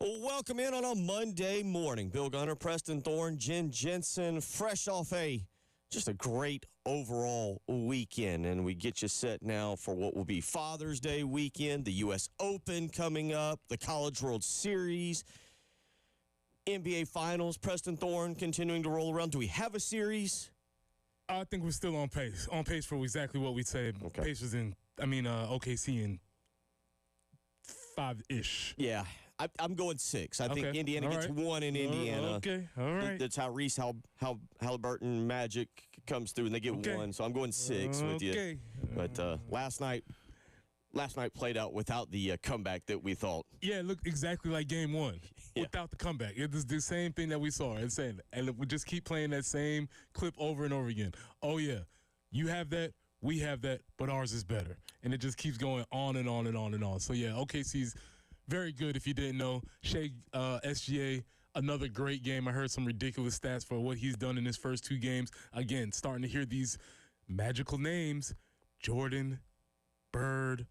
Well, welcome in on a Monday morning. Bill Gunner, Preston Thorne, Jen Jensen, fresh off just a great overall weekend. And we get you set now for what will be Father's Day weekend, the U.S. Open coming up, the College World Series, NBA Finals. Preston Thorne continuing to roll around. Do we have a series? I think we're still on pace for exactly what we said. Okay. Pacers OKC in 5-ish. Yeah, I'm going 6. I think Okay. Indiana All gets right. 1 in Indiana. Okay, all right. That's how Halliburton Magic comes through, and they get 1. So I'm going 6 with you. Okay. But last night played out without the comeback that we thought. Yeah, it looked exactly like game 1 without the comeback. It was the same thing that we saw. And we just keep playing that same clip over and over again. Oh, yeah, you have that. We have that, but ours is better. And it just keeps going on and on and on and on. So, yeah, OKC's very good if you didn't know. Shea, SGA, another great game. I heard some ridiculous stats for what he's done in his first 2 games. Again, starting to hear these magical names. Jordan, Bird,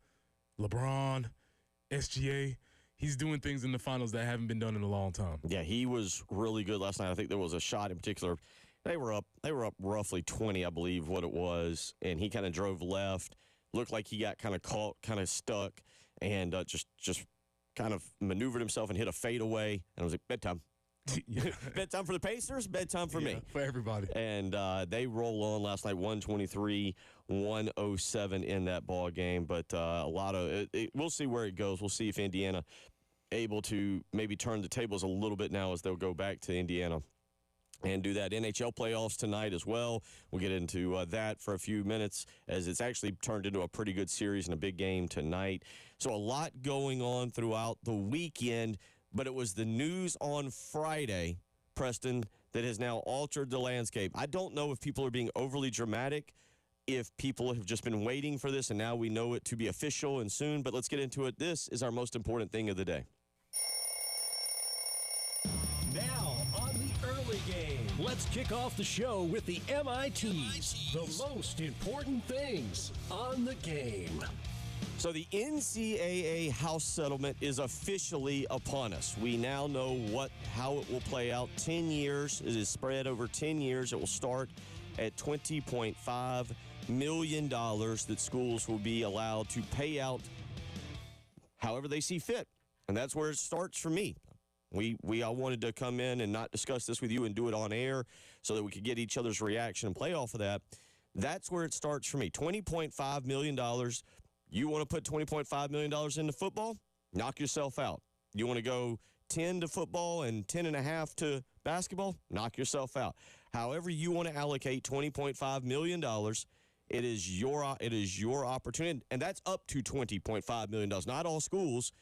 LeBron, SGA. He's doing things in the finals that haven't been done in a long time. Yeah, he was really good last night. I think there was a shot in particular. They were up roughly 20, I believe, what it was, and he kind of drove left. Looked like he got kind of caught, kind of stuck, and just kind of maneuvered himself and hit a fadeaway. And I was like, bedtime. Bedtime for the Pacers, bedtime for me. For everybody. And they roll on last night, 123-107 in that ball game. But a lot of we'll see where it goes. We'll see if Indiana able to maybe turn the tables a little bit now as they'll go back to Indiana and do that. NHL playoffs tonight as well. We'll get into that for a few minutes as it's actually turned into a pretty good series and a big game tonight. So a lot going on throughout the weekend, but it was the news on Friday, Preston, that has now altered the landscape. I don't know if people are being overly dramatic, if people have just been waiting for this and now we know it to be official and soon, but let's get into it. This is our most important thing of the day. Now, on the early game, let's kick off the show with the MITs, the most important things on the game. So the NCAA house settlement is officially upon us. We now know how it will play out. 10 years. It is spread over 10 years. It will start at $20.5 million that schools will be allowed to pay out however they see fit. And that's where it starts for me. We all wanted to come in and not discuss this with you and do it on air so that we could get each other's reaction and play off of that. That's where it starts for me. $20.5 million. You want to put $20.5 million into football? Knock yourself out. You want to go 10 to football and 10.5 to basketball? Knock yourself out. However you want to allocate $20.5 million, it is your opportunity. And that's up to $20.5 million. Not all schools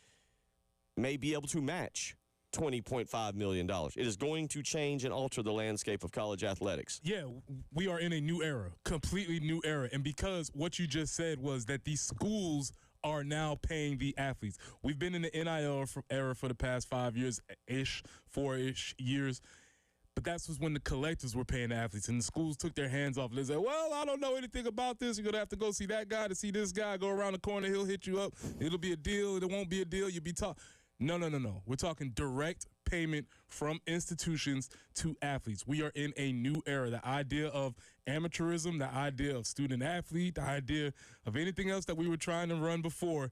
may be able to match $20.5 million. It is going to change and alter the landscape of college athletics. Yeah, we are in a new era, completely new era. And because what you just said was that these schools are now paying the athletes. We've been in the NIL era for the past 4 years. But that was when the collectives were paying the athletes, and the schools took their hands off. They said, well, I don't know anything about this. You're going to have to go see that guy to see this guy. Go around the corner. He'll hit you up. It'll be a deal. It won't be a deal. You'll be taught. No. We're talking direct payment from institutions to athletes. We are in a new era. The idea of amateurism, the idea of student athlete, the idea of anything else that we were trying to run before,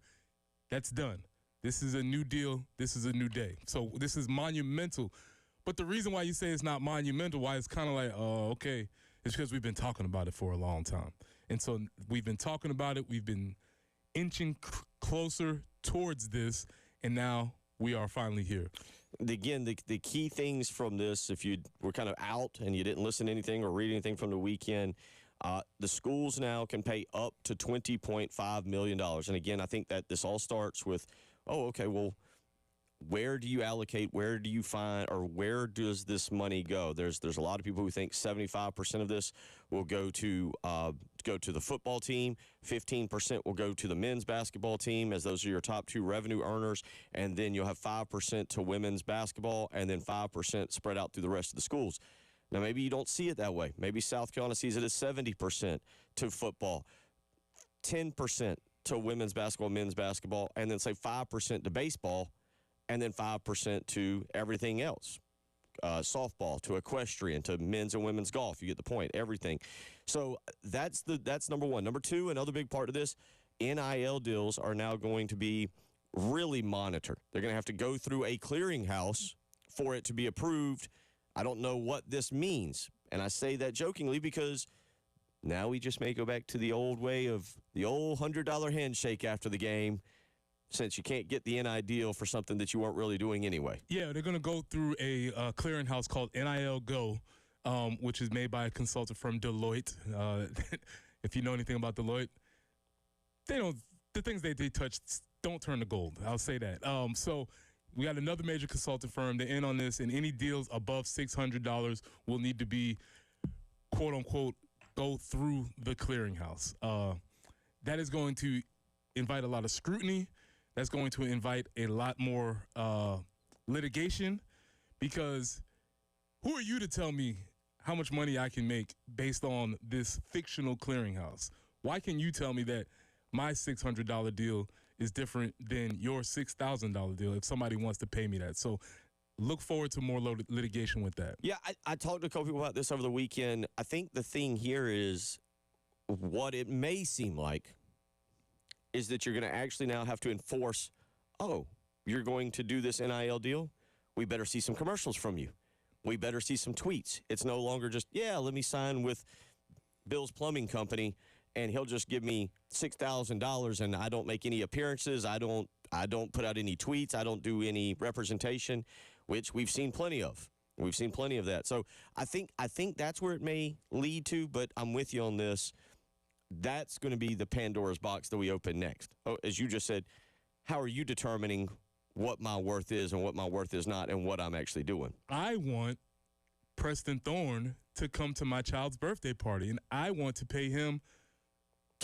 that's done. This is a new deal. This is a new day. So this is monumental. But the reason why you say it's not monumental, why it's kind of like, oh, okay, it's because we've been talking about it for a long time. And so we've been talking about it. We've been inching closer towards this, and now we are finally here. Again, the key things from this, if you were kind of out and you didn't listen to anything or read anything from the weekend, the schools now can pay up to $20.5 million. And again, I think that this all starts with, where do you allocate? Where do you find, or where does this money go? There's a lot of people who think 75% of this will go to the football team, 15% will go to the men's basketball team, as those are your top 2 revenue earners, and then you'll have 5% to women's basketball, and then 5% spread out through the rest of the schools. Now, maybe you don't see it that way. Maybe South Carolina sees it as 70% to football, 10% to women's basketball, men's basketball, and then say 5% to baseball, and then 5% to everything else. Softball, to equestrian, to men's and women's golf. You get the point, everything. So that's number one. Number two, another big part of this, NIL deals are now going to be really monitored. They're going to have to go through a clearinghouse for it to be approved. I don't know what this means, and I say that jokingly because now we just may go back to the old way of the old $100 handshake after the game, since you can't get the NIL deal for something that you weren't really doing anyway. Yeah, they're going to go through a clearinghouse called NIL Go, which is made by a consultant from Deloitte. If you know anything about Deloitte, the things they touch don't turn to gold. I'll say that. So we got another major consulting firm. They're in on this, and any deals above $600 will need to be, quote unquote, go through the clearinghouse. That is going to invite a lot of scrutiny. That's going to invite a lot more litigation, because who are you to tell me how much money I can make based on this fictional clearinghouse? Why can you tell me that my $600 deal is different than your $6,000 deal if somebody wants to pay me that? So look forward to more litigation with that. Yeah, I talked to a couple people about this over the weekend. I think the thing here is what it may seem like is that you're going to actually now have to enforce, oh, you're going to do this NIL deal? We better see some commercials from you. We better see some tweets. It's no longer just, yeah, let me sign with Bill's Plumbing Company, and he'll just give me $6,000, and I don't make any appearances. I don't put out any tweets. I don't do any representation, which we've seen plenty of. We've seen plenty of that. So I think that's where it may lead to, but I'm with you on this. That's going to be the Pandora's box that we open next. Oh, as you just said, how are you determining what my worth is and what my worth is not and what I'm actually doing? I want Preston Thorne to come to my child's birthday party, and I want to pay him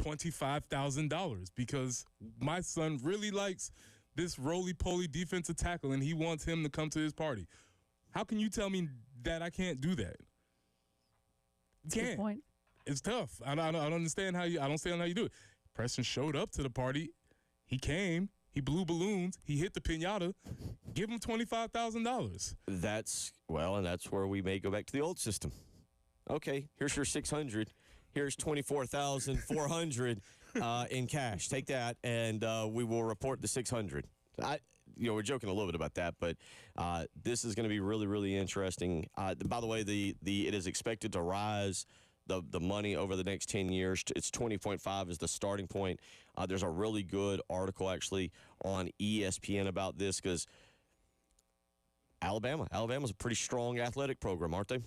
$25,000 because my son really likes this roly-poly defensive tackle, and he wants him to come to his party. How can you tell me that I can't do that? You can't. Good point. It's tough. I don't understand how you. I don't understand how you do it. Preston showed up to the party. He came. He blew balloons. He hit the piñata. Give him $25,000. That's where we may go back to the old system. Okay, here's your $600. Here's $24,400 in cash. Take that, and we will report the $600. We're joking a little bit about that, but this is going to be really, really interesting. By the way, it is expected to rise. The money over the next 10 years, it's 20.5 is the starting point. There's a really good article actually on ESPN about this because Alabama's a pretty strong athletic program, aren't they?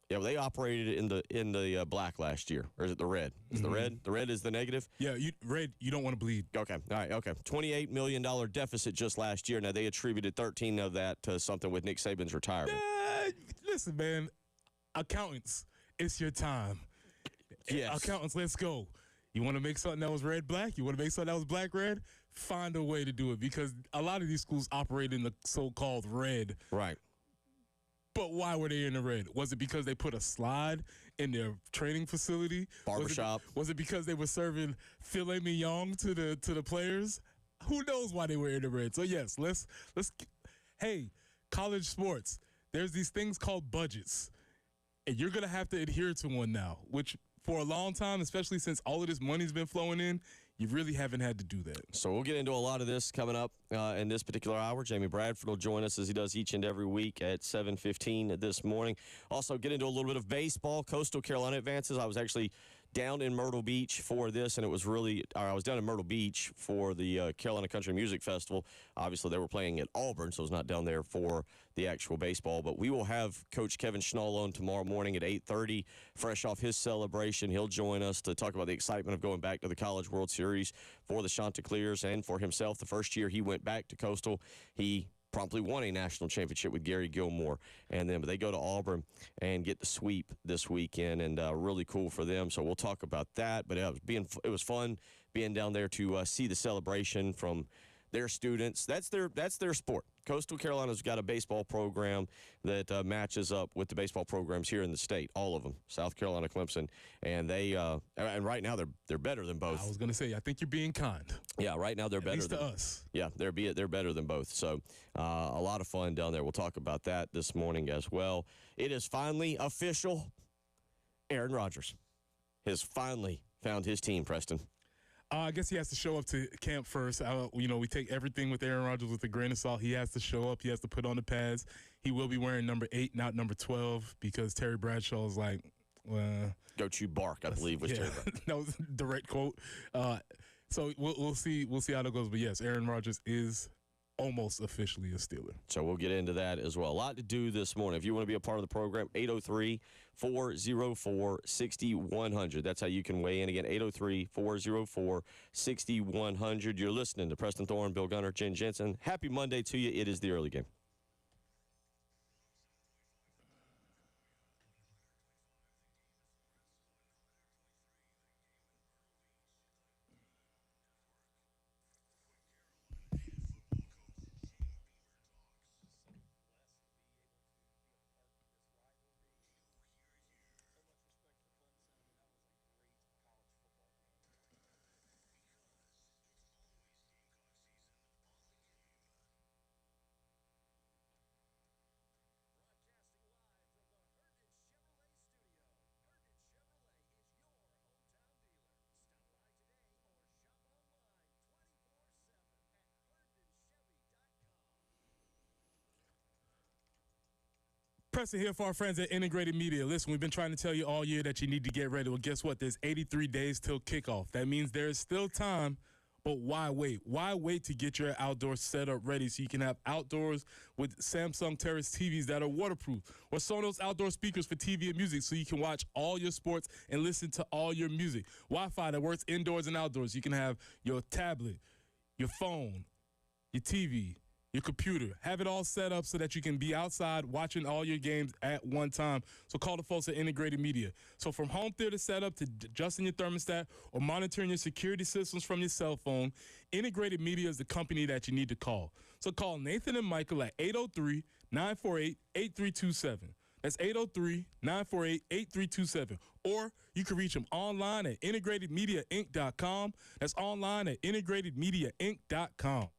Yeah, well, they operated in the black last year, or is it the red? Is the red? The red is the negative? Yeah, red, you don't want to bleed. Okay, all right, okay. $28 million deficit just last year. Now, they attributed 13 of that to something with Nick Saban's retirement. Listen, man, accountants, it's your time. Yes. Accountants, let's go. You want to make something that was red-black? You want to make something that was black-red? Find a way to do it, because a lot of these schools operate in the so-called red. Right. But why were they in the red? Was it because they put a slide in their training facility? Barbershop. Was it because they were serving filet mignon to the players? Who knows why they were in the red? So yes, let's. Hey, college sports. There's these things called budgets, and you're gonna have to adhere to one now. Which for a long time, especially since all of this money's been flowing in, you really haven't had to do that. So we'll get into a lot of this coming up in this particular hour. Jamie Bradford will join us as he does each and every week at 7:15 this morning. Also get into a little bit of baseball. Coastal Carolina advances. I was actually down in Myrtle Beach for this, and I was down in Myrtle Beach for the Carolina Country Music Festival. Obviously, they were playing at Auburn, so I was not down there for the actual baseball. But we will have Coach Kevin Schnall on tomorrow morning at 8:30, fresh off his celebration. He'll join us to talk about the excitement of going back to the College World Series for the Chanticleers and for himself. The first year he went back to Coastal, he promptly won a national championship with Gary Gilmore, and then they go to Auburn and get the sweep this weekend, and really cool for them. So we'll talk about that. But it was fun being down there to see the celebration from their students. That's their sport. Coastal Carolina's got a baseball program that matches up with the baseball programs here in the state, all of them, South Carolina, Clemson, and they and right now they're better than both. I was going to say, I think you're being kind. Yeah, right now they're At better least than to us. Yeah, they're better than both. So a lot of fun down there. We'll talk about that this morning as well. It is finally official. Aaron Rodgers has finally found his team, Preston. I guess he has to show up to camp first. We take everything with Aaron Rodgers with a grain of salt. He has to show up. He has to put on the pads. He will be wearing number 8, not number 12, because Terry Bradshaw is like, go chew bark, I believe, was Terry Bradshaw. That was a direct quote. So we'll see how that goes. But yes, Aaron Rodgers is almost officially a Steeler. So we'll get into that as well. A lot to do this morning. If you want to be a part of the program, 803-404-6100. That's how you can weigh in. Again, 803-404-6100. You're listening to Preston Thorne, Bill Gunner, Jen Jensen. Happy Monday to you. It is the early game. Preston here for our friends at Integrated Media. Listen, we've been trying to tell you all year that you need to get ready. Well, guess what? There's 83 days till kickoff. That means there is still time, but why wait? Why wait to get your outdoor setup ready so you can have outdoors with Samsung Terrace TVs that are waterproof, or Sonos outdoor speakers for TV and music so you can watch all your sports and listen to all your music. Wi-Fi that works indoors and outdoors. You can have your tablet, your phone, your TV, your computer. Have it all set up so that you can be outside watching all your games at one time. So call the folks at Integrated Media. So from home theater setup to adjusting your thermostat or monitoring your security systems from your cell phone, Integrated Media is the company that you need to call. So call Nathan and Michael at 803-948-8327. That's 803-948-8327. Or you can reach them online at integratedmediainc.com. That's online at integratedmediainc.com.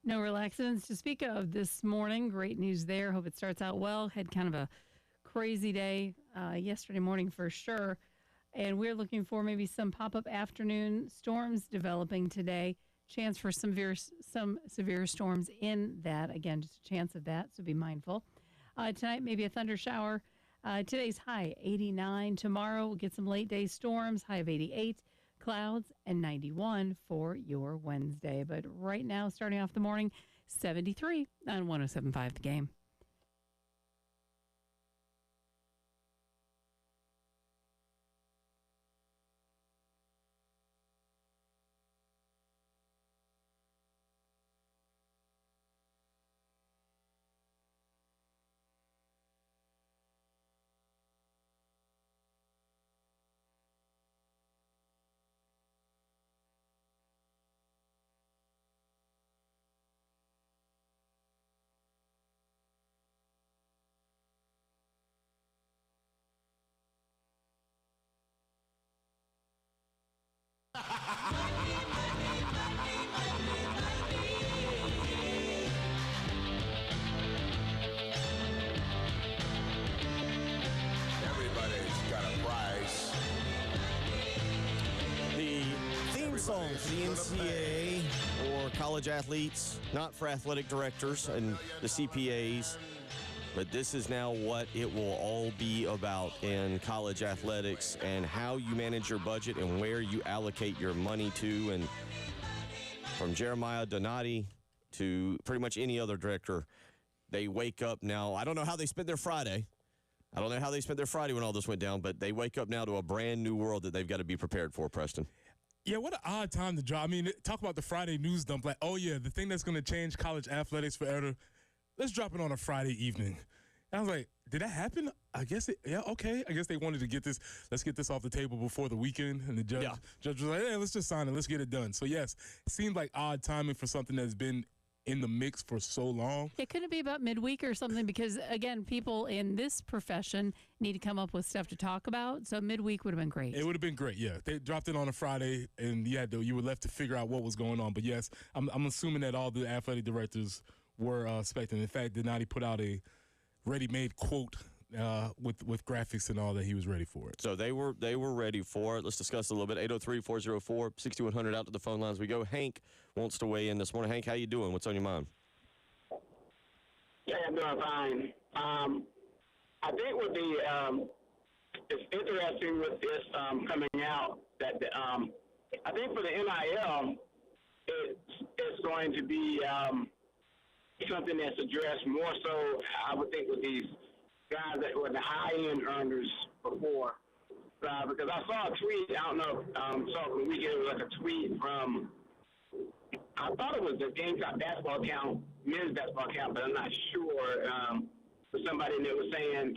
No real accidents to speak of this morning. Great news there. Hope it starts out well. Had kind of a crazy day yesterday morning for sure. And we're looking for maybe some pop-up afternoon storms developing today. Chance for some severe storms in that. Again, just a chance of that, so be mindful. Tonight, maybe a thunder shower. Today's high, 89. Tomorrow, we'll get some late-day storms, high of 88. Clouds, and 91 for your Wednesday. But right now, starting off the morning, 73 on 107.5 The Game. Song for the NCAA or college athletes, not for athletic directors and the CPAs, but this is now what it will all be about in college athletics and how you manage your budget and where you allocate your money to. And from Jeremiah Donati to pretty much any other director, they wake up now. I don't know how they spent their Friday. I don't know how they spent their Friday when all this went down, but they wake up now to a brand new world that they've got to be prepared for, Preston. Yeah, what an odd time to drop. I mean, talk about the Friday news dump. Like, oh, yeah, the thing that's going to change college athletics forever, let's drop it on a Friday evening. And I was like, did that happen? I guess yeah, okay. I guess they wanted to get this, let's get this off the table before the weekend. And the judge was like, hey, let's just sign it. Let's get it done. So, yes, it seemed like odd timing for something that's been in the mix for so long. It couldn't be about midweek or something because, again, people in this profession need to come up with stuff to talk about. So midweek would have been great. It would have been great, yeah. They dropped it on a Friday, and you were left to figure out what was going on. But, yes, I'm assuming that all the athletic directors were expecting. In fact, Donati put out a ready-made quote with graphics and all that. He was ready for it. So they were ready for it. Let's discuss it a little bit. 803-404-6100 out to the phone lines we go. Hank wants to weigh in this morning. Hank, how you doing? What's on your mind? Yeah, I'm doing fine. I think with it's interesting with this coming out that I think for the NIL, it's going to be something that's addressed more so, I would think, with these guys that were the high-end earners before. Because I saw a tweet, I don't know if saw it from the weekend, it was like a tweet from, I thought it was the Gamecock basketball account, men's basketball account, but I'm not sure, for somebody that was saying,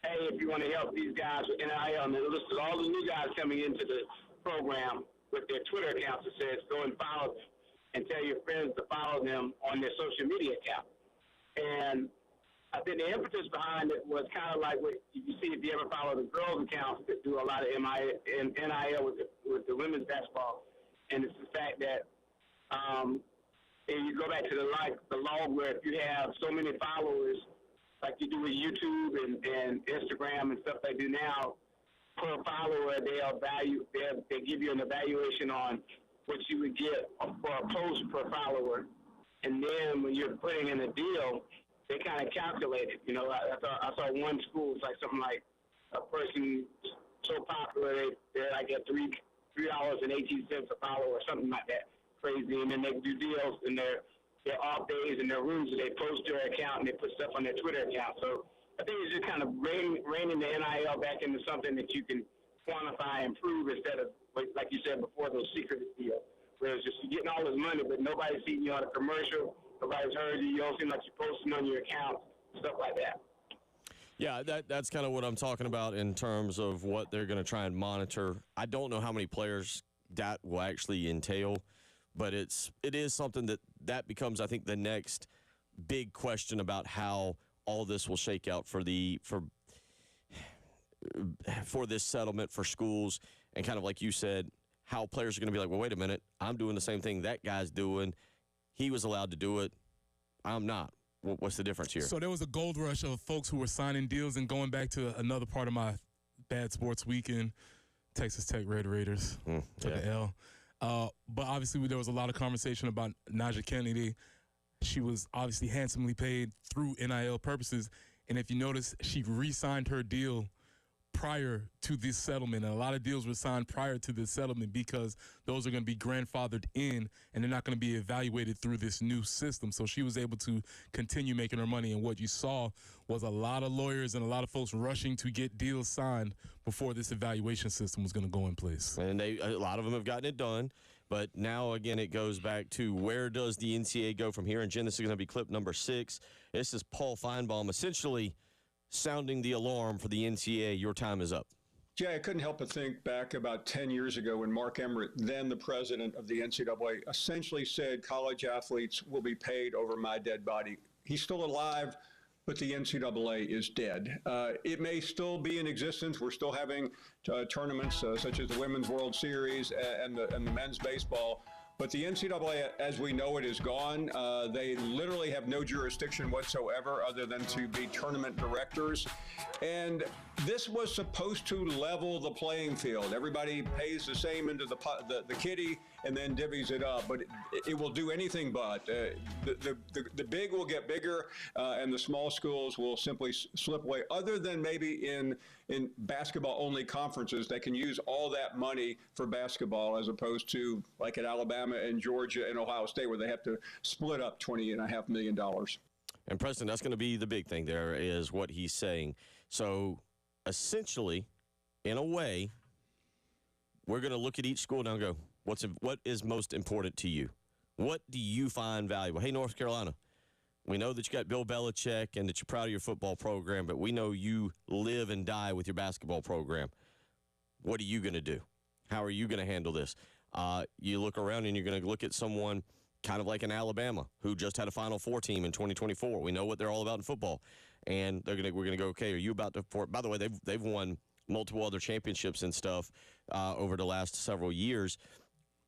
hey, if you want to help these guys with NIL, and it listed all the new guys coming into the program with their Twitter accounts. It says go and follow them and tell your friends to follow them on their social media account. And I think the impetus behind it was kind of like what you see if you ever follow the girls' accounts that do a lot of NIL with the women's basketball. And it's the fact that and you go back to the law where if you have so many followers, like you do with YouTube and Instagram and stuff they do now, per follower they give you an evaluation on what you would get for a post per follower. And then when you're putting in a deal, they kind of calculate it. You know, I saw one school, it's like something like a person so popular, they're like at $3.18 a follower or something like that. Crazy. And then they do deals in their off days in their rooms, and they post their account and they put stuff on their Twitter account. So I think it's just kind of reining the NIL back into something that you can quantify and prove instead of, like you said before, those secret deals. Where it's just you're getting all this money, but nobody's seen you on a commercial, nobody's heard you, you don't seem like you're posting on your account, stuff like that. Yeah, that's kind of what I'm talking about in terms of what they're going to try and monitor. I don't know how many players that will actually entail, but it is something that becomes, I think, the next big question about how all this will shake out for this settlement for schools, and kind of like you said, how players are going to be like, well, wait a minute, I'm doing the same thing that guy's doing. he was allowed to do it. I'm not. What's the difference here? So there was a gold rush of folks who were signing deals, and going back to another part of my bad sports weekend, Texas Tech Red Raiders took an L. But obviously there was a lot of conversation about Najee Kennedy. She was obviously handsomely paid through NIL purposes. And if you notice, she re-signed her deal prior to this settlement. And a lot of deals were signed prior to this settlement because those are going to be grandfathered in, and they're not going to be evaluated through this new system. So she was able to continue making her money. And what you saw was a lot of lawyers and a lot of folks rushing to get deals signed before this evaluation system was going to go in place. And a lot of them have gotten it done. But now, again, it goes back to where does the NCAA go from here? And, Jen, this is going to be clip number 6. This is Paul Feinbaum essentially sounding the alarm for the NCAA. Your time is up. Jay, I couldn't help but think back about 10 years ago when Mark Emmert, then the president of the NCAA, essentially said college athletes will be paid over my dead body. He's still alive, but the NCAA is dead. It may still be in existence. We're still having tournaments such as the Women's World Series and the men's baseball. But the NCAA, as we know it, is gone. They literally have no jurisdiction whatsoever other than to be tournament directors. And this was supposed to level the playing field. Everybody pays the same into the kitty and then divvies it up. But it will do anything but. The big will get bigger, and the small schools will simply slip away, other than maybe in basketball-only conferences that can use all that money for basketball, as opposed to like at Alabama and Georgia and Ohio State, where they have to split up $20.5 million. And, Preston, that's going to be the big thing there, is what he's saying. So, essentially, in a way, we're going to look at each school now and go, what is most important to you? What do you find valuable? Hey, North Carolina, we know that you got Bill Belichick and that you're proud of your football program, but we know you live and die with your basketball program. What are you going to do? How are you going to handle this? You look around and you're going to look at someone kind of like in Alabama, who just had a Final Four team in 2024. We know what they're all about in football. And we're going to go, okay, are you about to – by the way, they've won multiple other championships and stuff over the last several years.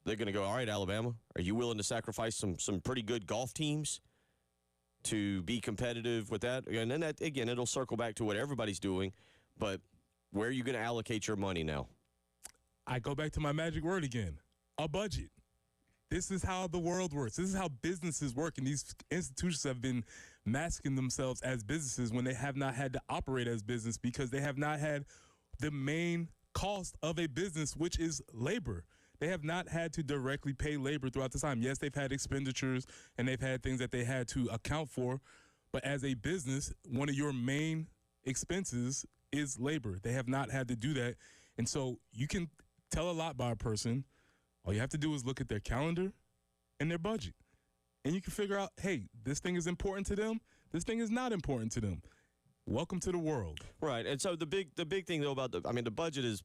They're going to go, all right, Alabama, are you willing to sacrifice some pretty good golf teams to be competitive with that? And then, that again, it'll circle back to what everybody's doing. But where are you going to allocate your money now? I go back to my magic word again, a budget. This is how the world works. This is how businesses work, and these institutions have been masking themselves as businesses when they have not had to operate as business because they have not had the main cost of a business, which is labor. They have not had to directly pay labor throughout the time. Yes, they've had expenditures, and they've had things that they had to account for, but as a business, one of your main expenses is labor. They have not had to do that, and so you can tell a lot by a person. All you have to do is look at their calendar and their budget. And you can figure out, hey, this thing is important to them. This thing is not important to them. Welcome to the world. Right. And so the big thing, though, about the budget is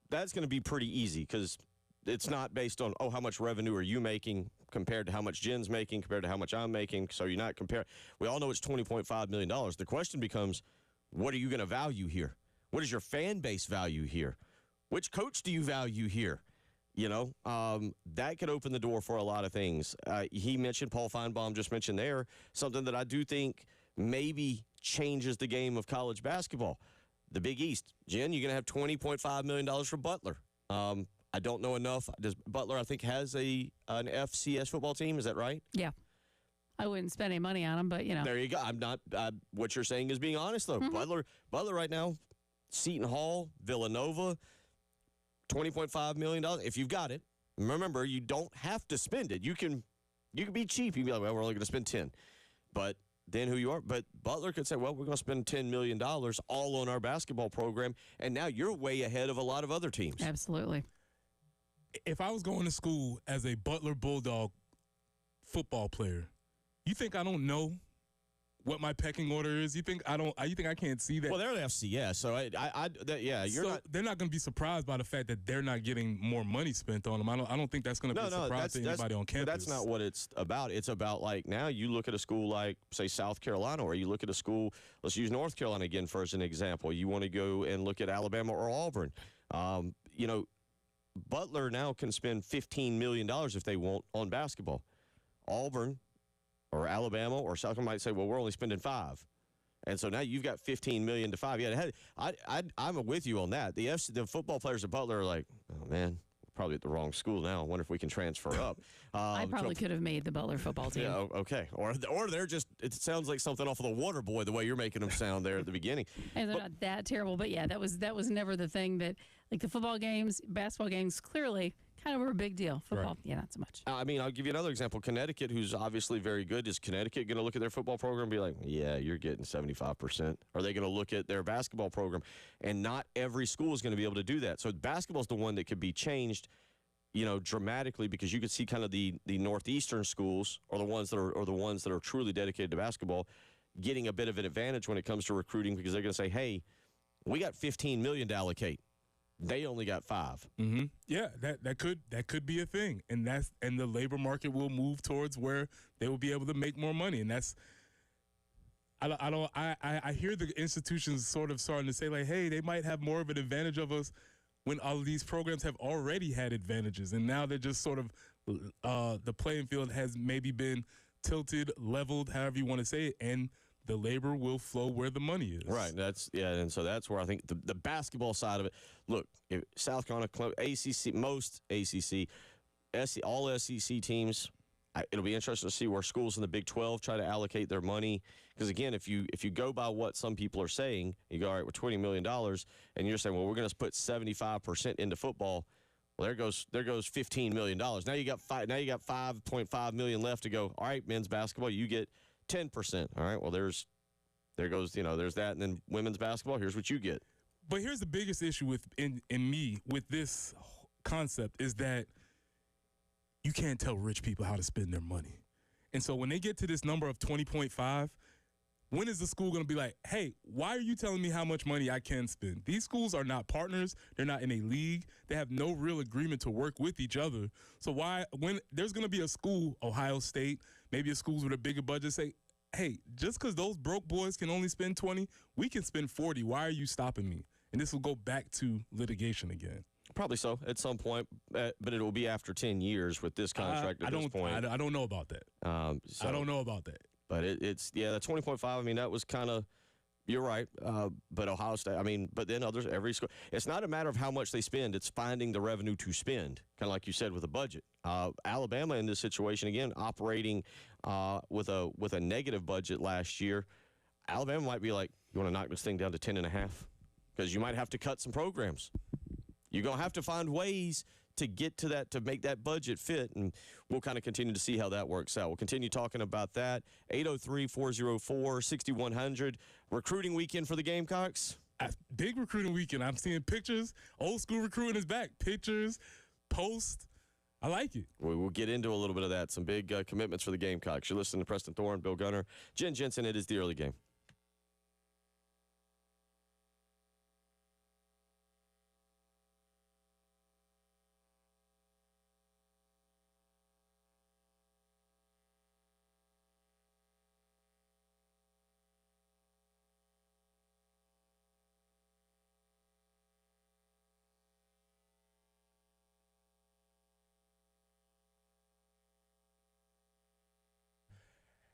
that's going to be pretty easy because it's not based on, how much revenue are you making compared to how much Jen's making compared to how much I'm making. So you're not comparing. We all know it's $20.5 million. The question becomes, what are you going to value here? What is your fan base value here? Which coach do you value here? You know, that could open the door for a lot of things. He mentioned, Paul Feinbaum just mentioned there, something that I do think maybe changes the game of college basketball. The Big East. Jen, you're going to have $20.5 million for Butler. I don't know enough. Does Butler, I think, has an FCS football team? Is that right? Yeah. I wouldn't spend any money on them, but, you know. There you go. I'm not what you're saying is being honest, though. Mm-hmm. Butler right now, Seton Hall, Villanova, $20.5 million. If you've got it, remember, you don't have to spend it. You can be cheap. You can be like, well, we're only going to spend 10. But then who you are. But Butler could say, well, we're going to spend $10 million all on our basketball program, and now you're way ahead of a lot of other teams. Absolutely. If I was going to school as a Butler Bulldog football player, you think I don't know what my pecking order is? You think I can't see that? Well, they're an FCS, so they're not going to be surprised by the fact that they're not getting more money spent on them. I don't think that's going to be a surprise to anybody on campus. That's not what it's about. It's about, like, now you look at a school like, say, South Carolina, or you look at a school, let's use North Carolina again for as an example. You want to go and look at Alabama or Auburn. Butler now can spend $15 million if they want on basketball. Auburn Alabama or South Carolina might say, well, we're only spending 5. And so now you've got $15 million to 5. Yeah, I'm with you on that. The football players at Butler are like, oh, man, probably at the wrong school now. I wonder if we can transfer up. I probably could have made the Butler football team. Yeah, okay. Or they're just, it sounds like something off of the Water Boy the way you're making them sound there at the beginning. And they're not that terrible. But, yeah, that was never the thing that, like the football games, basketball games, clearly kind of were a big deal. Football, right. Yeah, not so much. I mean, I'll give you another example. Connecticut, who's obviously very good. Is Connecticut going to look at their football program and be like, yeah, you're getting 75%? Are they going to look at their basketball program? And not every school is going to be able to do that. So basketball is the one that could be changed, dramatically, because you could see kind of the northeastern schools or the ones that are truly dedicated to basketball getting a bit of an advantage when it comes to recruiting, because they're going to say, hey, we got $15 million to allocate. They only got 5. Mm-hmm. Yeah, that could be a thing, and the labor market will move towards where they will be able to make more money, and that's. I hear the institutions sort of starting to say like, hey, they might have more of an advantage of us when all of these programs have already had advantages, and now they're just sort of the playing field has maybe been tilted, leveled, however you want to say it, and the labor will flow where the money is. Right. And so that's where I think the basketball side of it. Look, if South Carolina, ACC, most ACC, all SEC teams. It'll be interesting to see where schools in the Big 12 try to allocate their money. Because again, if you go by what some people are saying, you go, all right, with $20 million, and you're saying, well, we're going to put 75% into football. Well, there goes $15 million. Now you got $5.5 million left to go. All right, men's basketball, you get 10%. All right, well, there goes, there's that. And then women's basketball, here's what you get. But here's the biggest issue in me with this concept is that you can't tell rich people how to spend their money. And so when they get to this number of 20.5, when is the school going to be like, hey, why are you telling me how much money I can spend? These schools are not partners. They're not in a league. They have no real agreement to work with each other. So when there's going to be a school, Ohio State, maybe a schools with a bigger budget, say, hey, just because those broke boys can only spend 20, we can spend 40. Why are you stopping me? And this will go back to litigation again. Probably so at some point, but it will be after 10 years with this contract at this point. I don't know about that. I don't know about that. But it's the 20.5. I mean, that was kind of, you're right. But Ohio State, but then others, every school. It's not a matter of how much they spend. It's finding the revenue to spend, kind of like you said with a budget. Alabama in this situation, again, operating with a negative budget last year. Alabama might be like, you want to knock this thing down to 10.5? Because you might have to cut some programs. You're going to have to find ways to get to that, to make that budget fit, and we'll kind of continue to see how that works out. We'll continue talking about that. 803-404-6100. Recruiting weekend for the Gamecocks? Big recruiting weekend. I'm seeing pictures. Old school recruiting is back. Pictures, posts. I like it. We will get into a little bit of that. Some big commitments for the Gamecocks. You're listening to Preston Thorne, Bill Gunner, Jen Jensen. It is the early game.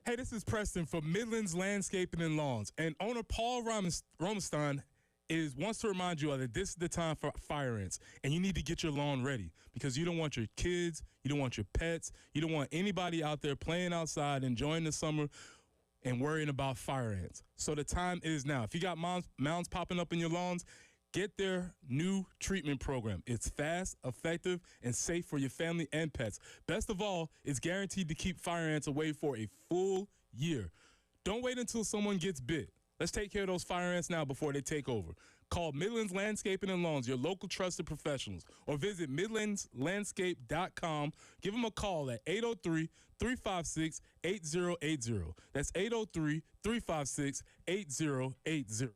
Hey, this is Preston for Midlands Landscaping and Lawns. And owner Paul Romestein wants to remind you all that this is the time for fire ants. And you need to get your lawn ready because you don't want your kids, you don't want your pets, you don't want anybody out there playing outside, enjoying the summer, and worrying about fire ants. So the time is now. If you got mounds popping up in your lawns, get their new treatment program. It's fast, effective, and safe for your family and pets. Best of all, it's guaranteed to keep fire ants away for a full year. Don't wait until someone gets bit. Let's take care of those fire ants now before they take over. Call Midlands Landscaping and Lawns, your local trusted professionals, or visit midlandslandscape.com. Give them a call at 803-356-8080. That's 803-356-8080.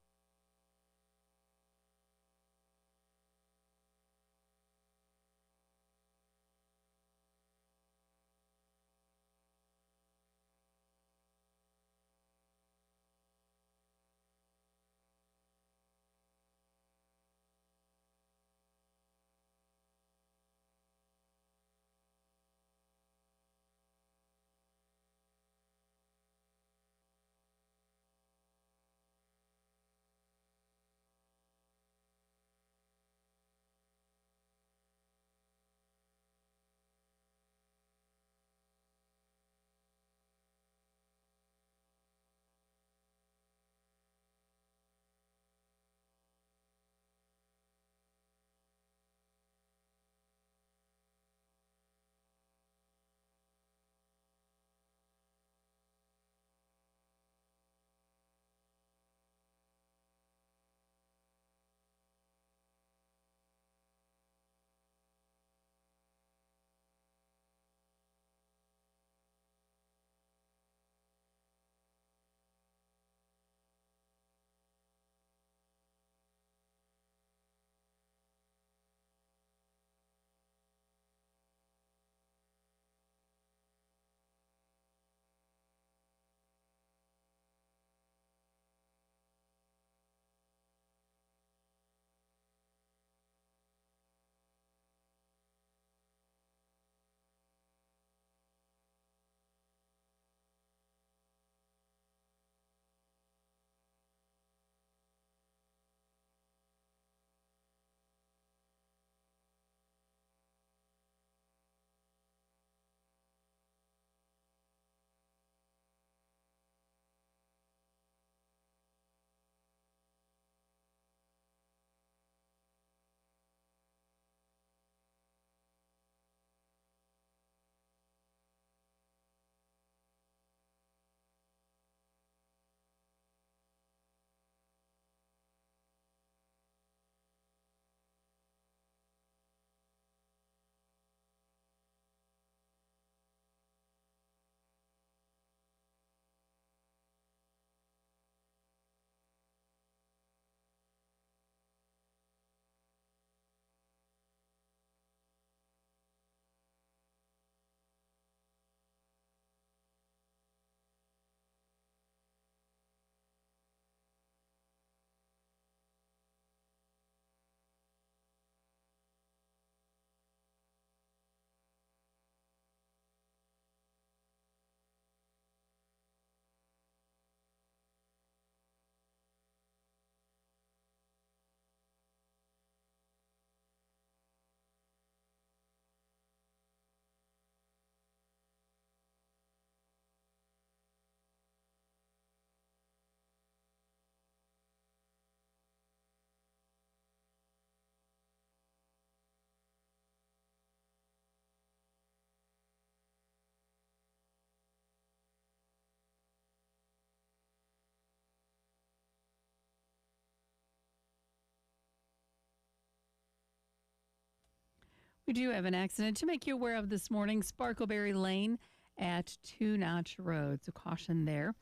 We do have an accident to make you aware of this morning. Sparkleberry Lane at Two Notch Road. So caution there.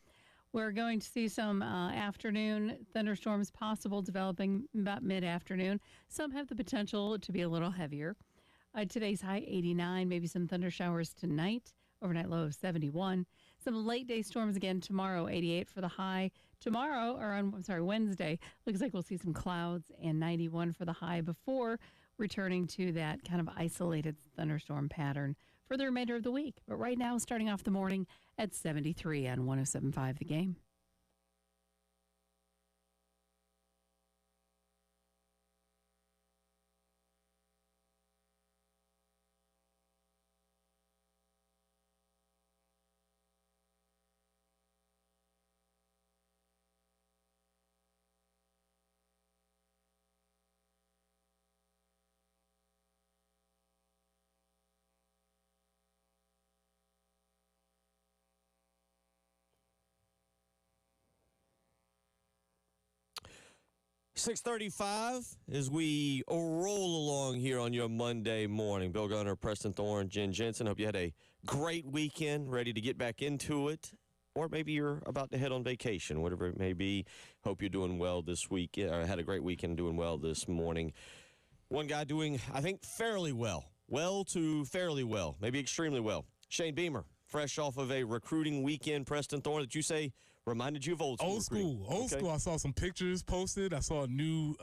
We're going to see some afternoon thunderstorms possible developing about mid-afternoon. Some have the potential to be a little heavier. Today's high 89, maybe some thunder showers tonight. Overnight low of 71. Some late day storms again tomorrow, 88 for the high. Tomorrow, or on, Wednesday, looks like we'll see some clouds and 91 for the high before returning to that kind of isolated thunderstorm pattern for the remainder of the week. But right now, starting off the morning at 73 on 107.5 The Game. .35 as we roll along here on your Monday morning. Bill Gunner, Preston Thorne, Jen Jensen. Hope you had a great weekend, ready to get back into it. Or maybe you're about to head on vacation, whatever it may be. Hope you're doing well this week. Had a great weekend, doing well this morning. One guy doing, I think, fairly well. Well to fairly well, maybe extremely well. Shane Beamer, fresh off of a recruiting weekend. Preston Thorne, that you say reminded you of old school. Old school. I saw some pictures posted. I saw a new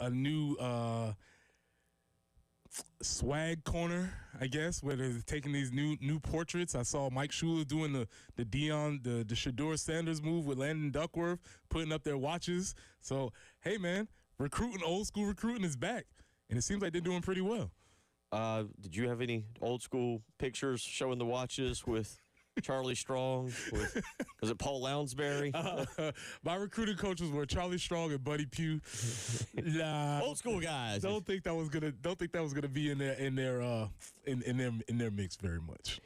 swag corner, I guess, where they're taking these new portraits. I saw Mike Shula doing the Shador Sanders move with Landon Duckworth, putting up their watches. So, hey, man, old school recruiting is back, and it seems like they're doing pretty well. Did you have any old school pictures showing the watches with Charlie Strong? Was it Paul Lounsbury? My recruiting coaches were Charlie Strong and Buddy Pugh. Nah, old school guys. Don't think that was gonna be in their mix very much.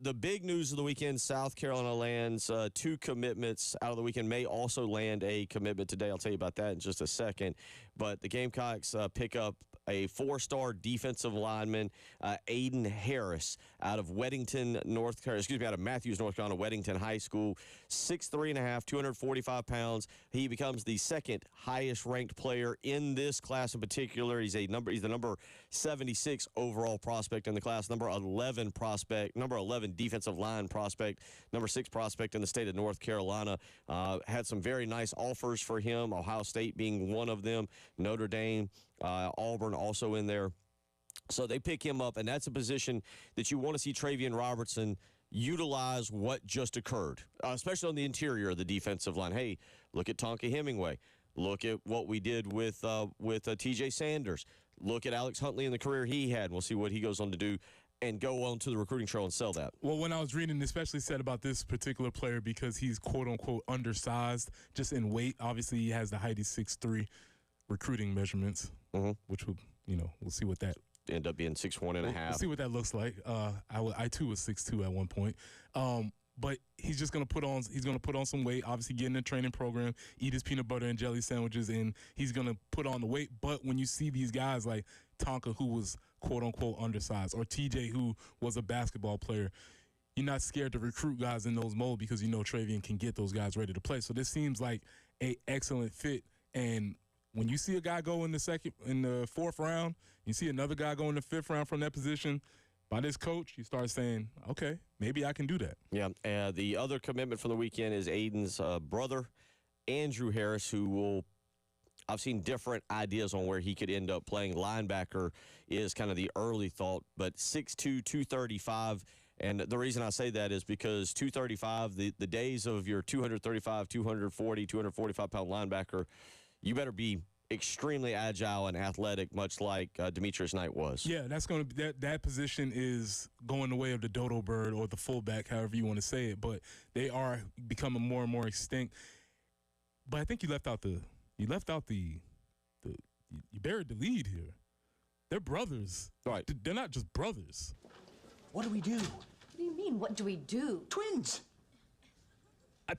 The big news of the weekend: South Carolina lands 2 commitments out of the weekend. May also land a commitment today. I'll tell you about that in just a second. But the Gamecocks pick up a 4-star defensive lineman, Aiden Harris, out of Matthews, North Carolina, Weddington High School. 6'3.5", 245 pounds. He becomes the second highest ranked player in this class in particular. He's the number 76 overall prospect in the class, number 11 defensive line prospect, number 6 prospect in the state of North Carolina. Had some very nice offers for him, Ohio State being one of them, Notre Dame, Auburn also in there. So they pick him up, and that's a position that you want to see Travian Robertson utilize what just occurred, especially on the interior of the defensive line. Hey, look at Tonka Hemingway. Look at what we did with T.J. Sanders. Look at Alex Huntley and the career he had. We'll see what he goes on to do and go on to the recruiting trail and sell that. Well, when I was reading, especially said about this particular player because he's quote-unquote undersized just in weight. Obviously, he has the height. He's 6'3", recruiting measurements, which will, we'll see what that end up being 6'1.5". We'll see what that looks like. I too was 6'2" at one point. But he's just gonna put on some weight. Obviously, get in the training program, eat his peanut butter and jelly sandwiches, and he's gonna put on the weight. But when you see these guys like Tonka, who was quote unquote undersized, or TJ, who was a basketball player, you're not scared to recruit guys in those molds because you know Travian can get those guys ready to play. So this seems like a excellent fit. And when you see a guy go in the 4th round, you see another guy go in the 5th round from that position, by this coach, you start saying, okay, maybe I can do that. Yeah, the other commitment for the weekend is Aiden's brother, Andrew Harris, I've seen different ideas on where he could end up playing. Linebacker is kind of the early thought, but 6'2", 235. And the reason I say that is because 235, the days of your 235, 240, 245-pound linebacker, you better be extremely agile and athletic, much like Demetrius Knight was. Yeah, that's going to be that position is going the way of the dodo bird or the fullback, however you want to say it. But they are becoming more and more extinct. But I think you buried the lead here. They're brothers. Right. They're not just brothers. What do we do? What do you mean, what do we do? Twins.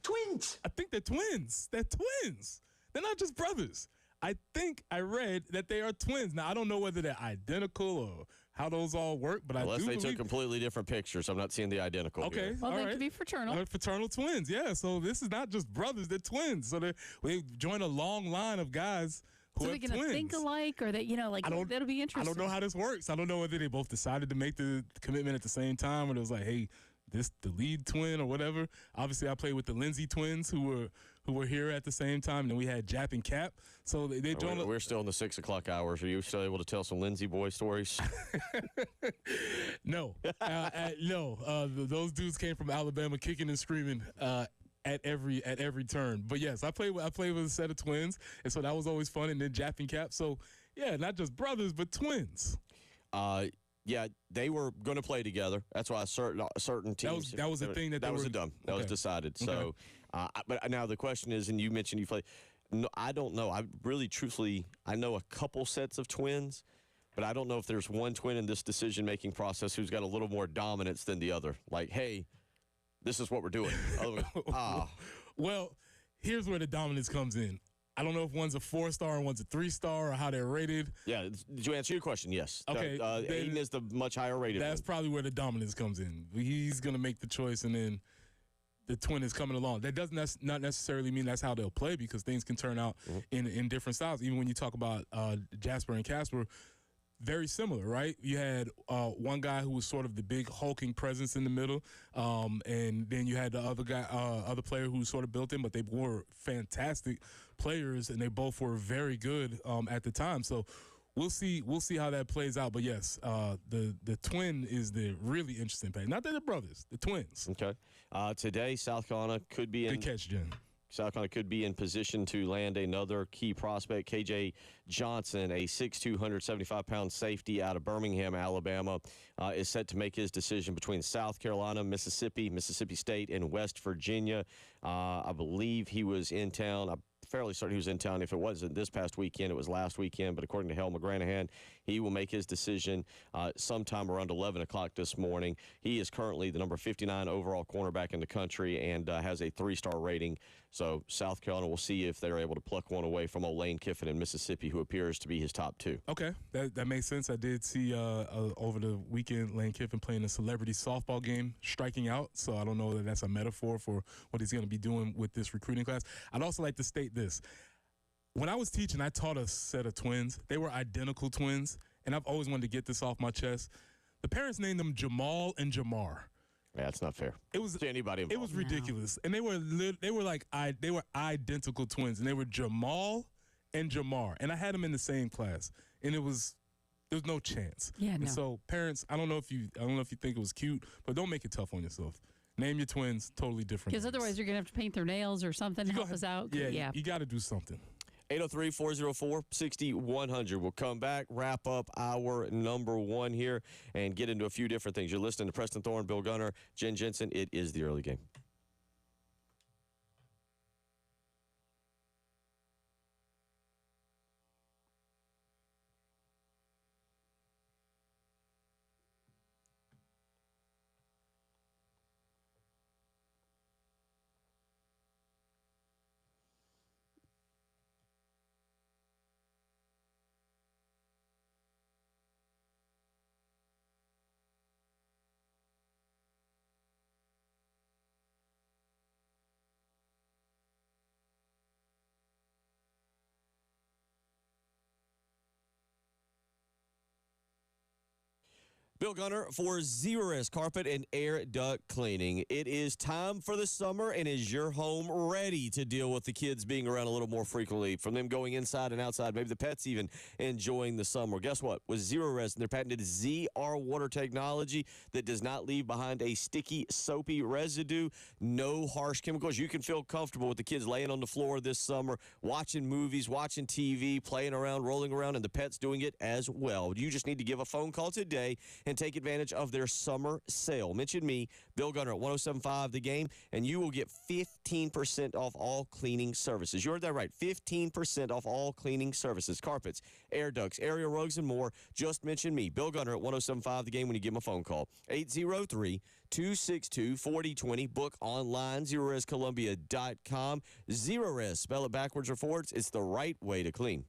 Twins. I think they're twins. They're twins. They're not just brothers. I think I read that they are twins. Now, I don't know whether they're identical or how those all work, but I Unless do they believe. took completely different pictures. I'm not seeing the identical Okay, here. Well, all they right. could be fraternal. Fraternal twins, yeah. So this is not just brothers; they're twins. So they join a long line of guys who So have they're going to twins. think alike, or that, that'll be interesting. I don't know how this works. I don't know whether they both decided to make the commitment at the same time, or it was like, hey, this the lead twin or whatever. Obviously, I played with the Lindsay twins who were here at the same time. And then we had Jap and Cap. So they joined. We're still in the 6 o'clock hours. Are you still able to tell some Lindsay boy stories? No, no. Those dudes came from Alabama, kicking and screaming at every turn. But yes, I played with a set of twins, and so that was always fun. And then Jap and Cap. So yeah, not just brothers, but twins. Yeah, they were going to play together. That's why certain teams. That was the thing that was done. That was decided. So, but now the question is, and you mentioned you play. No, I don't know. I really, truthfully, I know a couple sets of twins, but I don't know if there's one twin in this decision-making process who's got a little more dominance than the other. Like, hey, this is what we're doing. Well, here's where the dominance comes in. I don't know if one's a 4-star and one's a 3-star or how they're rated. Yeah, did you answer your question? Yes. Okay. Aiden is the much higher rated That's one. probably where the dominance comes in. He's going to make the choice, and then the twin is coming along. That doesn't not necessarily mean that's how they'll play, because things can turn out in different styles. Even when you talk about Jasper and Casper, very similar, right? You had one guy who was sort of the big hulking presence in the middle, and then you had the other player who was sort of built in, but they were fantastic players, and they both were very good at the time. So we'll see how that plays out. But yes, the twin is the really interesting thing. Not that they're brothers, the twins. Okay. Today, South Carolina could be in. Good catch, Jen. South Carolina could be in position to land another key prospect, KJ Johnson, a 6'2", 175-pound safety out of Birmingham, Alabama, is set to make his decision between South Carolina, Mississippi, Mississippi State, and West Virginia. I believe he was in town. I'm fairly certain he was in town. If it wasn't this past weekend, it was last weekend. But according to Hal McGranahan, he will make his decision sometime around 11 o'clock this morning. He is currently the number 59 overall cornerback in the country and has a 3-star rating. So South Carolina will see if they're able to pluck one away from old Lane Kiffin in Mississippi, who appears to be his top 2. Okay, that makes sense. I did see over the weekend Lane Kiffin playing a celebrity softball game, striking out. So I don't know that that's a metaphor for what he's going to be doing with this recruiting class. I'd also like to state this. When I was teaching, I taught a set of twins. They were identical twins, and I've always wanted to get this off my chest. The parents named them Jamal and Jamar. Yeah, that's not fair. It was to anybody involved. It was ridiculous, and they were identical twins, and they were Jamal and Jamar, and I had them in the same class, and there was no chance. Yeah, and so parents, I don't know if you think it was cute, but don't make it tough on yourself. Name your twins totally different. Because otherwise you're going to have to paint their nails or something to help us out. Yeah, you got to do something. 803-404-6100. We'll come back, wrap up our number 1 here, and get into a few different things. You're listening to Preston Thorne, Bill Gunner, Jen Jensen. It is the early game. Bill Gunner for Zerorez Carpet and Air Duct Cleaning. It is time for the summer, and is your home ready to deal with the kids being around a little more frequently, from them going inside and outside, maybe the pets even enjoying the summer? Guess what? With Zerorez and their patented ZR water technology that does not leave behind a sticky, soapy residue, no harsh chemicals, you can feel comfortable with the kids laying on the floor this summer, watching movies, watching TV, playing around, rolling around, and the pets doing it as well. You just need to give a phone call today and take advantage of their summer sale. Mention me, Bill Gunner, at 107.5 The Game, and you will get 15% off all cleaning services. You heard that right, 15% off all cleaning services, carpets, air ducts, area rugs, and more. Just mention me, Bill Gunner, at 107.5 The Game when you give them a phone call. 803-262-4020. Book online, ZerorezColumbia.com. Zerorez, spell it backwards or forwards. It's the right way to clean.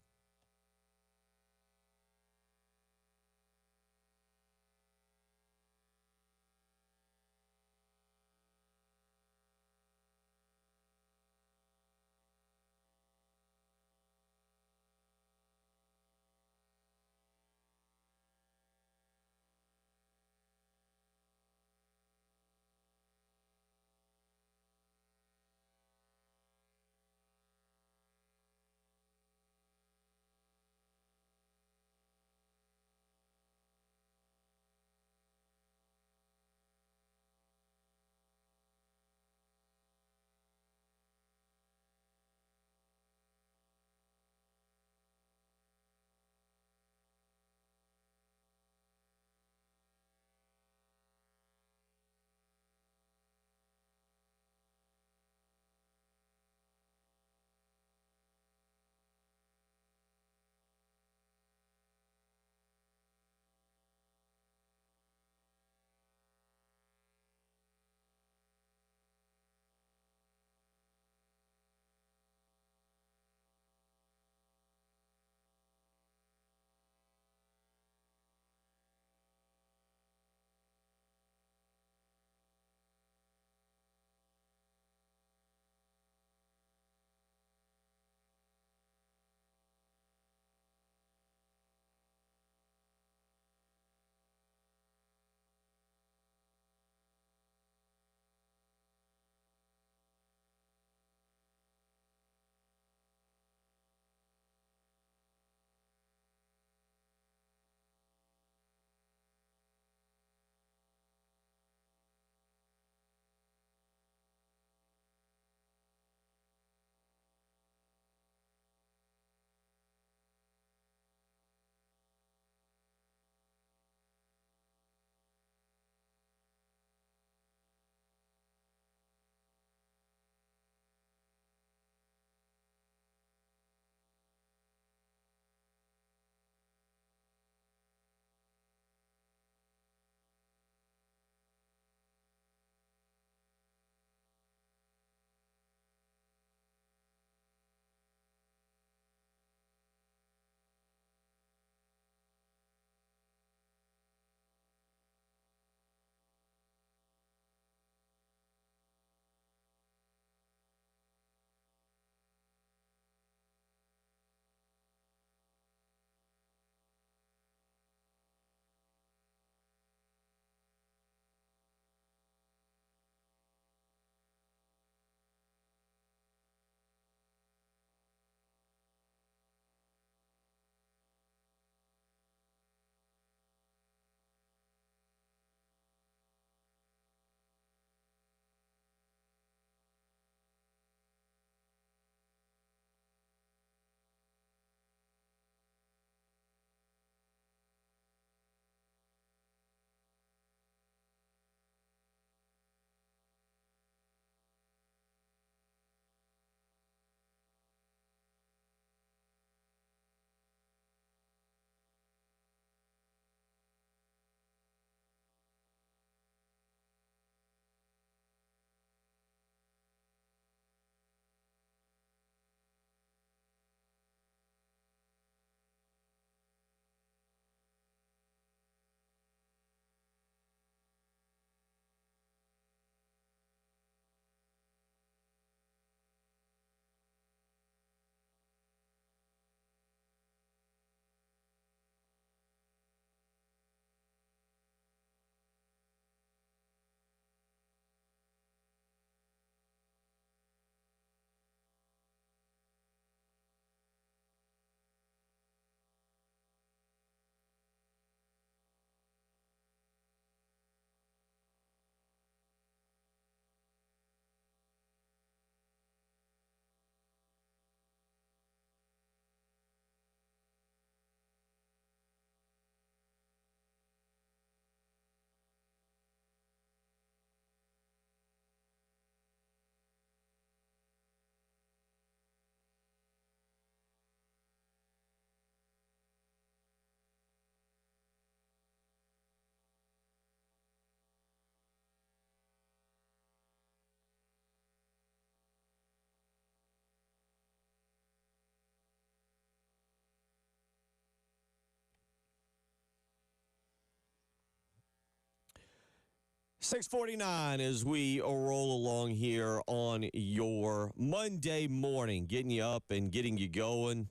6:49 as we roll along here on your Monday morning, getting you up and getting you going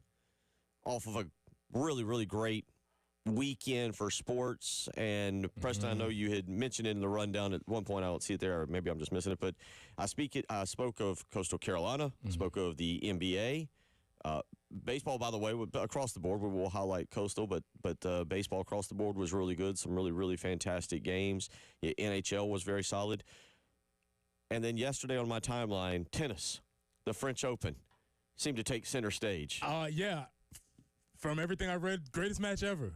off of a really, really great weekend for sports. And Preston, I know you had mentioned it in the rundown at one point. I don't see it there, or maybe I'm just missing it. But I spoke of Coastal Carolina, spoke of the NBA. Baseball, by the way, across the board, we will highlight Coastal, but baseball across the board was really good. Some really, really fantastic games. NHL was very solid. And then yesterday on my timeline, tennis, the French Open, seemed to take center stage. Yeah. From everything I read, greatest match ever.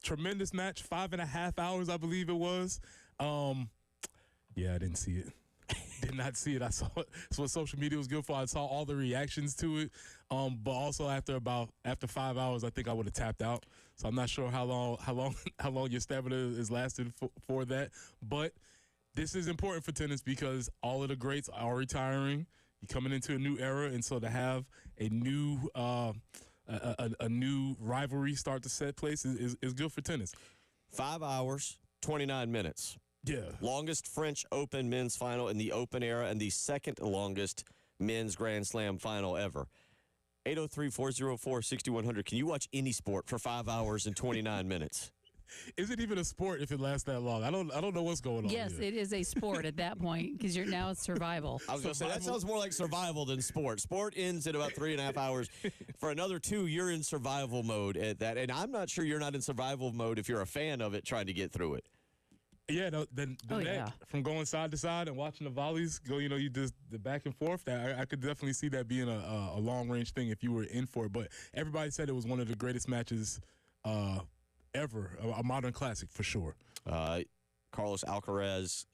Tremendous match, 5.5 hours, I believe it was. Yeah, I didn't see it. Did not see it. I saw it. That's what social media was good for. I saw all the reactions to it. But also after 5 hours, I think I would have tapped out. So I'm not sure how long your stamina is lasted for that. But this is important for tennis because all of the greats are retiring. You're coming into a new era, and so to have a new a new rivalry start to set place is good for tennis. 5 hours, 29 minutes. Yeah. Longest French Open men's final in the Open era and the second longest men's Grand Slam final ever. 803-404-6100. Can you watch any sport for 5 hours and 29 minutes? Is it even a sport if it lasts that long? I don't know what's going on. Yes, here. it is a sport at that point because now it's survival. I was going to say, that sounds more like survival than sport. Sport ends in about 3.5 hours. For another 2, you're in survival mode at that. And I'm not sure you're not in survival mode if you're a fan of it trying to get through it. Yeah, the neck from going side to side and watching the volleys go, you just the back and forth. I could definitely see that being a long range thing if you were in for it. But everybody said it was one of the greatest matches ever, a modern classic for sure. Carlos Alcaraz,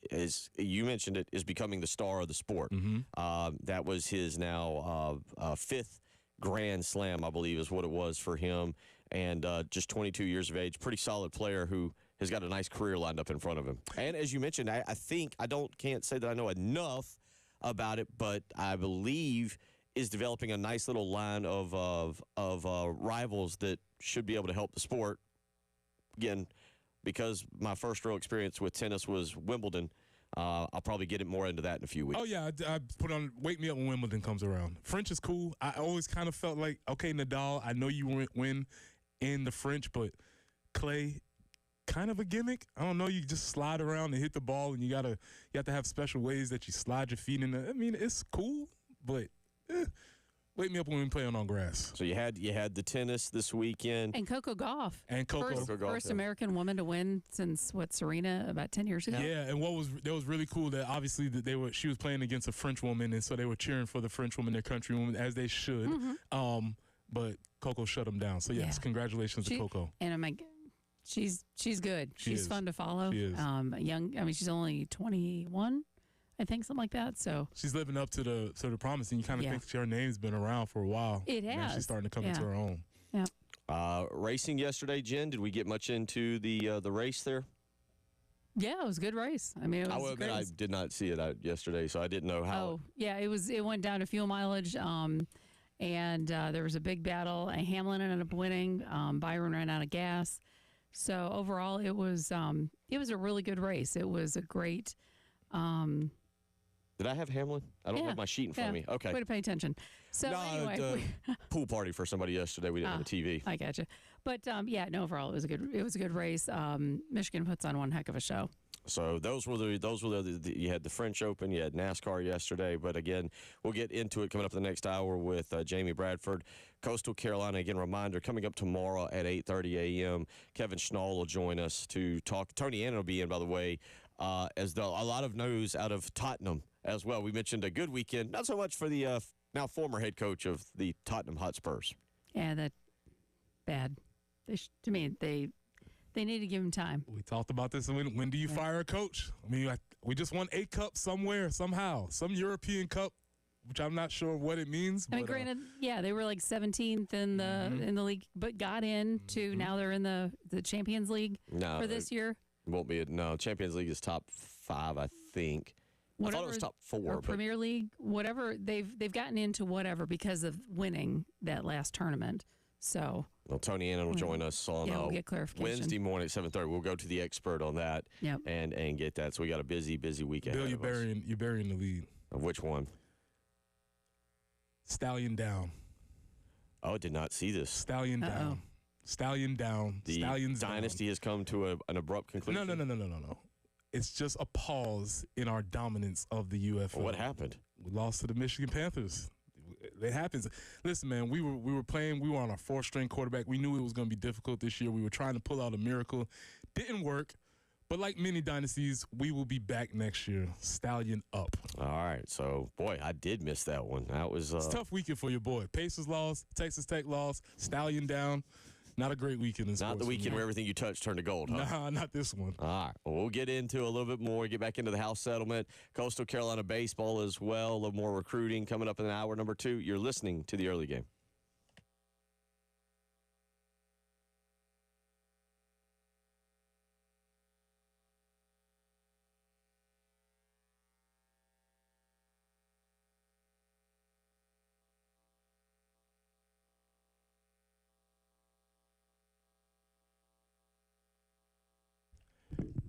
you mentioned it, is becoming the star of the sport. That was his now 5th Grand Slam, I believe, is what it was for him. And just 22 years of age, pretty solid player who has got a nice career lined up in front of him. And as you mentioned, I think can't say that I know enough about it, but I believe is developing a nice little line of rivals that should be able to help the sport. Again, because my first real experience with tennis was Wimbledon, I'll probably get it more into that in a few weeks. Oh, yeah, I put on Wake Me Up when Wimbledon comes around. French is cool. I always kind of felt like, okay, Nadal, I know you win in the French, but Clay, kind of a gimmick. I don't know. You just slide around and hit the ball, and you have to have special ways that you slide your feet in. I mean, it's cool, but wake me up when we play on grass. So you had the tennis this weekend, and Coco Gauff, first American woman to win since Serena about 10 years ago. Yeah, and that was really cool that obviously that she was playing against a French woman, and so they were cheering for the French woman, their countrywoman, as they should. But Coco shut them down. So yes, congratulations to Coco. And she's good. She's fun to follow. She is. She's only 21. I think something like that. So she's living up to the promise, and you kind of think her name's been around for a while. It has. Now she's starting to come into her own. Yeah. Racing yesterday, Jen. Did we get much into the race there? Yeah, it was a good race. I mean, it was I will admit I did not see it yesterday, so I didn't know how. Oh, yeah, it went down to fuel mileage, and there was a big battle. Hamlin ended up winning. Byron ran out of gas. So overall, it was a really good race. It was a great. Did I have Hamlin? I don't have my sheet in front of me. Okay. Way to pay attention. So anyway, pool party for somebody yesterday. We didn't have a TV. I gotcha. But overall, it was a good race. Michigan puts on one heck of a show. So those were you had the French Open, you had NASCAR yesterday, but again, we'll get into it coming up the next hour with Jamie Bradford. Coastal Carolina, again, reminder, coming up tomorrow at 8:30 a.m., Kevin Schnall will join us to talk. Tony Annan will be in, by the way, as a lot of news out of Tottenham as well. We mentioned a good weekend, not so much for the now former head coach of the Tottenham Hotspurs. Yeah, that's bad. To me, they need to give him time. We talked about this. When do you fire a coach? I mean, we just won a cup somewhere, somehow, some European cup, which I'm not sure what it means. I mean, granted, they were like 17th in the league, but got in to now they're in the Champions League for this year. Won't be Champions League is top 5, I think. I thought it was top 4. Or Premier League, whatever they've gotten into whatever because of winning that last tournament. So Well, Tony Annan will join us on we'll get clarification. Wednesday morning at 7:30. We'll go to the expert on that and get that. So we got a busy week ahead Bill, of us. you're burying the lead. Of which one? Stallion down. Oh, I did not see this. Stallion down. Stallion down. The Stallions dynasty down. has come to an abrupt conclusion. No. It's just a pause in our dominance of the UFL. Well, what happened? We lost to the Michigan Panthers. It happens. Listen, man, we were playing. We were on our fourth-string quarterback. We knew it was going to be difficult this year. We were trying to pull out a miracle. Didn't work. But like many dynasties, we will be back next year. Stallion up. All right. So, boy, I did miss that one. That was It's a tough weekend for your boy. Pacers lost. Texas Tech lost. Stallion down. Not a great weekend in sports. Not the weekend where everything you touch turned to gold, huh? Nah, not this one. All right. Well, we'll get into a little bit more, get back into the house settlement, Coastal Carolina baseball as well, a little more recruiting coming up in hour number 2. You're listening to the early game.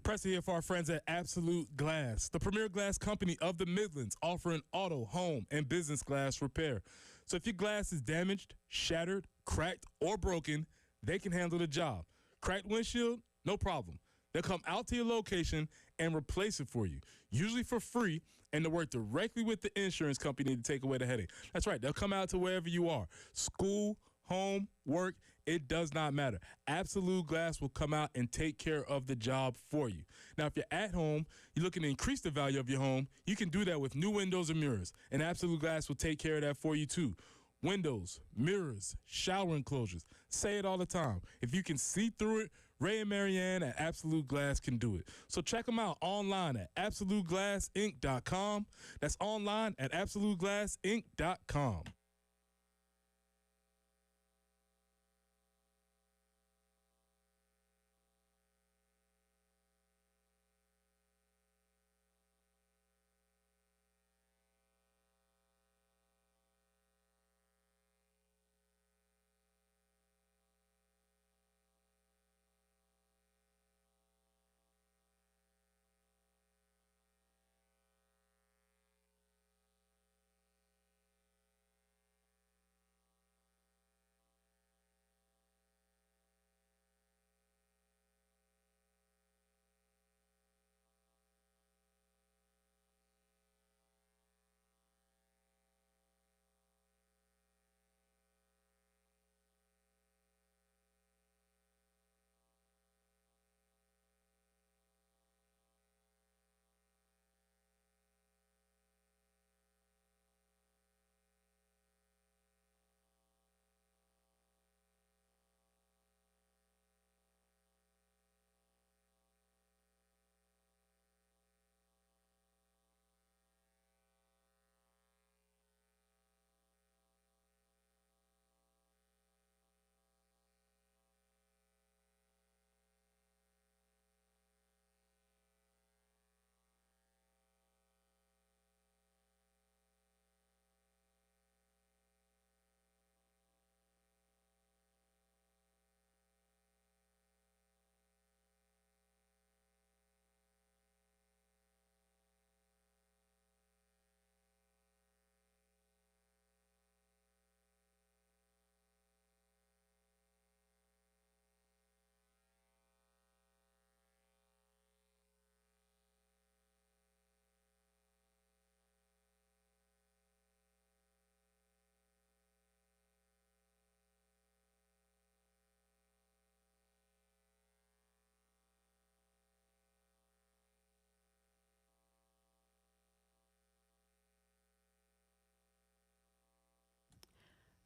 Press here for our friends at Absolute Glass, the premier glass company of the Midlands, offering auto, home, and business glass repair. So if your glass is damaged, shattered, cracked, or broken, they can handle the job. Cracked windshield? No problem. They'll come out to your location and replace it for you, usually for free, and to work directly with the insurance company to take away the headache. That's right. They'll come out to wherever you are. School, home, work, it does not matter. Absolute Glass will come out and take care of the job for you. Now, if you're at home, you're looking to increase the value of your home, you can do that with new windows and mirrors, and Absolute Glass will take care of that for you too. Windows, mirrors, shower enclosures. Say it all the time. If you can see through it, Ray and Marianne at Absolute Glass can do it. So check them out online at AbsoluteGlassInc.com. That's online at AbsoluteGlassInc.com.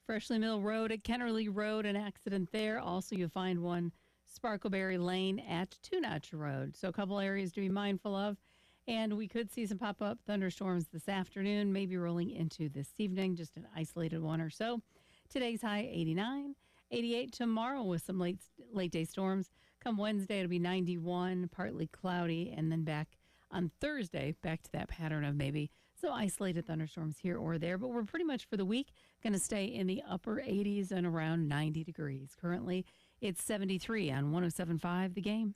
Freshly Mill Road at Kennerly Road, an accident there. Also, you'll find one Sparkleberry Lane at Two Notch Road. So a couple areas to be mindful of. And we could see some pop-up thunderstorms this afternoon, maybe rolling into this evening, just an isolated one or so. Today's high 89, 88 tomorrow with some late day storms. Come Wednesday, it'll be 91, partly cloudy, and then back on Thursday, back to that pattern of maybe So isolated thunderstorms here or there, but we're pretty much for the week going to stay in the upper 80s and around 90 degrees. Currently, it's 73 on 107.5 The Game.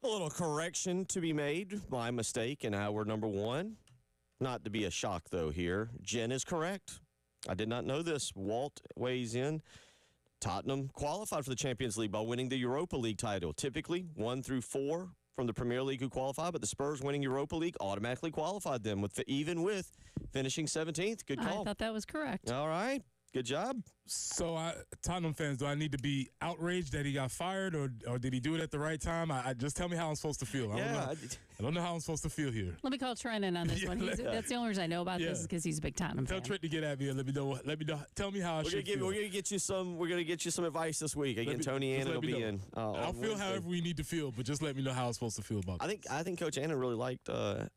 A little correction to be made. My mistake in hour number one. Not to be a shock, though, here. Jen is correct. I did not know this. Walt weighs in. Tottenham qualified for the Champions League by winning the Europa League title. Typically, 1 through 4 from the Premier League who qualify, but the Spurs winning Europa League automatically qualified them, even with finishing 17th. Good call. I thought that was correct. All right. Good job. So, Tottenham fans, do I need to be outraged that he got fired, or did he do it at the right time? I just tell me how I'm supposed to feel. I don't know how I'm supposed to feel here. Let me call Trent in on this one. That's the only reason I know about this is because he's a big Tottenham fan. Tell Trent to get at me and let me know. Tell me how I should feel. We're gonna get you some advice this week. Again, Tony Annan will be in. I'll feel however we need to feel, but just let me know how I'm supposed to feel about this. I think Coach Annan really liked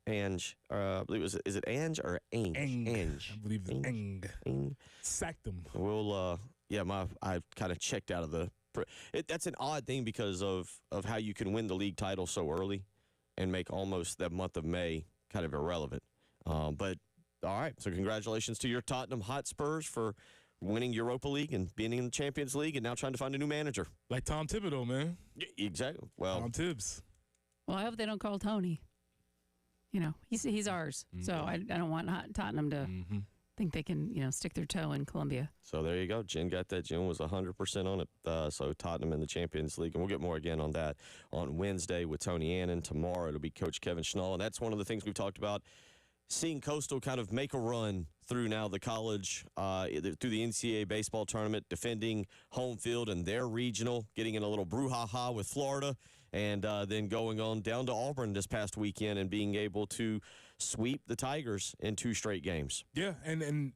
Ange. I believe is it Ange or Ainge? Ange. I believe it's Eng. Sacked him. We'll I kind of checked out of the. That's an odd thing because of how you can win the league title so early, and make almost that month of May kind of irrelevant. But all right, so congratulations to your Tottenham Hotspurs for winning Europa League and being in the Champions League, and now trying to find a new manager. Like Tom Thibodeau, man. Yeah, exactly. Well, Tom Tibbs. Well, I hope they don't call Tony. You know, he's ours, so I don't want Tottenham to. Think they can, stick their toe in Columbia. So there you go. Jen got that. Jen was 100% on it. So Tottenham in the Champions League. And we'll get more again on that on Wednesday with Tony Annan. Tomorrow it'll be Coach Kevin Schnall. And that's one of the things we've talked about, seeing Coastal kind of make a run through now the college, through the NCAA baseball tournament, defending home field and their regional, getting in a little brouhaha with Florida, and then going on down to Auburn this past weekend and being able to sweep the Tigers in 2 straight games. Yeah, and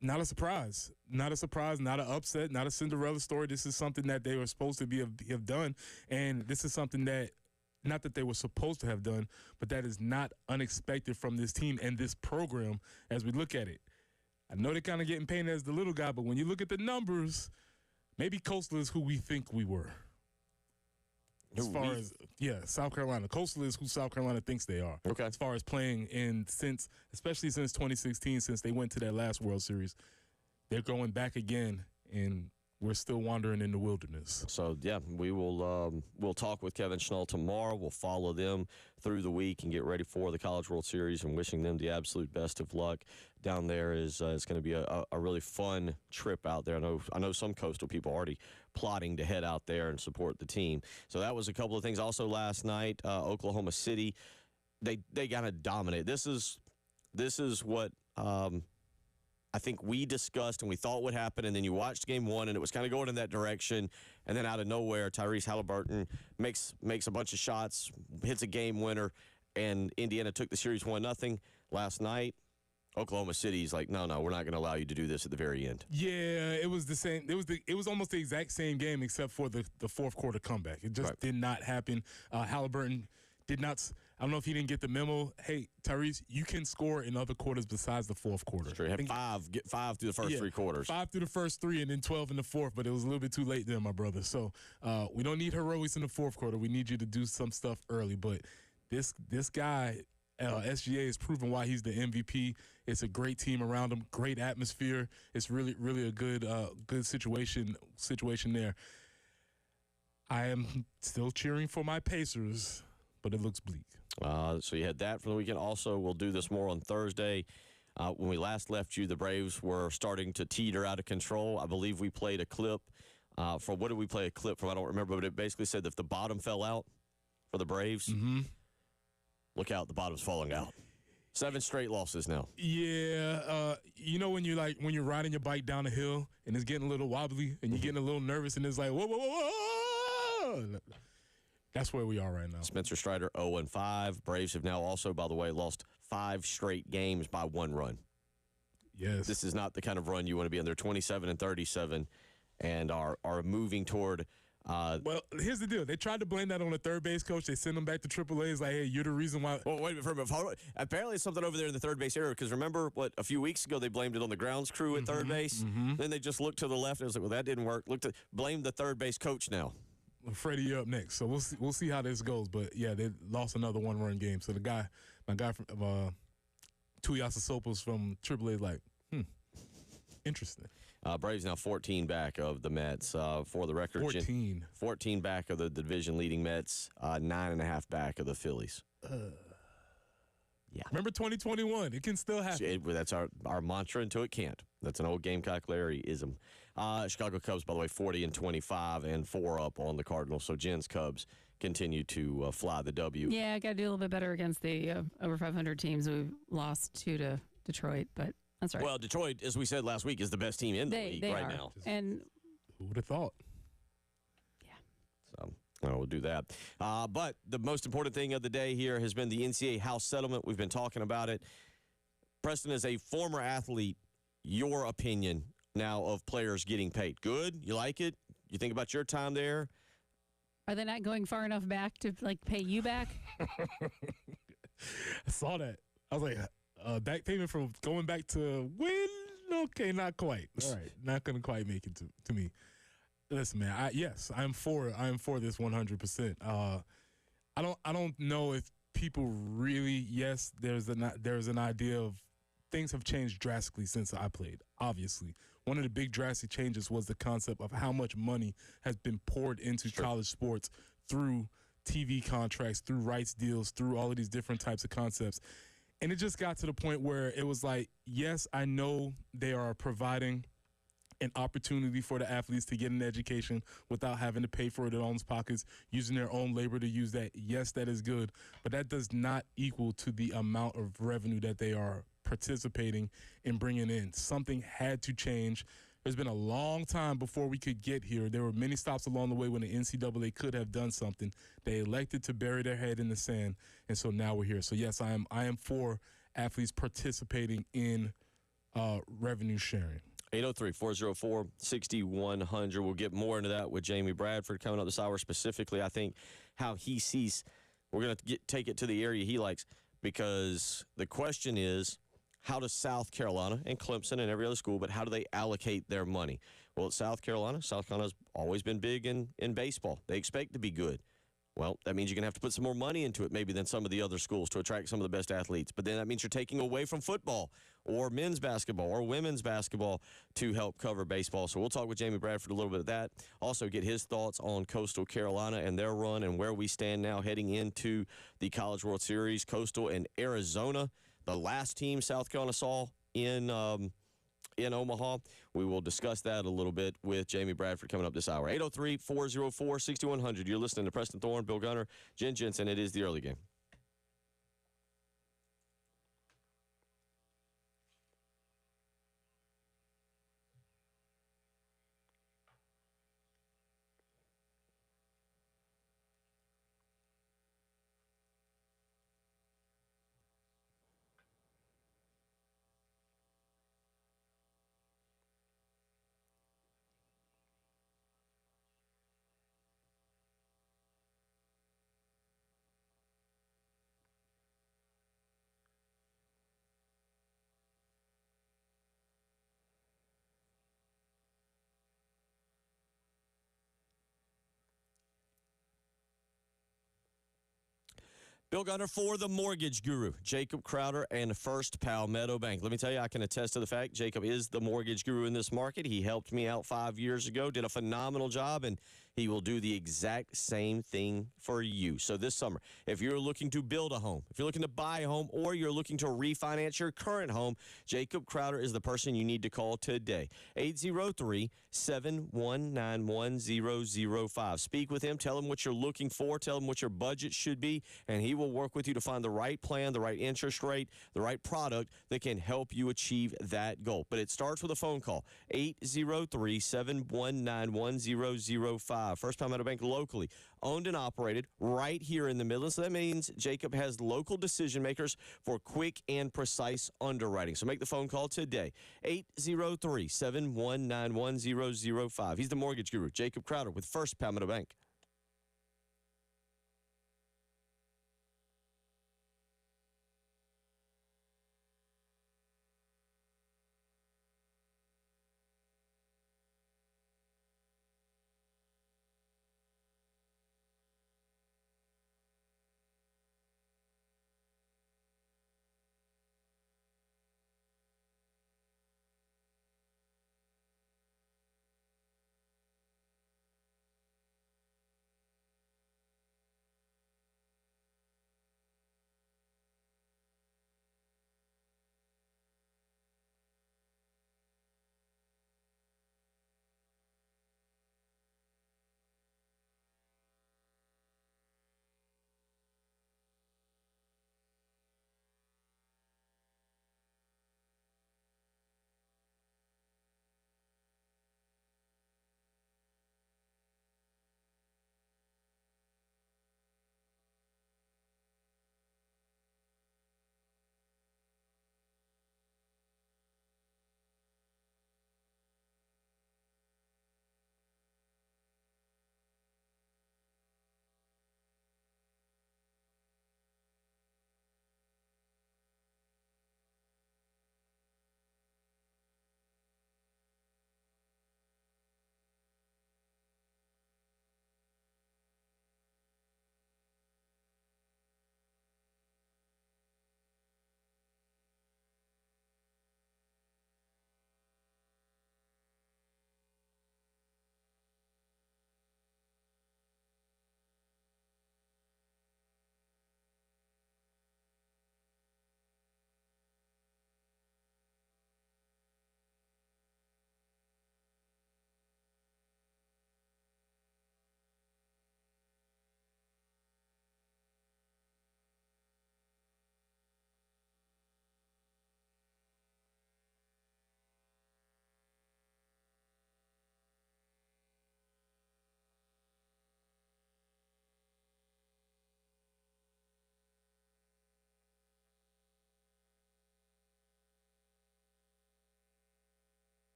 not a surprise. Not a surprise, not an upset, not a Cinderella story. This is something that they were supposed to have done, and this is something that, not that they were supposed to have done, but that is not unexpected from this team and this program as we look at it. I know they're kind of getting painted as the little guy, but when you look at the numbers, maybe Coastal is who we think we were. As far as, South Carolina. Coastal is who South Carolina thinks they are. Okay. As far as playing especially since 2016, since they went to that last World Series, they're going back again, and we're still wandering in the wilderness. So, we will we'll talk with Kevin Schnall tomorrow. We'll follow them through the week and get ready for the College World Series, and wishing them the absolute best of luck down there. It's going to be a really fun trip out there. I know some Coastal people already plotting to head out there and support the team. So that was a couple of things. Also last night, Oklahoma City, they kind of dominate. This is what I think we discussed and we thought would happen, and then you watched game one and it was kind of going in that direction, and then out of nowhere, Tyrese Halliburton makes a bunch of shots, hits a game winner, and Indiana took the series 1-0. Last night, Oklahoma City's like, no, we're not going to allow you to do this at the very end. Yeah, it was the same. It was almost the exact same game except for the fourth quarter comeback. It just did not happen. Halliburton did not. I don't know if he didn't get the memo. Hey, Tyrese, you can score in other quarters besides the fourth quarter. That's true. He had five through the first 3 quarters. 5 through the first 3 and then 12 in the fourth, but it was a little bit too late then, my brother. So we don't need heroics in the fourth quarter. We need you to do some stuff early. But this guy, SGA, has proven why he's the MVP. It's a great team around him, great atmosphere. It's really, really a good situation there. I am still cheering for my Pacers, but it looks bleak. So you had that from the weekend. Also, we'll do this more on Thursday. When we last left you, the Braves were starting to teeter out of control. I believe we played a clip. For what did we play a clip from? I don't remember, but it basically said that if the bottom fell out for the Braves, look out, the bottom's falling out. 7 straight losses now. Yeah, when you're riding your bike down a hill and it's getting a little wobbly and you're getting a little nervous and it's like whoa, whoa, whoa, whoa. That's where we are right now. Spencer Strider 0-5. Braves have now also, by the way, lost 5 straight games by 1 run. Yes, this is not the kind of run you want to be in. They're 27-37, and are moving toward. Well, here's the deal. They tried to blame that on the third base coach. They sent him back to AAA. It's like, hey, you're the reason why. Well, wait a minute. Apparently, it's something over there in the third base area. Because remember, a few weeks ago they blamed it on the grounds crew at third base. Then they just looked to the left and it was like, well, that didn't work. Blame the third base coach now. Freddie, you're up next. So we'll see how this goes. But yeah, they lost another 1-run game. So my guy from Tuiasosopo's from AAA is like, interesting. Braves now 14 back of the Mets. For the record, 14 back of the division-leading Mets, 9.5 back of the Phillies. Yeah. Remember 2021. It can still happen. That's our mantra until it can't. That's an old Gamecock Larry-ism. Chicago Cubs, by the way, 40-25 and 4 up on the Cardinals. So Jen's Cubs continue to fly the W. Yeah, got to do a little bit better against the over 500 teams. We've lost 2 to Detroit, but that's right. Well, Detroit, as we said last week, is the best team in the league right now. And who would have thought? Yeah. So we'll do that. But the most important thing of the day here has been the NCAA House settlement. We've been talking about it. Preston, as a former athlete, your opinion now of players getting paid. Good? You like it? You think about your time there? Are they not going far enough back to pay you back? I saw that. I was like, back payment from going back to when? Okay, not quite. All right, not going to quite make it to me. Listen, man. I am for this 100%. I don't know if people really. Yes, there's an idea of things have changed drastically since I played. Obviously, one of the big drastic changes was the concept of how much money has been poured into college sports through TV contracts, through rights deals, through all of these different types of concepts. And it just got to the point where it was like, yes, I know they are providing an opportunity for the athletes to get an education without having to pay for it in their own pockets, using their own labor to use that. Yes, that is good, but that does not equal to the amount of revenue that they are participating in bringing in. Something had to change. There's been a long time before we could get here. There were many stops along the way when the NCAA could have done something. They elected to bury their head in the sand, and so now we're here. So yes, I am for athletes participating in revenue sharing. 803-404-6100. We'll get more into that with Jamie Bradford coming up this hour. Specifically, I think how he sees, we're going to take it to the area he likes, because the question is, how does South Carolina and Clemson and every other school, but how do they allocate their money? Well, at South Carolina's always been big in baseball. They expect to be good. Well, that means you're going to have to put some more money into it maybe than some of the other schools to attract some of the best athletes. But then that means you're taking away from football or men's basketball or women's basketball to help cover baseball. So we'll talk with Jamie Bradford a little bit of that. Also get his thoughts on Coastal Carolina and their run and where we stand now heading into the College World Series. Coastal and Arizona, the last team South Carolina saw in Omaha. We will discuss that a little bit with Jamie Bradford coming up this hour. 803-404-6100. You're listening to Preston Thorne, Bill Gunner, Jen Jensen. It is the early game. Bill Gunner for the Mortgage Guru, Jacob Crowder and First Palmetto Bank. Let me tell you, I can attest to the fact Jacob is the mortgage guru in this market. He helped me out 5 years ago, did a phenomenal job, and he will do the exact same thing for you. So this summer, if you're looking to build a home, if you're looking to buy a home, or you're looking to refinance your current home, Jacob Crowder is the person you need to call today. 803-719-1005. Speak with him. Tell him what you're looking for. Tell him what your budget should be, and he will work with you to find the right plan, the right interest rate, the right product that can help you achieve that goal. But it starts with a phone call. 803-719-1005. First Palmetto Bank, locally owned and operated right here in the Midlands. So that means Jacob has local decision makers for quick and precise underwriting. So make the phone call today. 803-719-1005. He's the mortgage guru, Jacob Crowder, with First Palmetto Bank.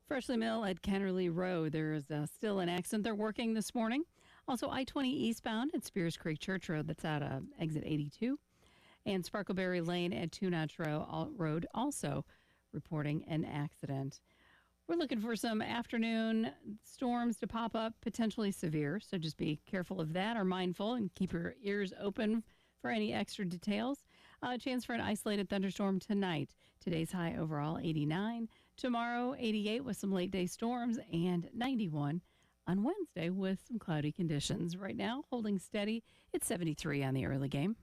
Freshly Mill at Kennerly Road. There is still an accident they're working this morning. Also, I-20 eastbound at Spears Creek Church Road. That's at exit 82. And Sparkleberry Lane at Two Notch Road also reporting an accident. We're looking for some afternoon storms to pop up, potentially severe. So just be careful of that or mindful and keep your ears open for any extra details. Chance for an isolated thunderstorm tonight. Today's high overall 89. Tomorrow 88 with some late day storms and 91 on Wednesday with some cloudy conditions. Right now holding steady. It's 73 on the early game.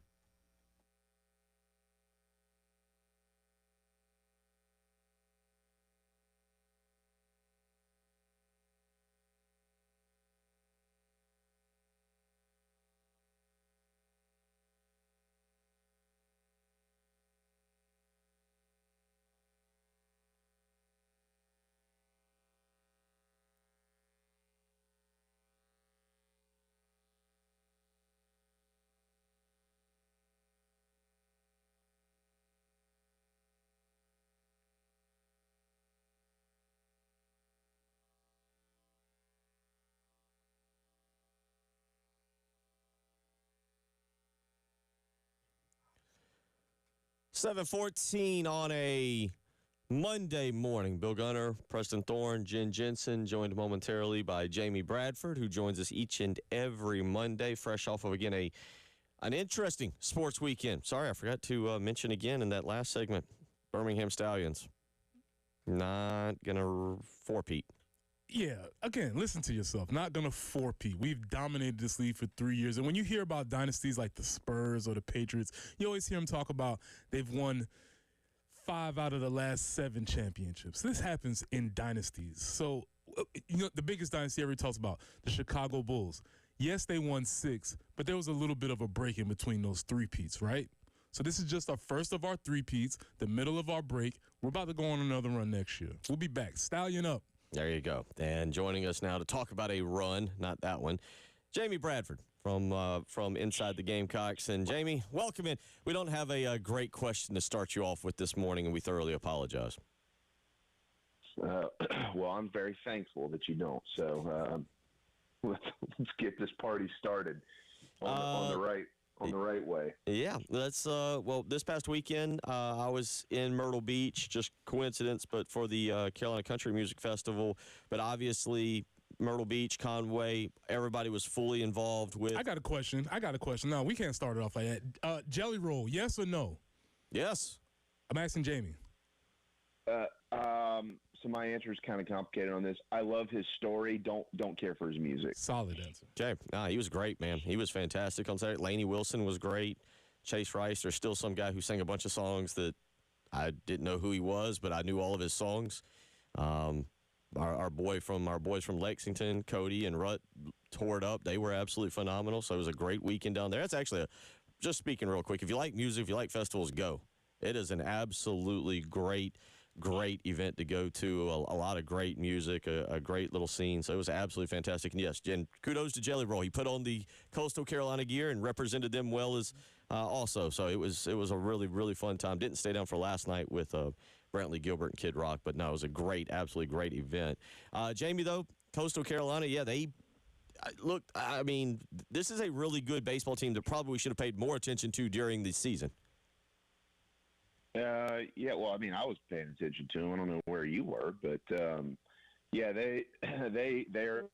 7:14 on a Monday morning. Bill Gunner, Preston Thorne, Jen Jensen, joined momentarily by Jamie Bradford, who joins us each and every Monday, fresh off of, again, an interesting sports weekend. Sorry, I forgot to mention again in that last segment, Birmingham Stallions. Not going to four-peat. Yeah, again, listen to yourself. Not going to four-peat. We've dominated this league for 3 years. And when you hear about dynasties like the Spurs or the Patriots, you always hear them talk about they've won 5 out of the last 7 championships. This happens in dynasties. So, the biggest dynasty everybody talks about, the Chicago Bulls. Yes, they won 6, but there was a little bit of a break in between those three-peats, right? So this is just our first of our three-peats, the middle of our break. We're about to go on another run next year. We'll be back. Stallion up. There you go. And joining us now to talk about a run, not that one, Jamie Bradford from Inside the Gamecocks. And, Jamie, welcome in. We don't have a great question to start you off with this morning, and we thoroughly apologize. Well, I'm very thankful that you don't. So let's get this party started on the right way. Yeah, let's. Well, this past weekend, I was in Myrtle Beach, just coincidence, but for the Carolina Country Music Festival. But obviously, Myrtle Beach, Conway, everybody was fully involved with. I got a question. No, we can't start it off like that. Jelly Roll, yes or no? Yes. I'm asking Jamie. So my answer is kind of complicated on this. I love his story. Don't care for his music. Solid answer. Okay. He was great, man. He was fantastic on Saturday. Laney Wilson was great. Chase Rice, there's still some guy who sang a bunch of songs that I didn't know who he was, but I knew all of his songs. Our boys from Lexington, Cody and Rutt, tore it up. They were absolutely phenomenal. So it was a great weekend down there. That's actually just speaking real quick. If you like music, if you like festivals, go. It is an absolutely great event to go to. A lot of great music, a great little scene. So it was absolutely fantastic. And yes, Jen, kudos to Jelly Roll. He put on the Coastal Carolina gear and represented them well as also. So it was a really, really fun time. Didn't stay down for last night with Brantley Gilbert and Kid Rock, but no, it was a absolutely great event. Jamie, though, Coastal Carolina, yeah, look, I mean, this is a really good baseball team that probably we should have paid more attention to during the season. Yeah, well, I mean, I was paying attention to them. I don't know where you were, but yeah, they're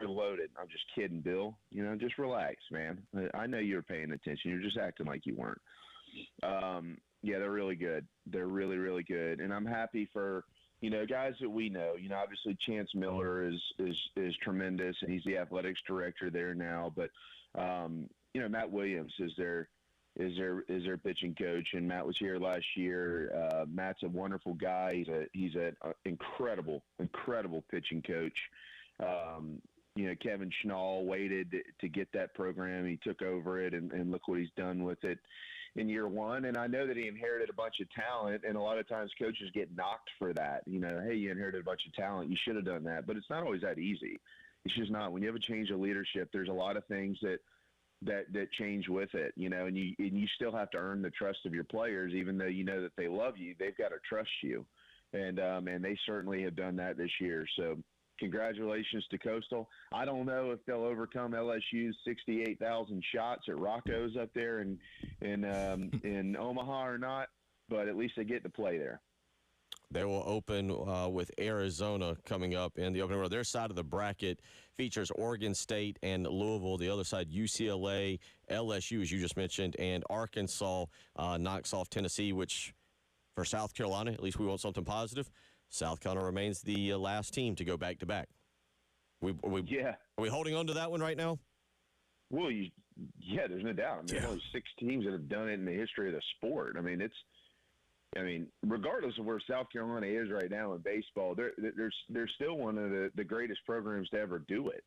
loaded. I'm just kidding, Bill. Just relax, man. I know you're paying attention. You're just acting like you weren't. Yeah, they're really good. They're really, really good, and I'm happy for guys that we know. Obviously Chance Miller is tremendous, and he's the athletics director there now. But Matt Williams is their pitching coach, and Matt was here last year. Matt's a wonderful guy. He's an incredible pitching coach. Kevin Schnall waited to get that program. He took over it, and look what he's done with it in year one. And I know that he inherited a bunch of talent, and a lot of times coaches get knocked for that. Hey, you inherited a bunch of talent. You should have done that. But it's not always that easy. It's just not. When you have a change of leadership, there's a lot of things that change with it, and you still have to earn the trust of your players, even though you know that they love you. They've got to trust you, and they certainly have done that this year. So, congratulations to Coastal. I don't know if they'll overcome LSU's 68,000 shots at Rocco's up there in Omaha or not, but at least they get to play there. They will open with Arizona coming up in the opening round. Their side of the bracket features Oregon State and Louisville. The other side, UCLA, LSU, as you just mentioned, and Arkansas knocks off Tennessee, which for South Carolina, at least we want something positive. South Carolina remains the last team to go back-to-back. Yeah. Are we holding on to that one right now? Well, yeah, there's no doubt. There's only 6 teams that have done it in the history of the sport. I mean, regardless of where South Carolina is right now in baseball, they're still one of the greatest programs to ever do it.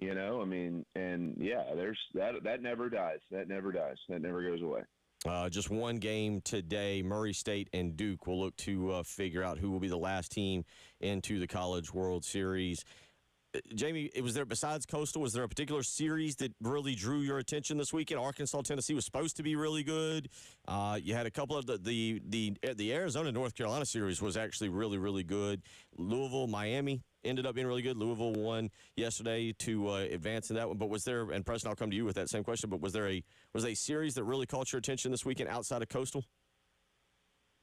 And yeah, there's that never dies. That never dies. That never goes away. Just one game today. Murray State and Duke will look to figure out who will be the last team into the College World Series. Jamie, besides Coastal, was there a particular series that really drew your attention this weekend? Arkansas, Tennessee was supposed to be really good. You had a couple of the Arizona, North Carolina series was actually really, really good. Louisville, Miami ended up being really good. Louisville won yesterday to advance in that one. But was there, and Preston, I'll come to you with that same question, but was there a series that really caught your attention this weekend outside of Coastal?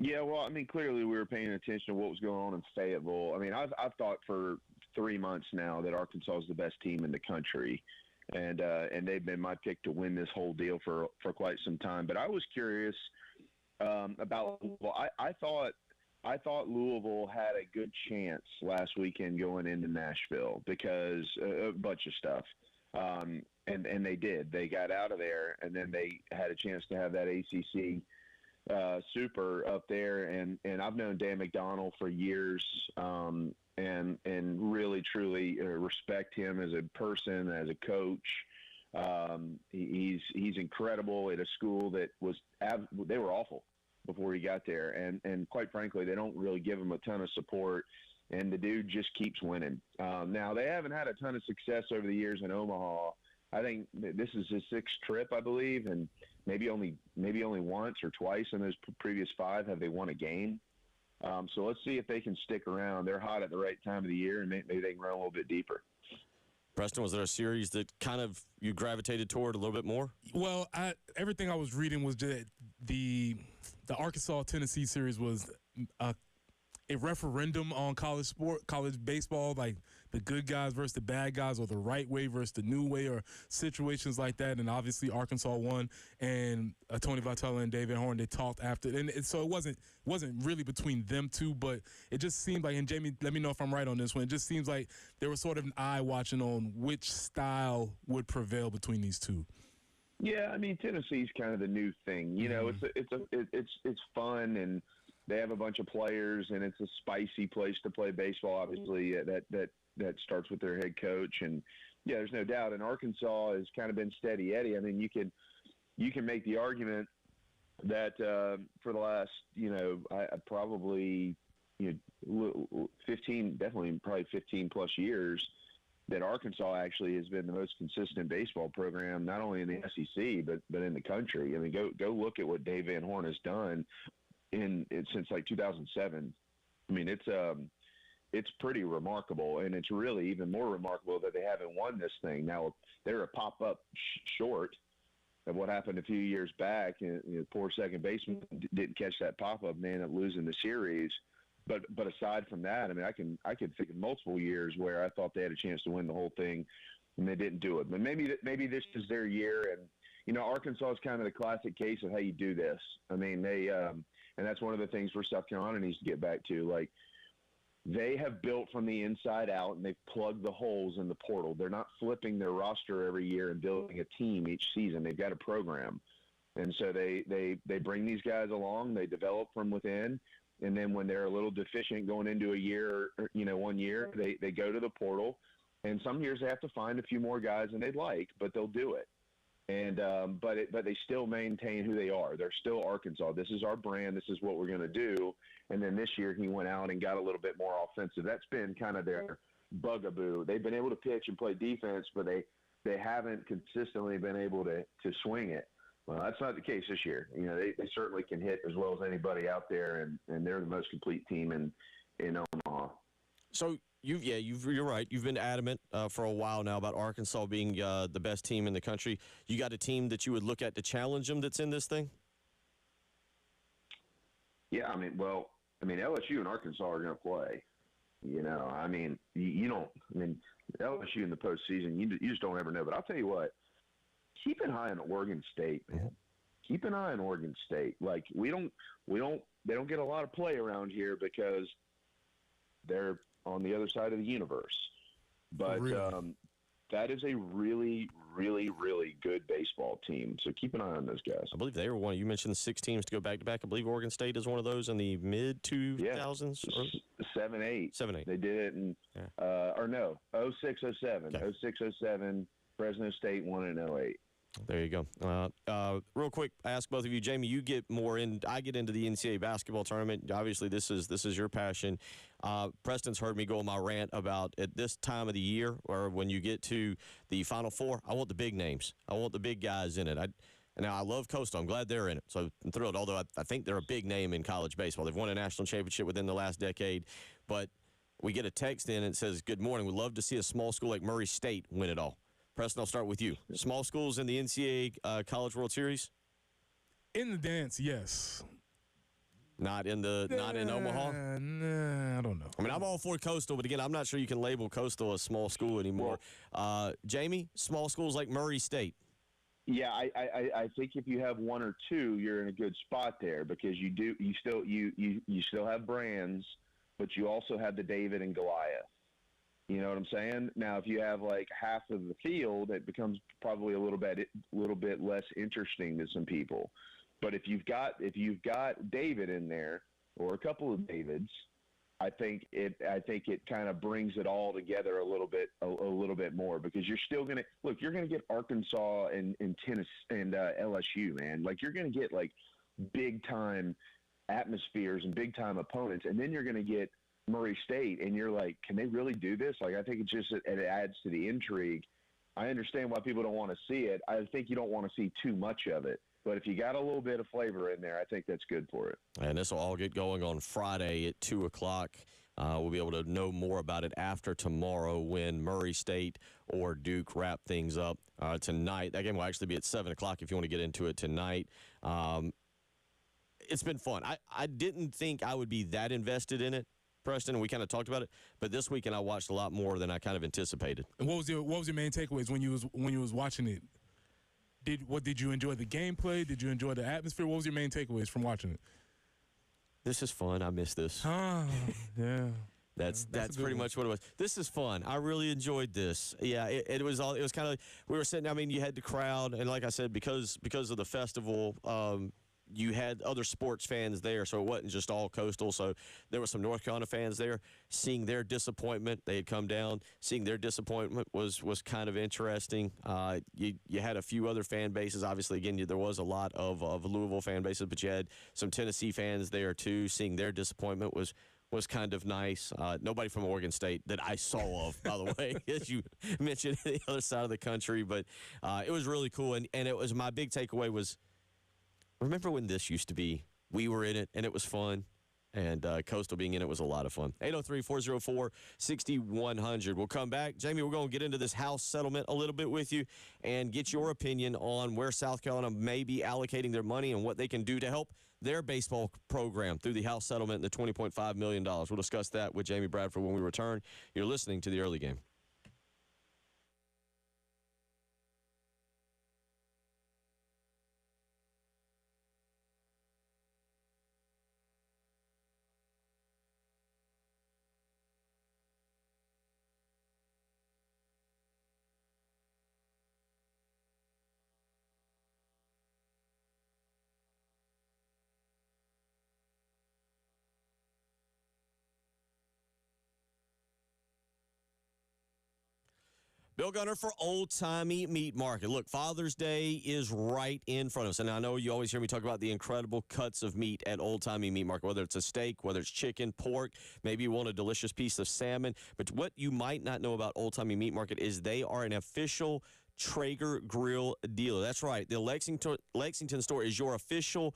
Yeah, well, I mean, clearly we were paying attention to what was going on in Fayetteville. I mean, I've thought for 3 months now that Arkansas is the best team in the country, and they've been my pick to win this whole deal for quite some time. But I was curious about Louisville. I thought Louisville had a good chance last weekend going into Nashville because a bunch of stuff, and they did. They got out of there, and then they had a chance to have that ACC super up there, and I've known Dan McDonnell for years, and really truly respect him as a person, as a coach. He's incredible at a school that they were awful before he got there, and quite frankly, they don't really give him a ton of support, and the dude just keeps winning. Now they haven't had a ton of success over the years in Omaha. I think this is his 6th trip, I believe, and maybe only once or twice in those previous 5 have they won a game. So let's see if they can stick around. They're hot at the right time of the year, and maybe they can run a little bit deeper. Preston, was there a series that kind of you gravitated toward a little bit more? Well, everything I was reading was that the Arkansas-Tennessee series was a referendum on college baseball, like the good guys versus the bad guys, or the right way versus the new way, or situations like that. And obviously Arkansas won, and Tony Vitello and David Horn, they talked after, and so it wasn't really between them two, but it just seemed like, and Jamie, let me know if I'm right on this one, it just seems like there was sort of an eye watching on which style would prevail between these two. Yeah, I mean, Tennessee's kind of the new thing. You know, it's fun, and they have a bunch of players, and it's a spicy place to play baseball. Obviously, that starts with their head coach, and yeah, there's no doubt. And Arkansas has kind of been steady Eddie. I mean, you can make the argument that for the last, probably 15 plus years, that Arkansas actually has been the most consistent baseball program, not only in the SEC but in the country. I mean, go look at what Dave Van Horn has done since like 2007. I mean, it's pretty remarkable, and it's really even more remarkable that they haven't won this thing. Now, they're a pop-up short of what happened a few years back. Poor second baseman didn't catch that pop-up, man, of losing the series. But aside from that, I mean, I could think of multiple years where I thought they had a chance to win the whole thing, and they didn't do it. But maybe this is their year, and Arkansas is kind of the classic case of how you do this. I mean, they and that's one of the things where South Carolina needs to get back to. Like, they have built from the inside out, and they've plugged the holes in the portal. They're not flipping their roster every year and building a team each season. They've got a program, and so they bring these guys along. They develop from within. And then when they're a little deficient going into a year, 1 year, they go to the portal. And some years they have to find a few more guys than they'd like, but they'll do it. And but they still maintain who they are. They're still Arkansas. This is our brand. This is what we're going to do. And then this year he went out and got a little bit more offensive. That's been kind of their bugaboo. They've been able to pitch and play defense, but they haven't consistently been able to swing it. Well, that's not the case this year. They certainly can hit as well as anybody out there, and they're the most complete team in Omaha. So you're right. You've been adamant for a while now about Arkansas being the best team in the country. You got a team that you would look at to challenge them that's in this thing? Yeah, LSU and Arkansas are going to play. You don't. LSU in the postseason, you just don't ever know. But I'll tell you what. Keep an eye on Oregon State, man. Keep an eye on Oregon State. Like they don't get a lot of play around here because they're on the other side of the universe. But really? That is a really, really, really good baseball team. So keep an eye on those guys. I believe they were one. You mentioned the 6 teams to go back to back. I believe Oregon State is one of those in the mid 2000s. 7-8. 7-8. They did it in 06, 07. Okay. 06, 07. Fresno State won in 08. There you go. Real quick, I ask both of you, Jamie. You get more in. I get into the NCAA basketball tournament. Obviously, this is your passion. Preston's heard me go on my rant about at this time of the year, or when you get to the Final Four, I want the big names. I want the big guys in it. Now I love Coastal. I'm glad they're in it. So I'm thrilled. Although I think they're a big name in college baseball. They've won a national championship within the last decade. But we get a text in and it says, "Good morning. We'd love to see a small school like Murray State win it all." Preston, I'll start with you. Small schools in the NCAA College World Series? In the dance, yes. Not in Omaha? Nah, I don't know. I mean, I'm all for Coastal, but again, I'm not sure you can label Coastal a small school anymore. Jamie, small schools like Murray State. Yeah, I think if you have one or two, you're in a good spot there because you still have brands, but you also have the David and Goliath. You know what I'm saying? Now, if you have like half of the field, it becomes probably a little bit less interesting to some people. But if you've got David in there or a couple of Davids, I think it kind of brings it all together a little bit more because you're still going to get Arkansas and Tennessee and LSU, man. Like you're going to get like big time atmospheres and big time opponents, and then you're going to get Murray State, and you're like, can they really do this? Like I think it adds to the intrigue. I understand why people don't want to see it. I think you don't want to see too much of it. But if you got a little bit of flavor in there, I think that's good for it. And this will all get going on Friday at 2 o'clock. We'll be able to know more about it after tomorrow when Murray State or Duke wrap things up tonight. That game will actually be at 7 o'clock if you want to get into it tonight. It's been fun. I didn't think I would be that invested in it, Preston, and we kind of talked about it. But this weekend I watched a lot more than I kind of anticipated. And what was your main takeaways when you was watching it? Did you enjoy the gameplay? Did you enjoy the atmosphere? What was your main takeaways from watching it? This is fun. I miss this. Yeah. That's pretty much what it was. This is fun. I really enjoyed this. Yeah, it was kind of like we were sitting. I mean, you had the crowd, and like I said, because of the festival, you had other sports fans there, so it wasn't just all Coastal. So there were some North Carolina fans there. Seeing their disappointment, they had come down. Seeing their disappointment was kind of interesting. You had a few other fan bases. Obviously, again, there was a lot of Louisville fan bases, but you had some Tennessee fans there too. Seeing their disappointment was kind of nice. Nobody from Oregon State that I saw of, by the way, as you mentioned, the other side of the country. But it was really cool, and it was my big takeaway was, remember when this used to be? We were in it, and it was fun. And Coastal being in it was a lot of fun. 803-404-6100. We'll come back. Jamie, we're going to get into this House settlement a little bit with you and get your opinion on where South Carolina may be allocating their money and what they can do to help their baseball program through the House settlement and the $20.5 million. We'll discuss that with Jamie Bradford when we return. You're listening to The Early Game. Bill Gunner for Old Timey Meat Market. Look, Father's Day is right in front of us. And I know you always hear me talk about the incredible cuts of meat at Old Timey Meat Market, whether it's a steak, whether it's chicken, pork, maybe you want a delicious piece of salmon. But what you might not know about Old Timey Meat Market is they are an official Traeger grill dealer. That's right. The Lexington store is your official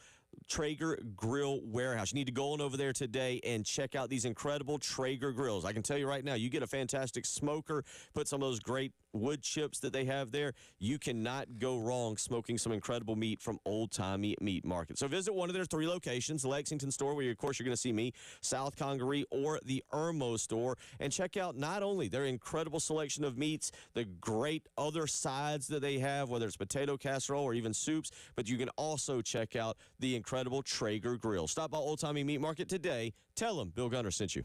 Traeger grill warehouse. You need to go on over there today and check out these incredible Traeger grills. I can tell you right now, you get a fantastic smoker, put some of those great wood chips that they have there. You cannot go wrong smoking some incredible meat from Old Timey Meat Market. So visit one of their 3 locations, the Lexington store, where, of course, you're going to see me, South Congaree, or the Irmo store, and check out not only their incredible selection of meats, the great other sides that they have, whether it's potato casserole or even soups, but you can also check out the incredible Traeger grill. Stop by Old Timey Meat Market today. Tell them Bill Gunner sent you.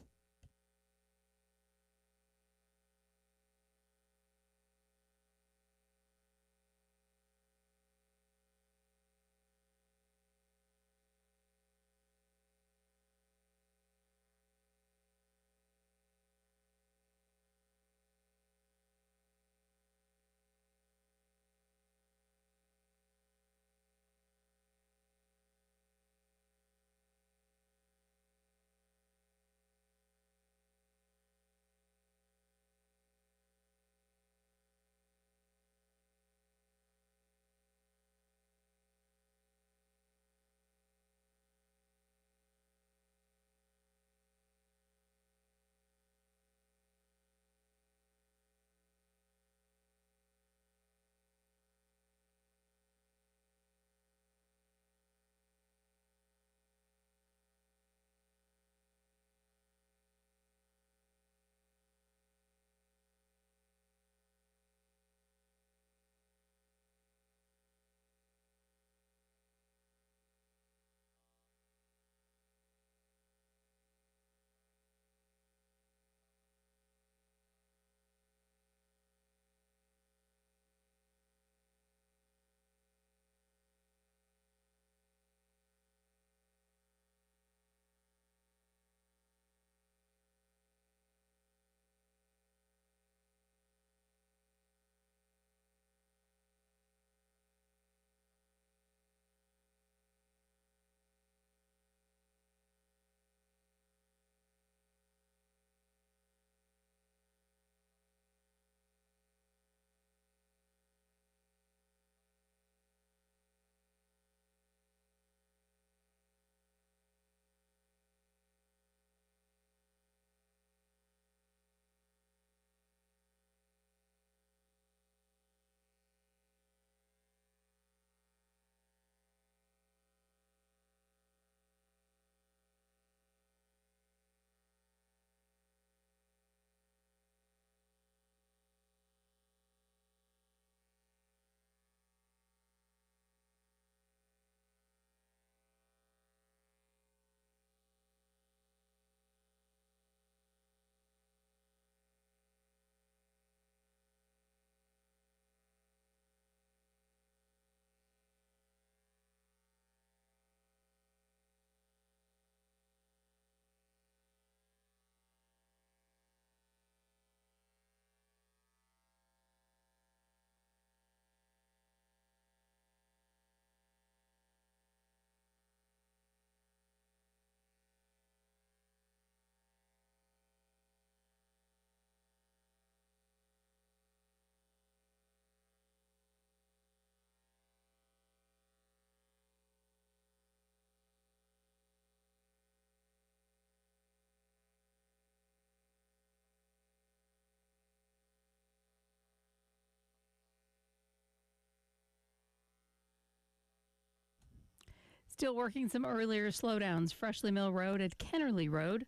Still working some earlier slowdowns. Freshly Mill Road at Kennerly Road.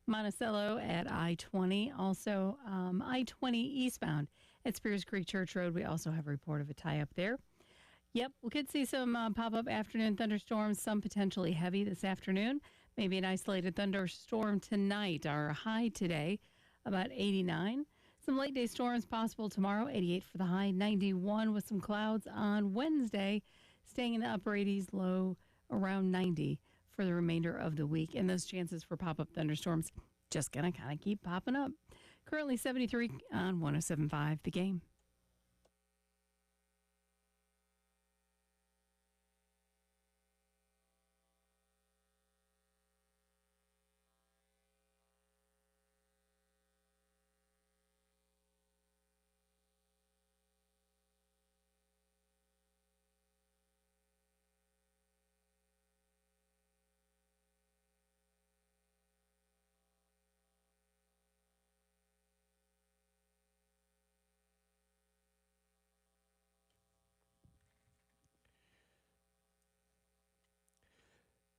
Monticello at I-20. Also I-20 eastbound at Spears Creek Church Road. We also have a report of a tie-up there. Yep, we could see some pop-up afternoon thunderstorms, some potentially heavy this afternoon. Maybe an isolated thunderstorm tonight. Our high today, about 89. Some late-day storms possible tomorrow, 88 for the high, 91 with some clouds on Wednesday, staying in the upper 80s, low around 90 for the remainder of the week. And those chances for pop-up thunderstorms just going to kind of keep popping up. Currently 73 on 107.5 The Game.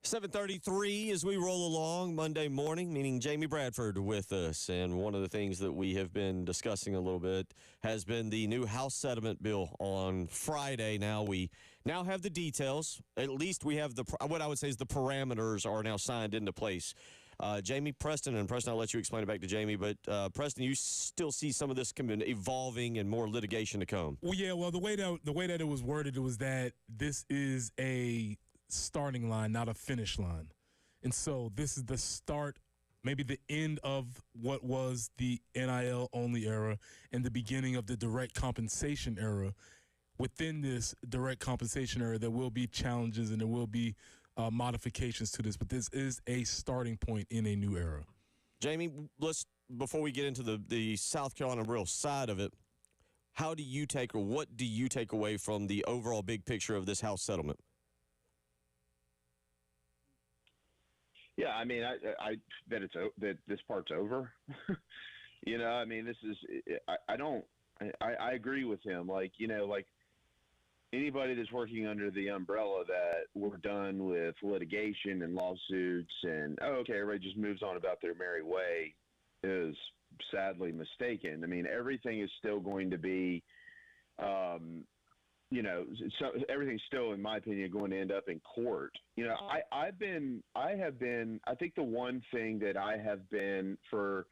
$7:33 as we roll along Monday morning, meaning Jamie Bradford with us. And one of the things that we have been discussing a little bit has been the new House settlement bill on Friday. Now we have the details. At least we have what I would say is the parameters are now signed into place. Jamie, Preston, I'll let you explain it back to Jamie, but Preston, you still see some of this evolving and more litigation to come. Well, yeah, the way that it was worded, it was that this is a starting line, not a finish line. And so this is the start, maybe the end of what was the NIL only era and the beginning of the direct compensation era. Within this direct compensation era, there will be challenges and there will be modifications to this, but this is a starting point in a new era. Jamie, before we get into the South Carolina real side of it, what do you take away from the overall big picture of this House settlement? Yeah, I mean, I that this part's over. I mean, this is I agree with him. Like anybody that's working under the umbrella that we're done with litigation and lawsuits and everybody just moves on about their merry way is sadly mistaken. I mean, everything is still going to be, so everything's still, in my opinion, going to end up in court. I think the one thing that I have been for,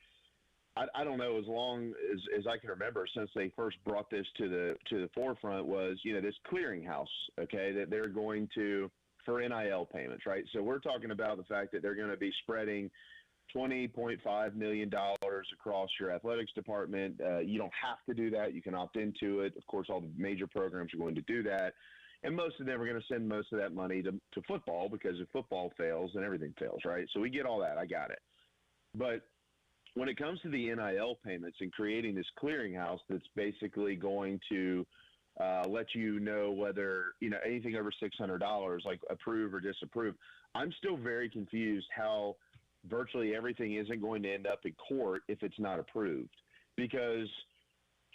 I don't know, as long as I can remember since they first brought this to the forefront was, this clearinghouse, okay, that they're going to, for NIL payments, right? So we're talking about the fact that they're going to be spreading $20.5 million across your athletics department. You don't have to do that. You can opt into it. Of course, all the major programs are going to do that. And most of them are going to send most of that money to football because if football fails, then everything fails, right? So we get all that. I got it. But when it comes to the NIL payments and creating this clearinghouse that's basically going to let you know whether, anything over $600, like approve or disapprove, I'm still very confused how virtually everything isn't going to end up in court if it's not approved. Because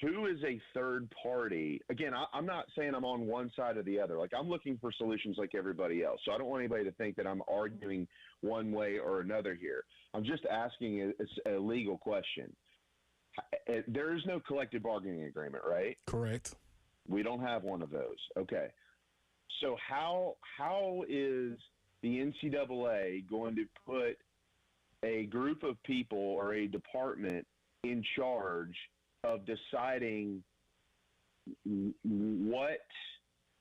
who is a third party? Again, I'm not saying I'm on one side or the other. Like, I'm looking for solutions like everybody else. So I don't want anybody to think that I'm arguing one way or another here. I'm just asking a legal question. There is no collective bargaining agreement, right? Correct. We don't have one of those. Okay. So how is the NCAA going to put a group of people or a department in charge of deciding what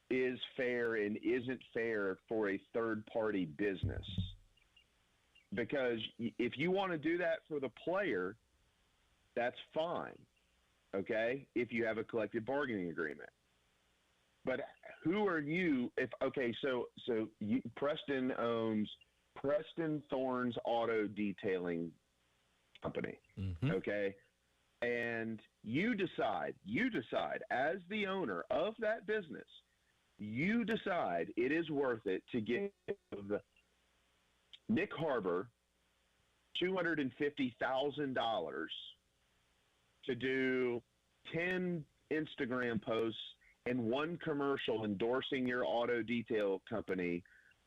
is fair and isn't fair for a third-party business? Because if you want to do that for the player, that's fine, okay, if you have a collective bargaining agreement. But who are you so Preston owns Preston Thorne's Auto Detailing Company, okay? And you decide as the owner of that business, you decide it is worth it to give Nick Harbor $250,000 to do 10 Instagram posts and one commercial endorsing your auto detail company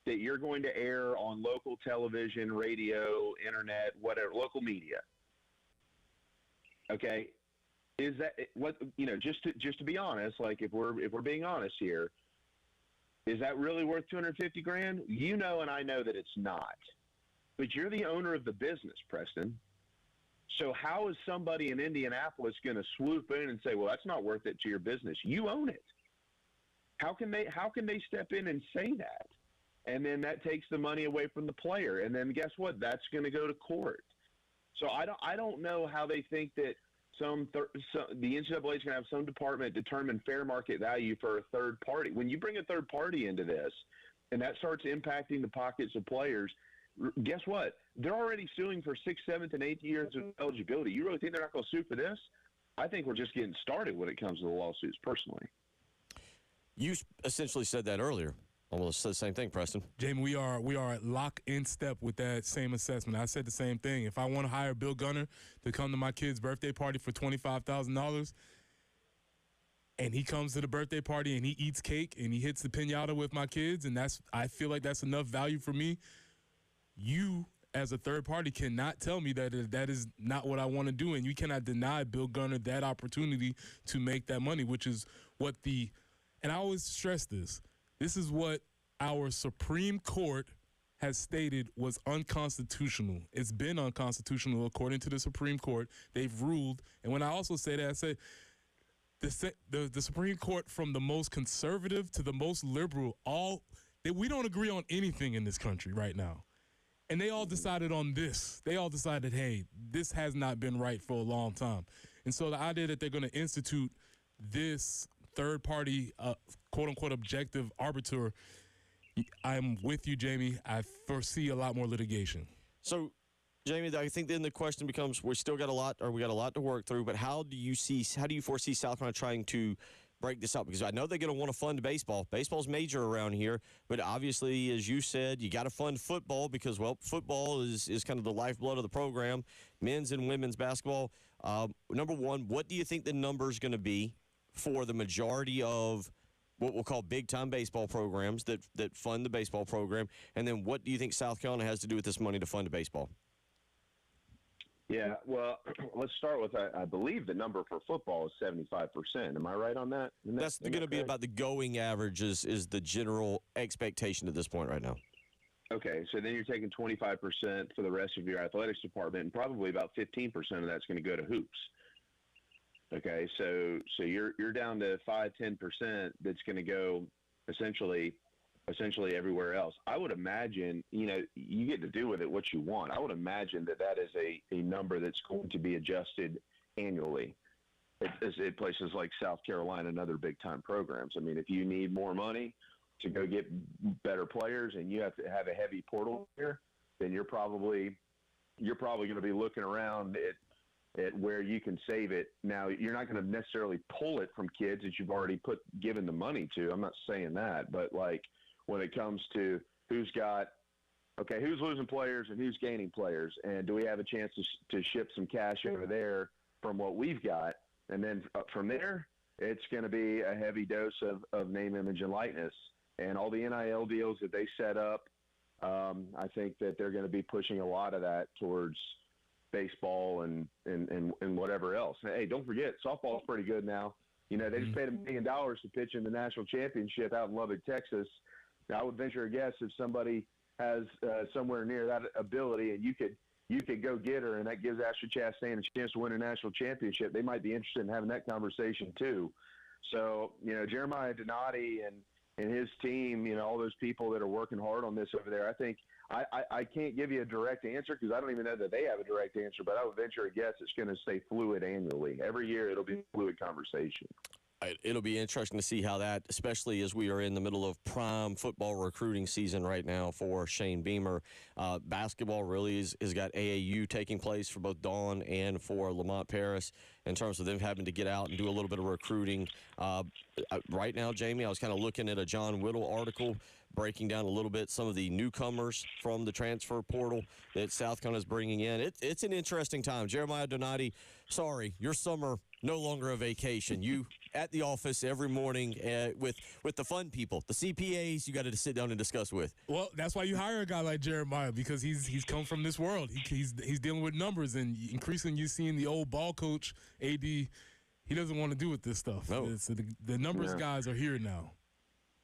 that you're going to air on local television, radio, internet, whatever, local media. Okay, is that what just to be honest? Like if we're being honest here, is that really worth $250,000? You know, and I know that it's not. But you're the owner of the business, Preston. So how is somebody in Indianapolis going to swoop in and say, "Well, that's not worth it to your business"? You own it. How can they step in and say that? And then that takes the money away from the player. And then guess what? That's going to go to court. So I don't know how they think that the NCAA is going to have some department determine fair market value for a third party. When you bring a third party into this and that starts impacting the pockets of players, guess what? They're already suing for 6th, 7th, and 8th years of eligibility. You really think they're not going to sue for this? I think we're just getting started when it comes to the lawsuits personally. You essentially said that earlier. Almost said the same thing, Preston. Jamie, we are lock in step with that same assessment. I said the same thing. If I want to hire Bill Gunner to come to my kid's birthday party for $25,000, and he comes to the birthday party and he eats cake and he hits the piñata with my kids, and I feel like that's enough value for me. You, as a third party, cannot tell me that is not what I want to do, and you cannot deny Bill Gunner that opportunity to make that money, which is what and I always stress this. This is what our Supreme Court has stated was unconstitutional. It's been unconstitutional according to the Supreme Court. They've ruled. And when I also say that, I say the Supreme Court, from the most conservative to the most liberal, we don't agree on anything in this country right now. And they all decided on this. They all decided, hey, this has not been right for a long time. And so the idea that they're going to institute this third-party, quote-unquote, objective arbiter, I'm with you, Jamie. I foresee a lot more litigation. So, Jamie, I think then the question becomes: we got a lot to work through. But how do you foresee South Carolina trying to break this up? Because I know they're going to want to fund baseball. Baseball's major around here, but obviously, as you said, you got to fund football because, well, football is kind of the lifeblood of the program. Men's and women's basketball. Number one, what do you think the number is going to be for the majority of what we'll call big-time baseball programs that fund the baseball program? And then what do you think South Carolina has to do with this money to fund the baseball? Yeah, well, let's start with, I believe the number for football is 75%. Am I right on that? That's going to be about the going average is the general expectation at this point right now. Okay, so then you're taking 25% for the rest of your athletics department, and probably about 15% of that's going to go to hoops. Okay, so you're down to 5-10% that's going to go essentially everywhere else. I would imagine, you get to do with it what you want. I would imagine that is a number that's going to be adjusted annually at places like South Carolina and other big-time programs. I mean, if you need more money to go get better players and you have to have a heavy portal here, then you're probably going to be looking around at where you can save it. Now, you're not going to necessarily pull it from kids that you've already given the money to. I'm not saying that, but like when it comes to who's losing players and who's gaining players, and do we have a chance to ship some cash over there from what we've got? And then from there, it's going to be a heavy dose of name, image, and likeness. And all the NIL deals that they set up, I think that they're going to be pushing a lot of that towards baseball and whatever else. Hey, don't forget, softball's pretty good now. They just paid $1 million to pitch in the national championship out in Lubbock, Texas. Now, I would venture a guess if somebody has somewhere near that ability and you could go get her, and that gives Asher Chastain a chance to win a national championship, they might be interested in having that conversation too. So, Jeremiah Donati and his team, all those people that are working hard on this over there, I think I can't give you a direct answer because I don't even know that they have a direct answer, but I would venture a guess it's going to stay fluid annually. Every year it'll be a fluid conversation. It'll be interesting to see how that, especially as we are in the middle of prime football recruiting season right now for Shane Beamer. Basketball really has got AAU taking place for both Dawn and for Lamont Paris in terms of them having to get out and do a little bit of recruiting. Right now, Jamie, I was kind of looking at a John Whittle article breaking down a little bit some of the newcomers from the transfer portal that South Carolina is bringing in. It's an interesting time. Jeremiah Donati, sorry, your summer no longer a vacation. You at the office every morning with the fun people, the CPAs you got to sit down and discuss with. Well, that's why you hire a guy like Jeremiah, because he's come from this world. He's dealing with numbers, and increasingly you're seeing the old ball coach AD. He doesn't want to do with this stuff. No. So the numbers guys are here now.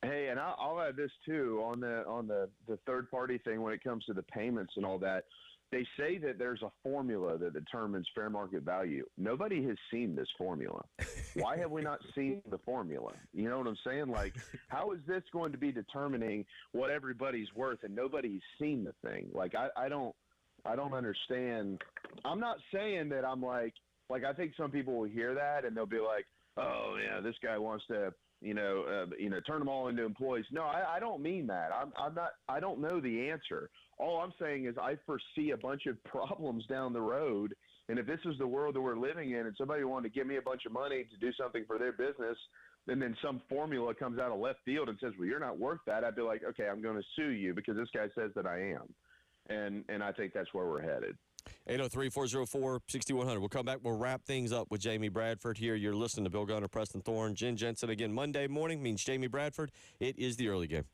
Hey, and I'll add this too on the third party thing when it comes to the payments and all that. They say that there's a formula that determines fair market value. Nobody has seen this formula. Why have we not seen the formula? You know what I'm saying? Like, how is this going to be determining what everybody's worth and nobody's seen the thing? Like, I don't understand. I'm not saying that I'm like I think some people will hear that and they'll be like, oh yeah, this guy wants to turn them all into employees. No, I don't mean that. I'm not. I don't know the answer. All I'm saying is I foresee a bunch of problems down the road, and if this is the world that we're living in, and somebody wanted to give me a bunch of money to do something for their business, and then some formula comes out of left field and says, "Well, you're not worth that," I'd be like, "Okay, I'm going to sue you because this guy says that I am," and I think that's where we're headed. 803-404-6100. We'll come back. We'll wrap things up with Jamie Bradford here. You're listening to Bill Gunner, Preston Thorne, Jen Jensen. Again, Monday morning means Jamie Bradford. It is the early game.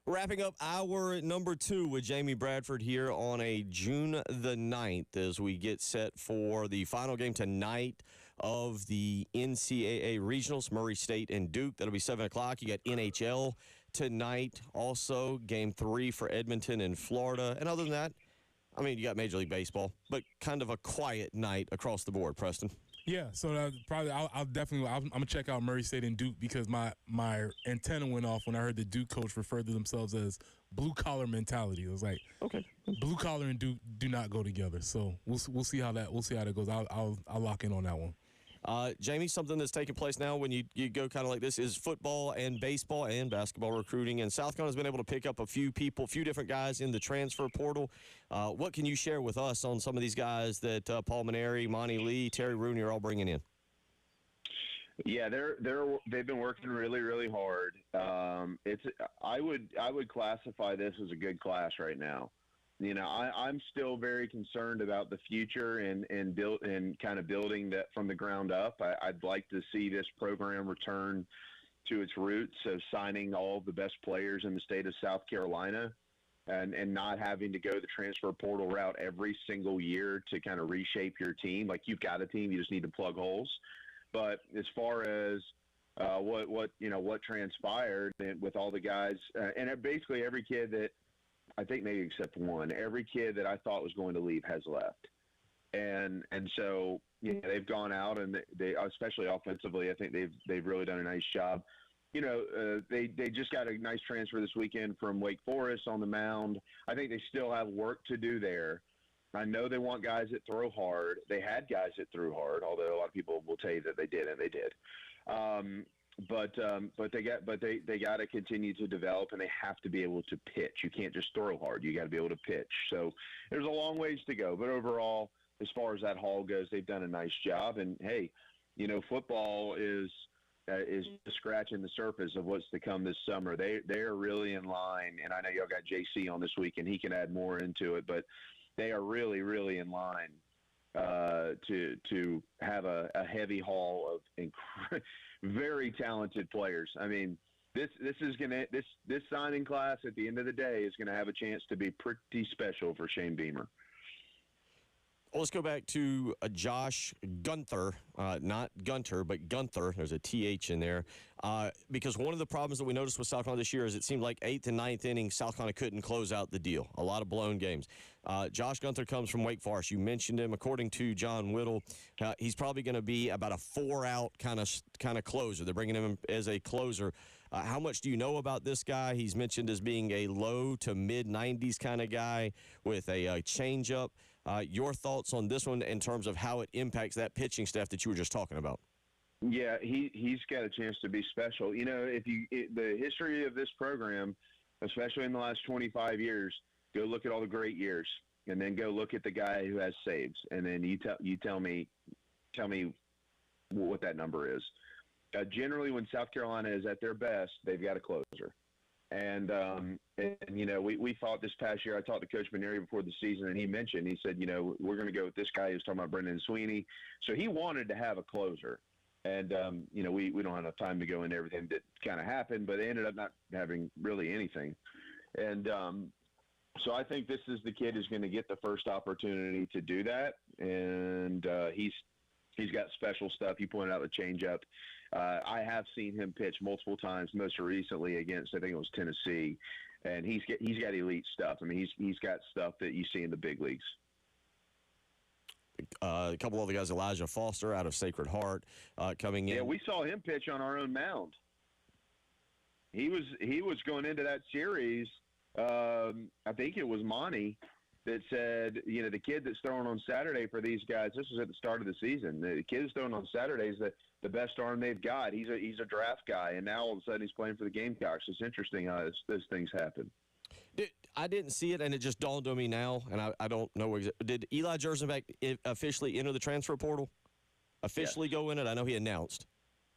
Wrapping up hour number 2 with Jamie Bradford here on a June the 9th as we get set for the final game tonight of the NCAA Regionals, Murray State and Duke. That'll be 7 o'clock. You got NHL tonight also, game 3 for Edmonton and Florida. And other than that, I mean, you got Major League Baseball, but kind of a quiet night across the board, Preston. Yeah, so probably I'm gonna check out Murray State and Duke because my antenna went off when I heard the Duke coach refer to themselves as blue collar mentality. It was like, okay, blue collar and Duke do not go together. So we'll see how that goes. I'll lock in on that one. Jamie, something that's taking place now when you go kind of like this is football and baseball and basketball recruiting. And South Carolina has been able to pick up a few different guys in the transfer portal. What can you share with us on some of these guys that Paul Maneri, Monty Lee, Terry Rooney are all bringing in? Yeah, they've been working really, really hard. I would classify this as a good class right now. You know, I'm still very concerned about the future and kind of building that from the ground up. I'd like to see this program return to its roots of signing all the best players in the state of South Carolina and not having to go the transfer portal route every single year to kind of reshape your team. Like, you've got a team, you just need to plug holes. But as far as what transpired with all the guys, and basically every kid that, I think maybe except one, every kid that I thought was going to leave has left. And so, you know, they've gone out and they especially offensively, I think they've really done a nice job. You know, they just got a nice transfer this weekend from Wake Forest on the mound. I think they still have work to do there. I know they want guys that throw hard. They had guys that threw hard, although a lot of people will tell you that they did, and they did. But they got to continue to develop, and they have to be able to pitch. You can't just throw hard. You got to be able to pitch. So there's a long ways to go. But overall, as far as that haul goes, they've done a nice job. And hey, you know, football is just scratching the surface of what's to come this summer. They are really in line, and I know y'all got JC on this week, and he can add more into it. But they are really, really in line to have a heavy haul of very talented players. I mean, this signing class at the end of the day is going to have a chance to be pretty special for Shane Beamer. Well, let's go back to Josh Gunther, not Gunter, but Gunther. There's a TH in there. Because one of the problems that we noticed with South Carolina this year is it seemed like 8th and 9th inning, South Carolina couldn't close out the deal. A lot of blown games. Josh Gunther comes from Wake Forest. You mentioned him. According to John Whittle, he's probably going to be about a 4-out kind of closer. They're bringing him as a closer. How much do you know about this guy? He's mentioned as being a low to mid-90s kind of guy with a changeup. Your thoughts on this one in terms of how it impacts that pitching staff that you were just talking about? Yeah, he's got a chance to be special. You know, the history of this program, especially in the last 25 years, go look at all the great years, and then go look at the guy who has saves, and then you tell me what that number is. Generally, when South Carolina is at their best, they've got a closer. And you know, we thought this past year, I talked to Coach Maneri before the season, and he said, you know, we're going to go with this guy. He was talking about Brendan Sweeney. So he wanted to have a closer. And, you know, we don't have enough time to go into everything that kind of happened, but they ended up not having really anything. And so I think this is the kid who's going to get the first opportunity to do that. And he's got special stuff. You pointed out the changeup. I have seen him pitch multiple times, most recently against, I think it was Tennessee, and he's got elite stuff. I mean, he's got stuff that you see in the big leagues. A couple other guys, Elijah Foster out of Sacred Heart coming in. Yeah, we saw him pitch on our own mound. He was going into that series. I think it was Monty that said, you know, the kid that's throwing on Saturday for these guys, this was at the start of the season, the kid that's throwing on Saturday is the best arm they've got. He's a draft guy, and now all of a sudden he's playing for the Gamecocks. It's interesting how those things happen. I didn't see it, and it just dawned on me now, and I don't know. Did Eli Jersenbeck officially enter the transfer portal? Officially go in it? I know he announced.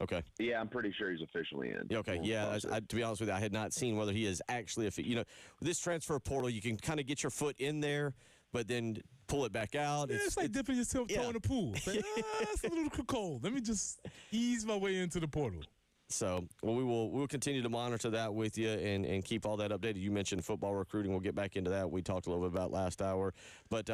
Okay. Yeah, I'm pretty sure he's officially in. Okay, yeah. To be honest with you, I had not seen whether he is actually – you know, this transfer portal, you can kind of get your foot in there, but then pull it back out. Yeah, it's like dipping yourself toe in the pool. It's like, it's a little cold. Let me just ease my way into the portal. So we'll continue to monitor that with you and keep all that updated. You mentioned football recruiting. We'll get back into that. We talked a little bit about last hour. But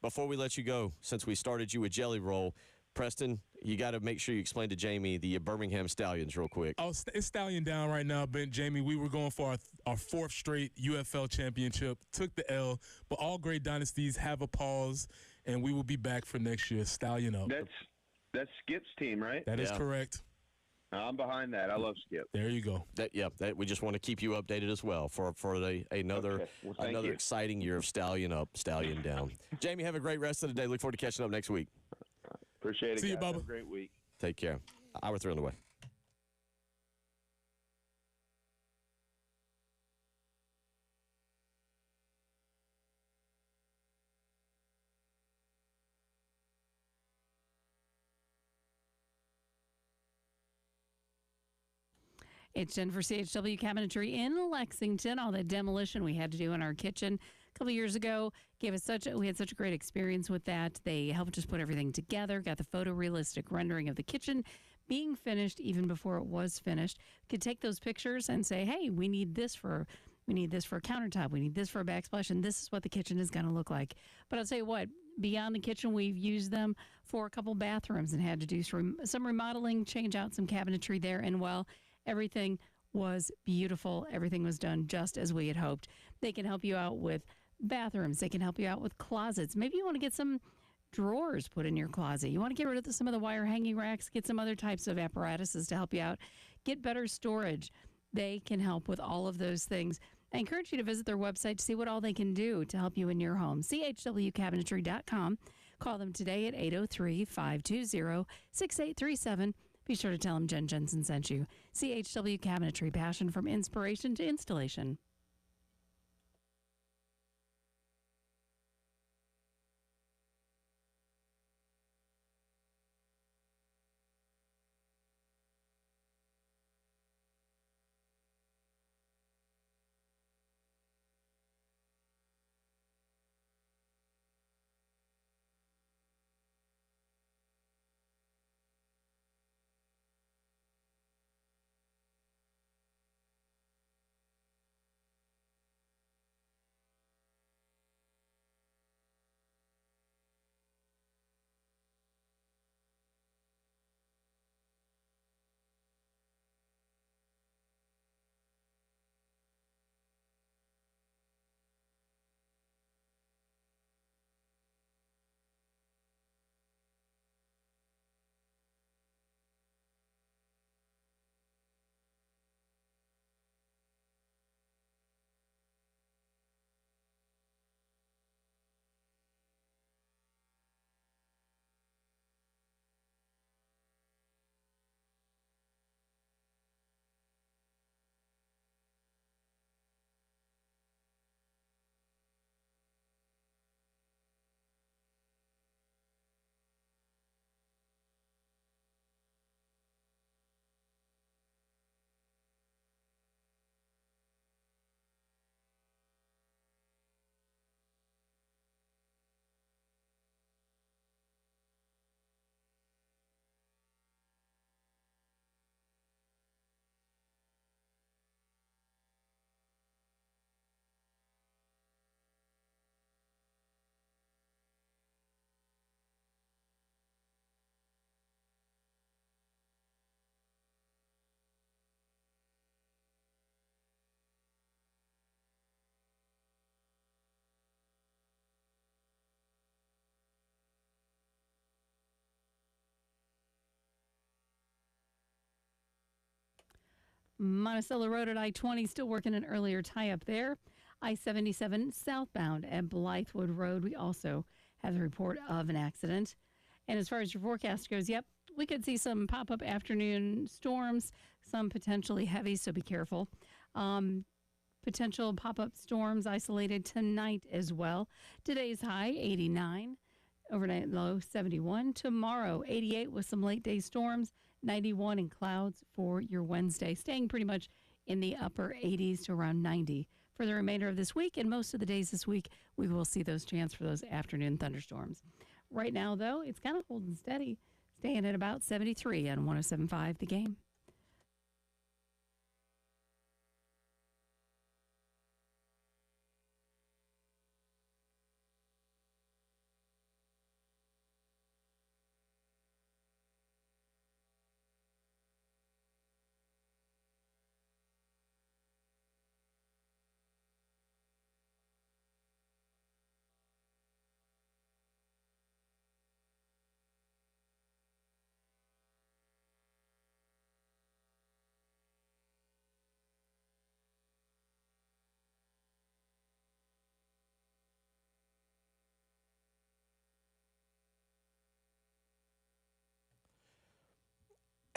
before we let you go, since we started you with Jelly Roll, Preston, you got to make sure you explain to Jamie the Birmingham Stallions real quick. Oh, it's Stallion down right now, Ben. Jamie, we were going for our fourth straight UFL championship. Took the L, but all great dynasties have a pause, and we will be back for next year. Stallion up. That's Skip's team, right? That is correct. I'm behind that. I love Skip. There you go. We just want to keep you updated as well for another exciting year of Stallion up, Stallion down. Jamie, have a great rest of the day. Look forward to catching up next week. Appreciate it. See you, guys. Bubba. Have a great week. Take care. Hour 3 on the way. It's Jen for CHW Cabinetry in Lexington. All the demolition we had to do in our kitchen a couple of years ago we had such a great experience with that. They helped us put everything together, got the photorealistic rendering of the kitchen being finished even before it was finished. Could take those pictures and say, hey, we need this for a countertop, we need this for a backsplash, and this is what the kitchen is going to look like. But I'll tell you what, beyond the kitchen, we've used them for a couple bathrooms and had to do some remodeling, change out some cabinetry there, and everything was beautiful. Everything was done just as we had hoped. They can help you out with bathrooms. They can help you out with closets. Maybe you want to get some drawers put in your closet. You want to get rid of some of the wire hanging racks, get some other types of apparatuses to help you out. Get better storage. They can help with all of those things. I encourage you to visit their website to see what all they can do to help you in your home. CHWCabinetry.com. Call them today at 803-520-6837. Be sure to tell them Jen Jensen sent you. CHW Cabinetry, passion from inspiration to installation. Monticello Road at I-20, still working an earlier tie-up there. I-77 southbound at Blythewood Road, we also have a report of an accident. And as far as your forecast goes, we could see some pop-up afternoon storms, some potentially heavy, so be careful. Potential pop-up storms isolated tonight as well. Today's high, 89. Overnight low, 71. Tomorrow, 88 with some late-day storms. 91 in clouds for your Wednesday, staying pretty much in the upper 80s to around 90 for the remainder of this week. And most of the days this week, we will see those chance for those afternoon thunderstorms. Right now, though, it's kind of holding steady, staying at about 73 on 107.5 The Game.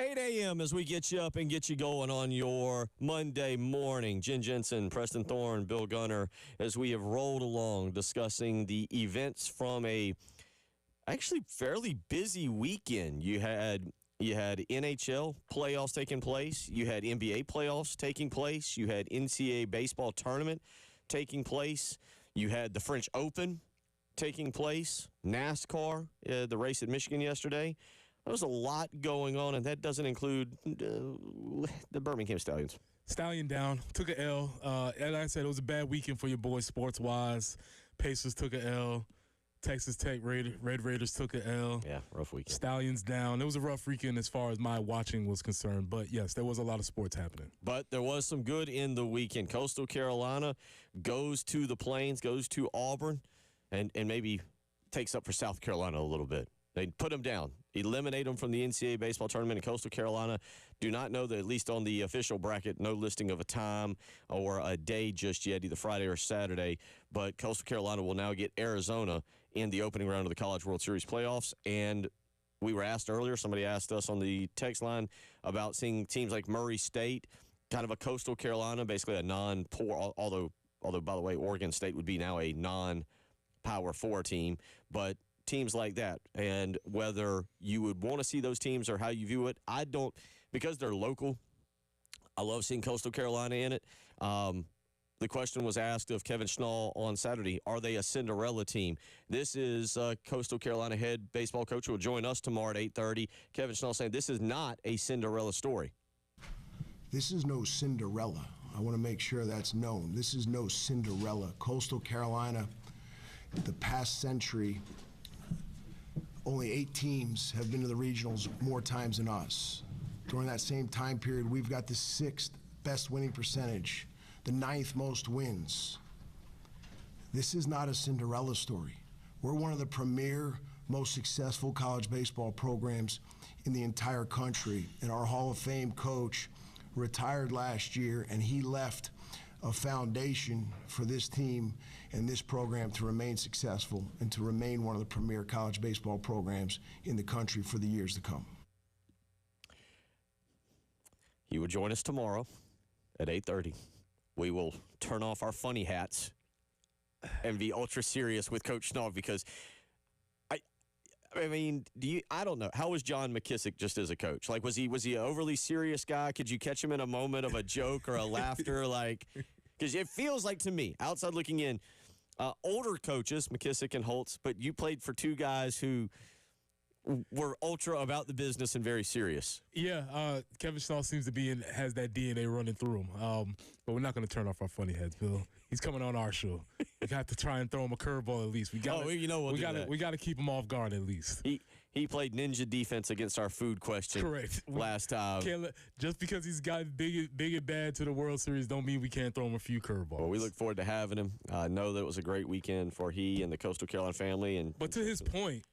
8 a.m. as we get you up and get you going on your Monday morning. Jen Jensen, Preston Thorne, Bill Gunner, as we have rolled along discussing the events from a actually fairly busy weekend. You had NHL playoffs taking place. You had NBA playoffs taking place. You had NCAA baseball tournament taking place. You had the French Open taking place. NASCAR, the race at Michigan yesterday. There was a lot going on, and that doesn't include the Birmingham Stallions. Stallion down, took a L. And like I said, it was a bad weekend for your boys sports-wise. Pacers took a L. Texas Tech Red Raiders took a L. Yeah, rough weekend. Stallions down. It was a rough weekend as far as my watching was concerned. But, yes, there was a lot of sports happening. But there was some good in the weekend. Coastal Carolina goes to the Plains, goes to Auburn, and maybe takes up for South Carolina a little bit. They put them down, eliminate them from the NCAA baseball tournament in Coastal Carolina. Do not know that, at least on the official bracket, no listing of a time or a day just yet, either Friday or Saturday. But Coastal Carolina will now get Arizona in the opening round of the College World Series playoffs. And we were asked earlier, somebody asked us on the text line about seeing teams like Murray State, kind of a Coastal Carolina, basically a non-poor, although by the way, Oregon State would be now a non-Power 4 team. But teams like that, and whether you would want to see those teams or how you view it, I don't, because they're local. I love seeing Coastal Carolina in it. The question was asked of Kevin Schnall on Saturday, are they a Cinderella team? This is Coastal Carolina head baseball coach who will join us tomorrow at 8:30. Kevin Schnall saying this is not a Cinderella story. This is no Cinderella. I want to make sure that's known. This is no Cinderella. Coastal Carolina, the past century, only 8 teams have been to the regionals more times than us. During that same time period, we've got the 6th best winning percentage, the 9th most wins. This is not a Cinderella story. We're one of the premier, most successful college baseball programs in the entire country. And our Hall of Fame coach retired last year, and he left a foundation for this team and this program to remain successful and to remain one of the premier college baseball programs in the country for the years to come. He will join us tomorrow at 8:30. We will turn off our funny hats and be ultra serious with Coach Schnall, because I mean, I don't know. How was John McKissick just as a coach? Like, was he an overly serious guy? Could you catch him in a moment of a joke or a laughter? Like, because it feels like to me, outside looking in, older coaches, McKissick and Holtz, but you played for 2 guys who were ultra about the business and very serious. Yeah, Kevin Schnall seems to has that DNA running through him. But we're not going to turn off our funny heads, Bill. He's coming on our show. We got to try and throw him a curveball at least. We got to keep him off guard at least. He played ninja defense against our food question. Correct. Last time. Just because he's got big and bad to the World Series don't mean we can't throw him a few curveballs. Well, we look forward to having him. I know that it was a great weekend for he and the Coastal Carolina family. But to his point,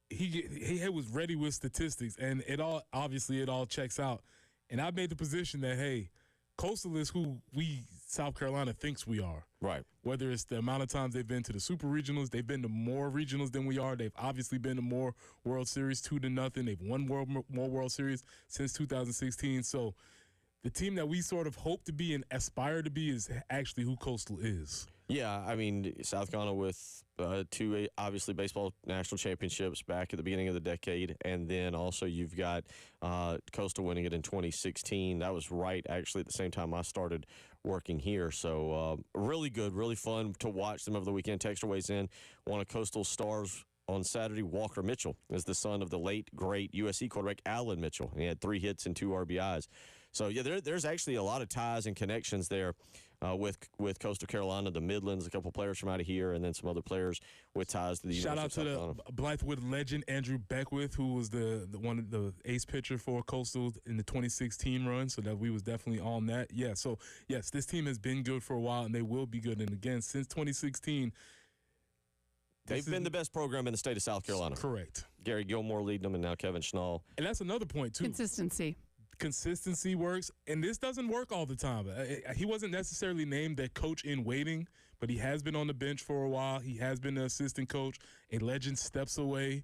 he was ready with statistics, and it all checks out. And I made the position that, hey, Coastal is who South Carolina thinks we are. Right. Whether it's the amount of times they've been to the Super Regionals, they've been to more regionals than we are. They've obviously been to more World Series, 2-0. They've won more World Series since 2016. So the team that we sort of hope to be and aspire to be is actually who Coastal is. Yeah, I mean, South Carolina with 2 obviously baseball national championships back at the beginning of the decade, and then also you've got Coastal winning it in 2016. That was right actually at the same time I started working here. So really good, really fun to watch them over the weekend. Texter weighs in. One of Coastal stars on Saturday, Walker Mitchell, is the son of the late, great USC quarterback Alan Mitchell. He had 3 hits and 2 RBIs. So, yeah, there's actually a lot of ties and connections there with Coastal Carolina, the Midlands, a couple players from out of here, and then some other players with ties to the Shout University of South out to the Blythewood legend, Andrew Beckwith, who was the ace pitcher for Coastal in the 2016 run, so that we was definitely on that. Yeah, so, yes, this team has been good for a while, and they will be good. And, again, since 2016 – they've been the best program in the state of South Carolina. Correct. Gary Gilmore leading them, and now Kevin Schnall. And that's another point, too. Consistency works, and this doesn't work all the time. He wasn't necessarily named the coach in waiting, but he has been on the bench for a while. He has been the assistant coach. A legend steps away.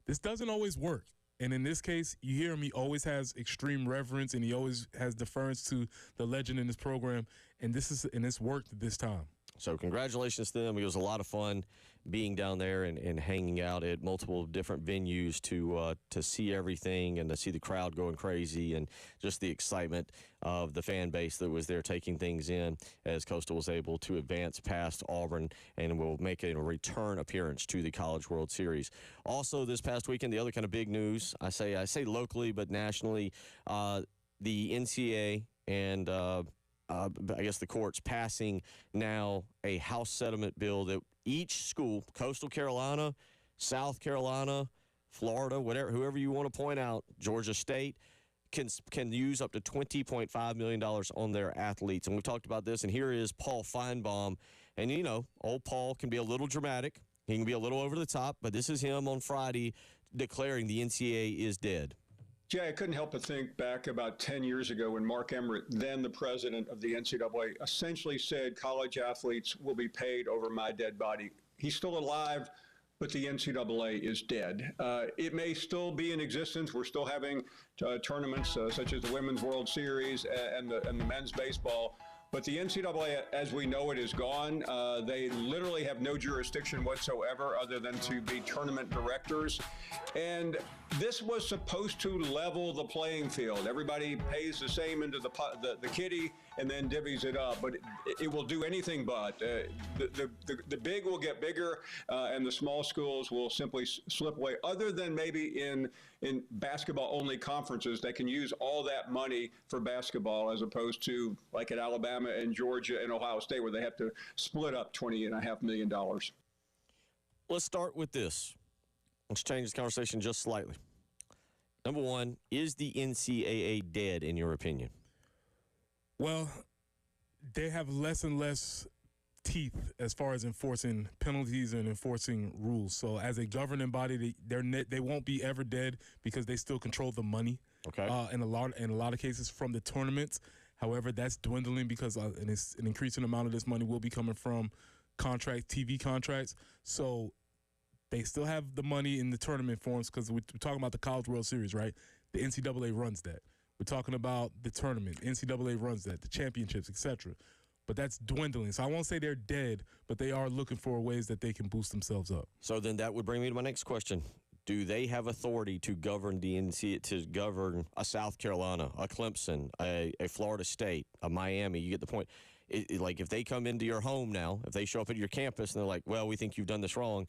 This doesn't always work. And in this case, you hear him, he always has extreme reverence, and he always has deference to the legend in this program. And it's worked this time. So congratulations to them. It was a lot of fun being down there and hanging out at multiple different venues to see everything and to see the crowd going crazy and just the excitement of the fan base that was there taking things in as Coastal was able to advance past Auburn and will make a return appearance to the College World Series. Also this past weekend, the other kind of big news, I say locally but nationally, the NCAA and I guess the courts passing now a House settlement bill that each school, Coastal Carolina, South Carolina, Florida, whoever you want to point out, Georgia State, can use up to $20.5 million on their athletes. And we've talked about this, and here is Paul Feinbaum. And, you know, old Paul can be a little dramatic. He can be a little over the top, but this is him on Friday declaring the NCAA is dead. Jay, I couldn't help but think back about 10 years ago when Mark Emmert, then the president of the NCAA, essentially said college athletes will be paid over my dead body. He's still alive, but the NCAA is dead. It may still be in existence. We're still having tournaments such as the Women's World Series and the men's baseball. But the NCAA, as we know it, is gone. They literally have no jurisdiction whatsoever other than to be tournament directors. And this was supposed to level the playing field. Everybody pays the same into the kitty and then divvies it up. But it will do anything but. The big will get bigger, and the small schools will simply slip away, other than maybe in basketball-only conferences that can use all that money for basketball, as opposed to like at Alabama and Georgia and Ohio State, where they have to split up $20.5 million. Let's start with this. Let's change this conversation just slightly. Number one, is the NCAA dead, in your opinion? Well, they have less and less teeth as far as enforcing penalties and enforcing rules. So as a governing body, they won't be ever dead because they still control the money. Okay. In a lot of cases from the tournaments. However, that's dwindling because an increasing amount of this money will be coming from TV contracts. So they still have the money in the tournament forms because we're talking about the College World Series, right? The NCAA runs that. We're talking about the tournament. NCAA runs that, the championships, etc. But that's dwindling. So I won't say they're dead, but they are looking for ways that they can boost themselves up. So then that would bring me to my next question. Do they have authority to govern the NCAA, to govern a South Carolina, a Clemson, a Florida State, a Miami? You get the point. Like if they come into your home now, if they show up at your campus and they're like, well, we think you've done this wrong,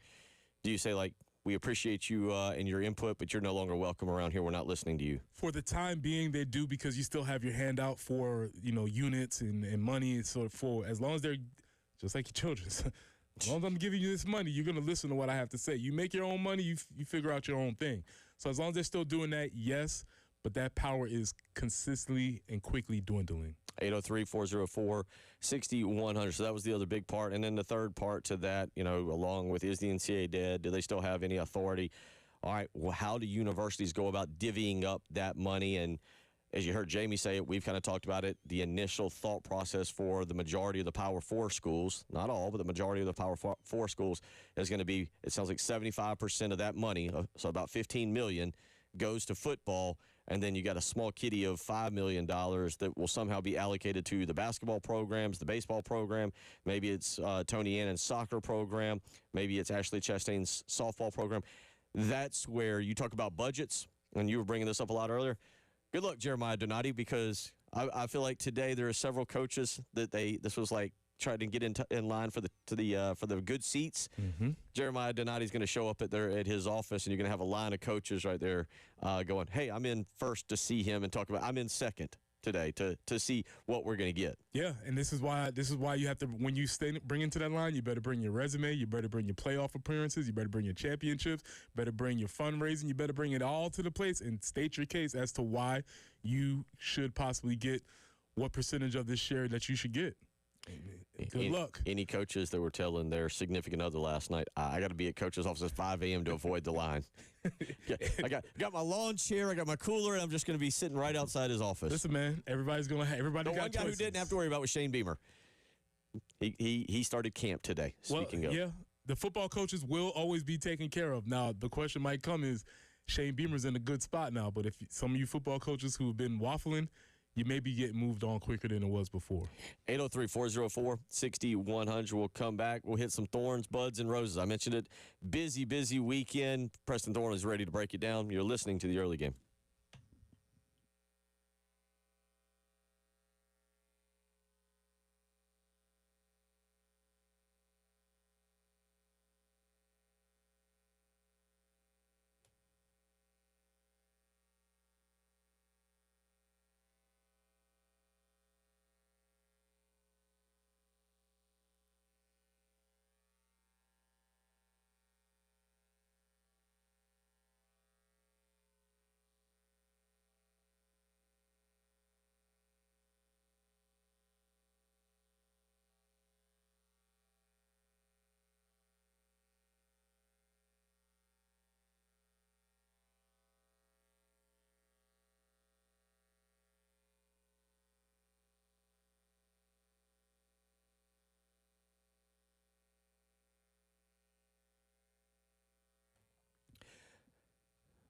do you say, like, we appreciate you and your input, but you're no longer welcome around here. We're not listening to you? For the time being, they do, because you still have your hand out for, units and money. So for as long as they're just like your children, as long as I'm giving you this money, you're going to listen to what I have to say. You make your own money, you figure out your own thing. So as long as they're still doing that, yes, but that power is consistently and quickly dwindling. 803-404-6100. So that was the other big part. And then the third part to that, along with, is the NCAA dead? Do they still have any authority? All right, well, how do universities go about divvying up that money? And as you heard Jamie say it, we've kind of talked about it, the initial thought process for the majority of the Power 4 schools, not all, but the majority of the Power 4 schools is going to be, it sounds like 75% of that money, so about $15 million, goes to football. And then you got a small kitty of $5 million that will somehow be allocated to the basketball programs, the baseball program. Maybe it's Tony Annan's soccer program. Maybe it's Ashley Chastain's softball program. That's where you talk about budgets, and you were bringing this up a lot earlier. Good luck, Jeremiah Donati, because I feel like today there are several coaches that this was like trying to get in line for the good seats. Mm-hmm. Jeremiah Donati's going to show up at his office, and you're going to have a line of coaches right there going, hey, I'm in first to see him and talk about, I'm in second today to see what we're going to get. Yeah, and this is why you have to, when you bring into that line, you better bring your resume, you better bring your playoff appearances, you better bring your championships, better bring your fundraising, you better bring it all to the place and state your case as to why you should possibly get what percentage of this share that you should get. Good luck. Any coaches that were telling their significant other last night, I got to be at coach's office at 5 a.m. to avoid the line. I got my lawn chair, I got my cooler, and I'm just going to be sitting right outside his office. Listen, man, everybody's going to have everybody. The one guy who didn't have to worry about was Shane Beamer. He started camp today. Speaking of, yeah, the football coaches will always be taken care of. Now the question might come is, Shane Beamer's in a good spot now. But if some of you football coaches who have been waffling, you may be getting moved on quicker than it was before. 803-404-6100. We'll come back. We'll hit some thorns, buds, and roses. I mentioned it. Busy weekend. Preston Thorne is ready to break it down. You're listening to the early game.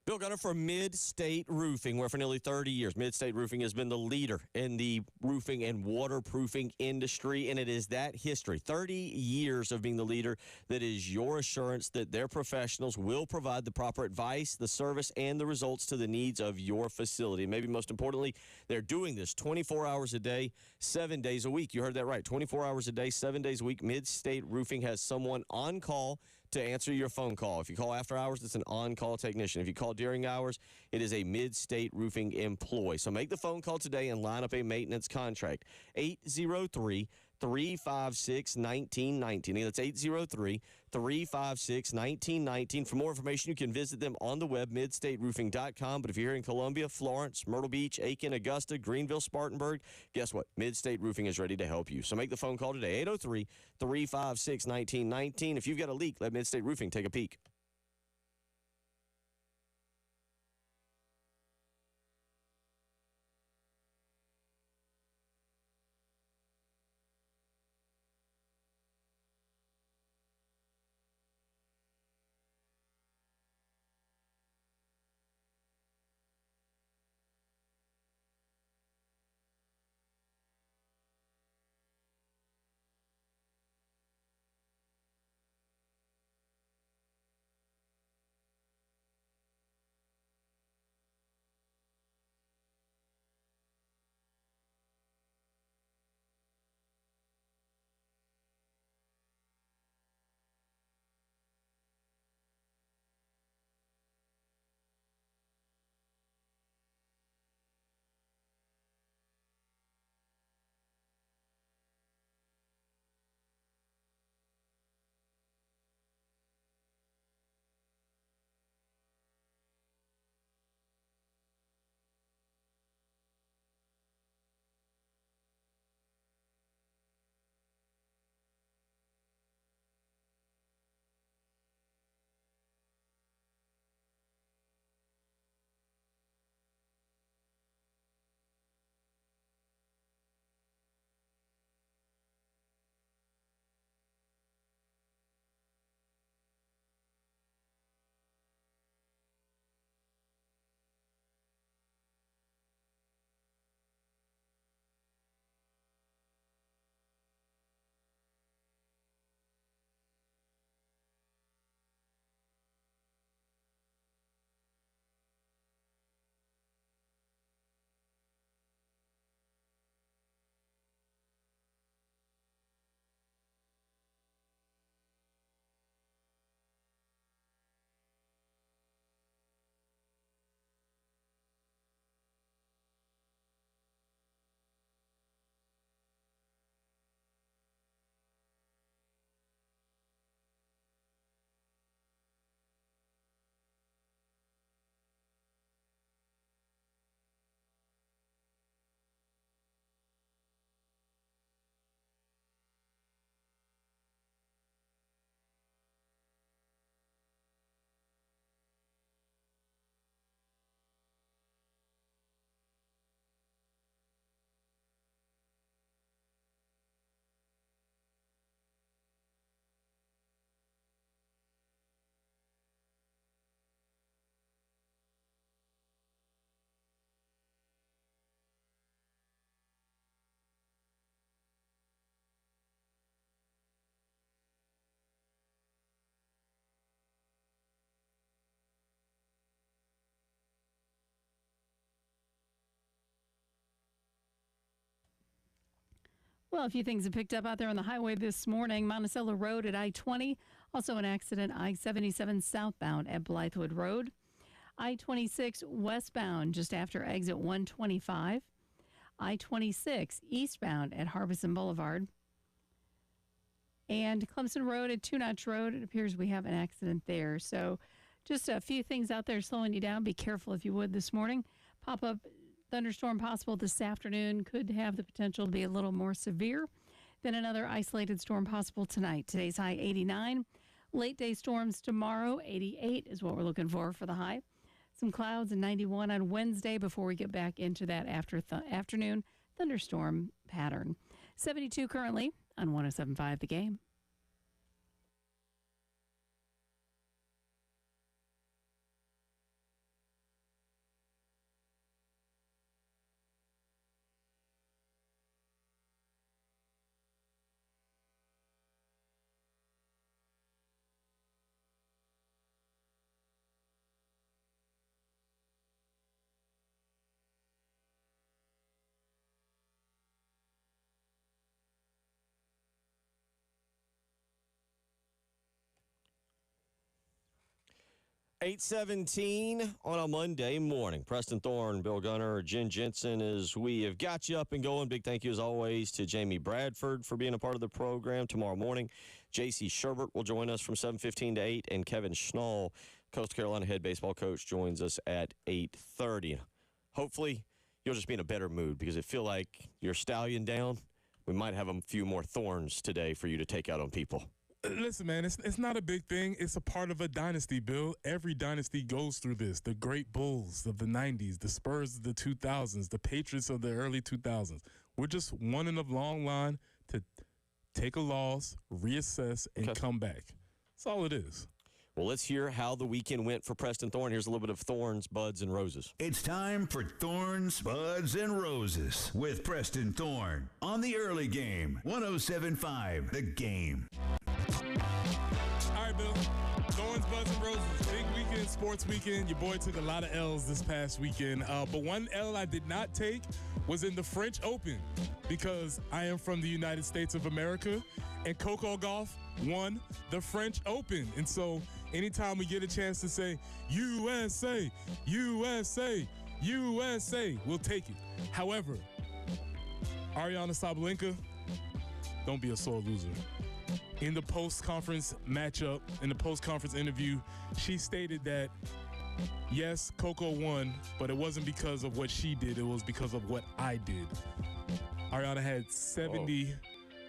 Bill Gunner for Mid-State Roofing, where for nearly 30 years, Mid-State Roofing has been the leader in the roofing and waterproofing industry, and it is that history, 30 years of being the leader, that is your assurance that their professionals will provide the proper advice, the service, and the results to the needs of your facility. And maybe most importantly, they're doing this 24 hours a day, 7 days a week. You heard that right, 24 hours a day, 7 days a week. Mid-State Roofing has someone on call to answer your phone call. If you call after hours, it's an on-call technician. If you call during hours, it is a Mid-State Roofing employee. So make the phone call today and line up a maintenance contract. 803-356-1919. That's 803-356-1919. For more information, you can visit them on the web, midstateroofing.com. But if you're here in Columbia, Florence, Myrtle Beach, Aiken, Augusta, Greenville, Spartanburg, guess what? Mid-State Roofing is ready to help you. So make the phone call today, 803-356-1919. If you've got a leak, let Mid-State Roofing take a peek. Well, a few things have picked up out there on the highway this morning. Monticello Road at I-20. Also an accident, I-77 southbound at Blythewood Road. I-26 westbound just after exit 125. I-26 eastbound at Harbison Boulevard. And Clemson Road at Two Notch Road. It appears we have an accident there. So just a few things out there slowing you down. Be careful if you would this morning. Pop-up thunderstorm possible this afternoon. Could have the potential to be a little more severe. Then another isolated storm possible tonight. Today's high 89. Late day storms tomorrow. 88 is what we're looking for the high. Some clouds and 91 on Wednesday before we get back into that afternoon thunderstorm pattern. 72 currently on 107.5 The Game. $8:17 on a Monday morning. Preston Thorne, Bill Gunner, Jen Jensen, as we have got you up and going. Big thank you, as always, to Jamie Bradford for being a part of the program. Tomorrow morning, J.C. Sherbert will join us from 7:15 to 8, and Kevin Schnall, Coastal Carolina head baseball coach, joins us at 8:30. Hopefully, you'll just be in a better mood because I feel like you're stallion down. We might have a few more thorns today for you to take out on people. Listen, man, it's not a big thing. It's a part of a dynasty, Bill. Every dynasty goes through this. The great Bulls of the 90s, the Spurs of the 2000s, the Patriots of the early 2000s. We're just one in a long line to take a loss, reassess, and come back. That's all it is. Well, let's hear how the weekend went for Preston Thorne. Here's a little bit of Thorns, Buds, and Roses. It's time for Thorns, Buds, and Roses with Preston Thorne on the early game. 107.5 The Game. All right, Bill. Thorns, Buds, and Roses. Big weekend, sports weekend. Your boy took a lot of L's this past weekend. But one L I did not take was in the French Open because I am from the United States of America, and Coco Golf won the French Open. And so anytime we get a chance to say, USA, USA, USA, we'll take it. However, Ariana Sabalenka, don't be a sore loser. In the post-conference matchup, in the post-conference interview, she stated that, yes, Coco won, but it wasn't because of what she did. It was because of what I did. Ariana had 70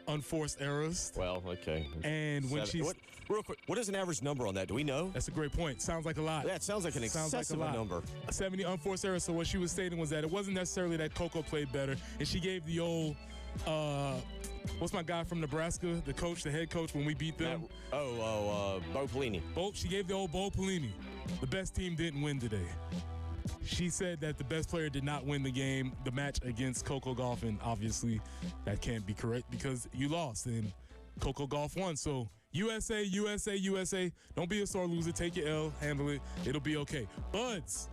unforced errors. Well, okay. And when she's... Real quick, what is an average number on that? Do we know? That's a great point. Sounds like a lot. Yeah, it sounds like an excessive number. 70 unforced errors. So what she was stating was that it wasn't necessarily that Coco played better, and she gave the old... what's my guy from Nebraska, the coach, the head coach, when we beat them? Bo Pelini. She gave the old Bo Pelini. The best team didn't win today. She said that the best player did not win the match against Coco Golf, and obviously that can't be correct because you lost, and Coco Golf won. So USA, USA, USA, don't be a sore loser. Take your L, handle it. It'll be okay. Buds.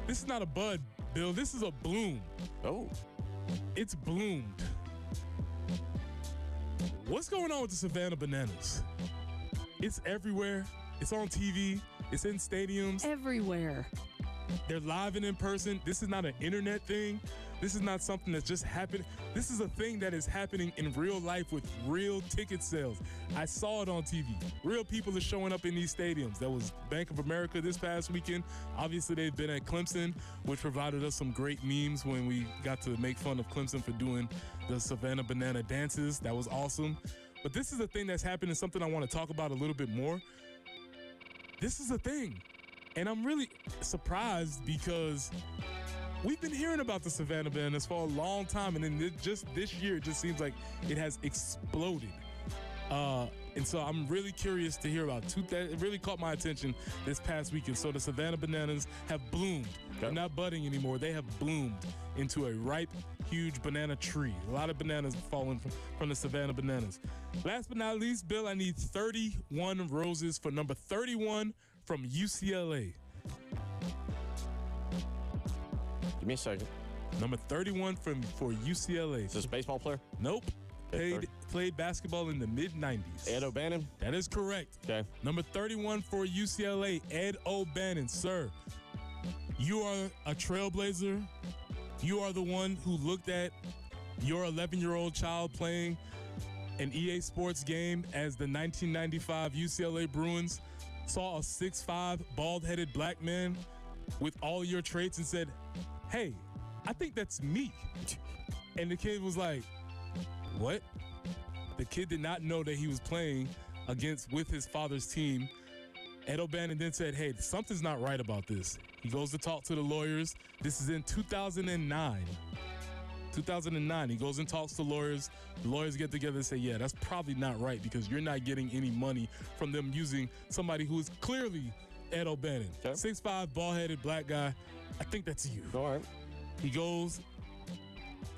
This is not a bud, Bill. This is a bloom. Oh. It's bloomed. What's going on with the Savannah Bananas? It's everywhere. It's on TV. It's in stadiums. Everywhere. They're live and in person. This is not an internet thing. This is not something that's just happened. This is a thing that is happening in real life with real ticket sales. I saw it on TV. Real people are showing up in these stadiums. That was Bank of America this past weekend. Obviously, they've been at Clemson, which provided us some great memes when we got to make fun of Clemson for doing the Savannah Banana dances. That was awesome. But this is a thing that's happening, something I want to talk about a little bit more. This is a thing. And I'm really surprised because we've been hearing about the Savannah Bananas for a long time, and then just this year, it just seems like it has exploded. And so I'm really curious to hear about it really caught my attention this past weekend. So the Savannah Bananas have bloomed. They're not budding anymore. They have bloomed into a ripe, huge banana tree. A lot of bananas falling from the Savannah Bananas. Last but not least, Bill, I need 31 roses for number 31 from UCLA. Give me a second. Number 31 for UCLA. Is this a baseball player? Nope. Played basketball in the mid-'90s. Ed O'Bannon? That is correct. Okay. Number 31 for UCLA, Ed O'Bannon. Sir, you are a trailblazer. You are the one who looked at your 11-year-old child playing an EA Sports game as the 1995 UCLA Bruins saw a 6'5", bald-headed black man with all your traits and said, hey, I think that's me. And the kid was like, what? The kid did not know that he was playing with his father's team. Ed O'Bannon then said, hey, something's not right about this. He goes to talk to the lawyers. This is in 2009. 2009, he goes and talks to lawyers. The lawyers get together and say, yeah, that's probably not right because you're not getting any money from them using somebody who is clearly Ed O'Bannon. Okay. 6'5", bald-headed black guy. I think that's you. All right.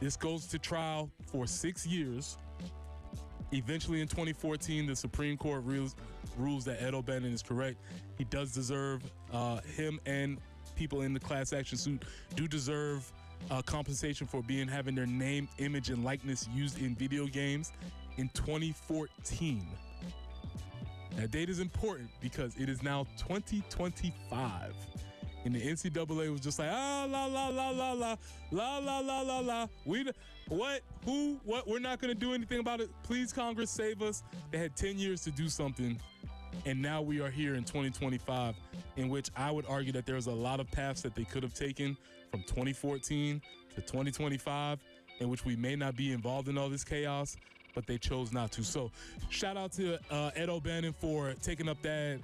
This goes to trial for 6 years. Eventually in 2014, the Supreme Court rules that Ed O'Bannon is correct. He does deserve, him and people in the class action suit do deserve compensation for having their name, image, and likeness used in video games in 2014. That date is important because it is now 2025. And the NCAA was just like, la, la, la, la, la, la, la, la, la, la. What? We're not going to do anything about it. Please, Congress, save us. They had 10 years to do something. And now we are here in 2025, in which I would argue that there's a lot of paths that they could have taken from 2014 to 2025, in which we may not be involved in all this chaos, but they chose not to. So shout out to Ed O'Bannon for taking up that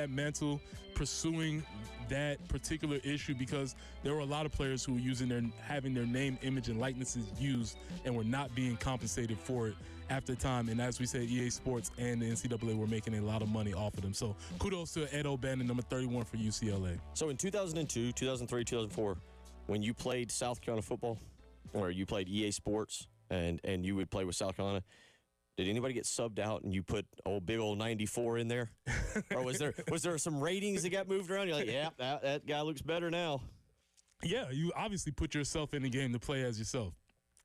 mantle, pursuing that particular issue, because there were a lot of players who were having their name, image, and likenesses used and were not being compensated for it after time. And as we said, EA Sports and the NCAA were making a lot of money off of them. So kudos to Ed O'Bannon, number 31 for UCLA. So in 2002, 2003, 2004, when you played South Carolina football, or you played EA Sports, and you would play with South Carolina, did anybody get subbed out and you put big old 94 in there? Or was there some ratings that got moved around? You're like, yeah, that guy looks better now. Yeah, you obviously put yourself in the game to play as yourself.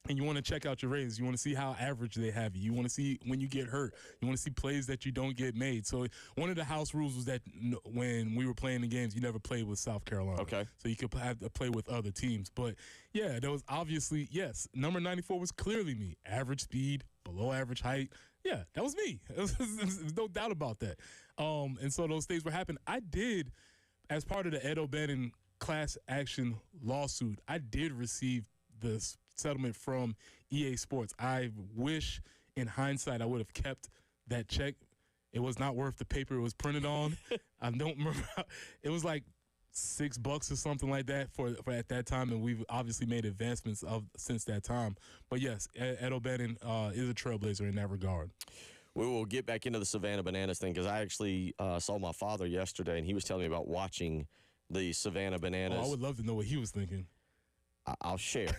And you want to check out your ratings. You want to see how average they have you. You want to see when you get hurt. You want to see plays that you don't get made. So one of the house rules was that when we were playing the games, you never played with South Carolina. Okay. So you could have to play with other teams. But, yeah, there was obviously, yes, number 94 was clearly me. Average speed, below average height. Yeah, that was me. There's no doubt about that. And so those things were happening. I did, as part of the Ed O'Bannon class action lawsuit, I did receive this settlement from EA Sports. I wish, in hindsight, I would have kept that check. It was not worth the paper it was printed on. I don't remember. It was like $6 or something like that for at that time, and we've obviously made advancements since that time. But yes, Ed O'Bannon is a trailblazer in that regard. We will get back into the Savannah Bananas thing, because I actually saw my father yesterday, and he was telling me about watching the Savannah Bananas. Oh, I would love to know what he was thinking. I'll share.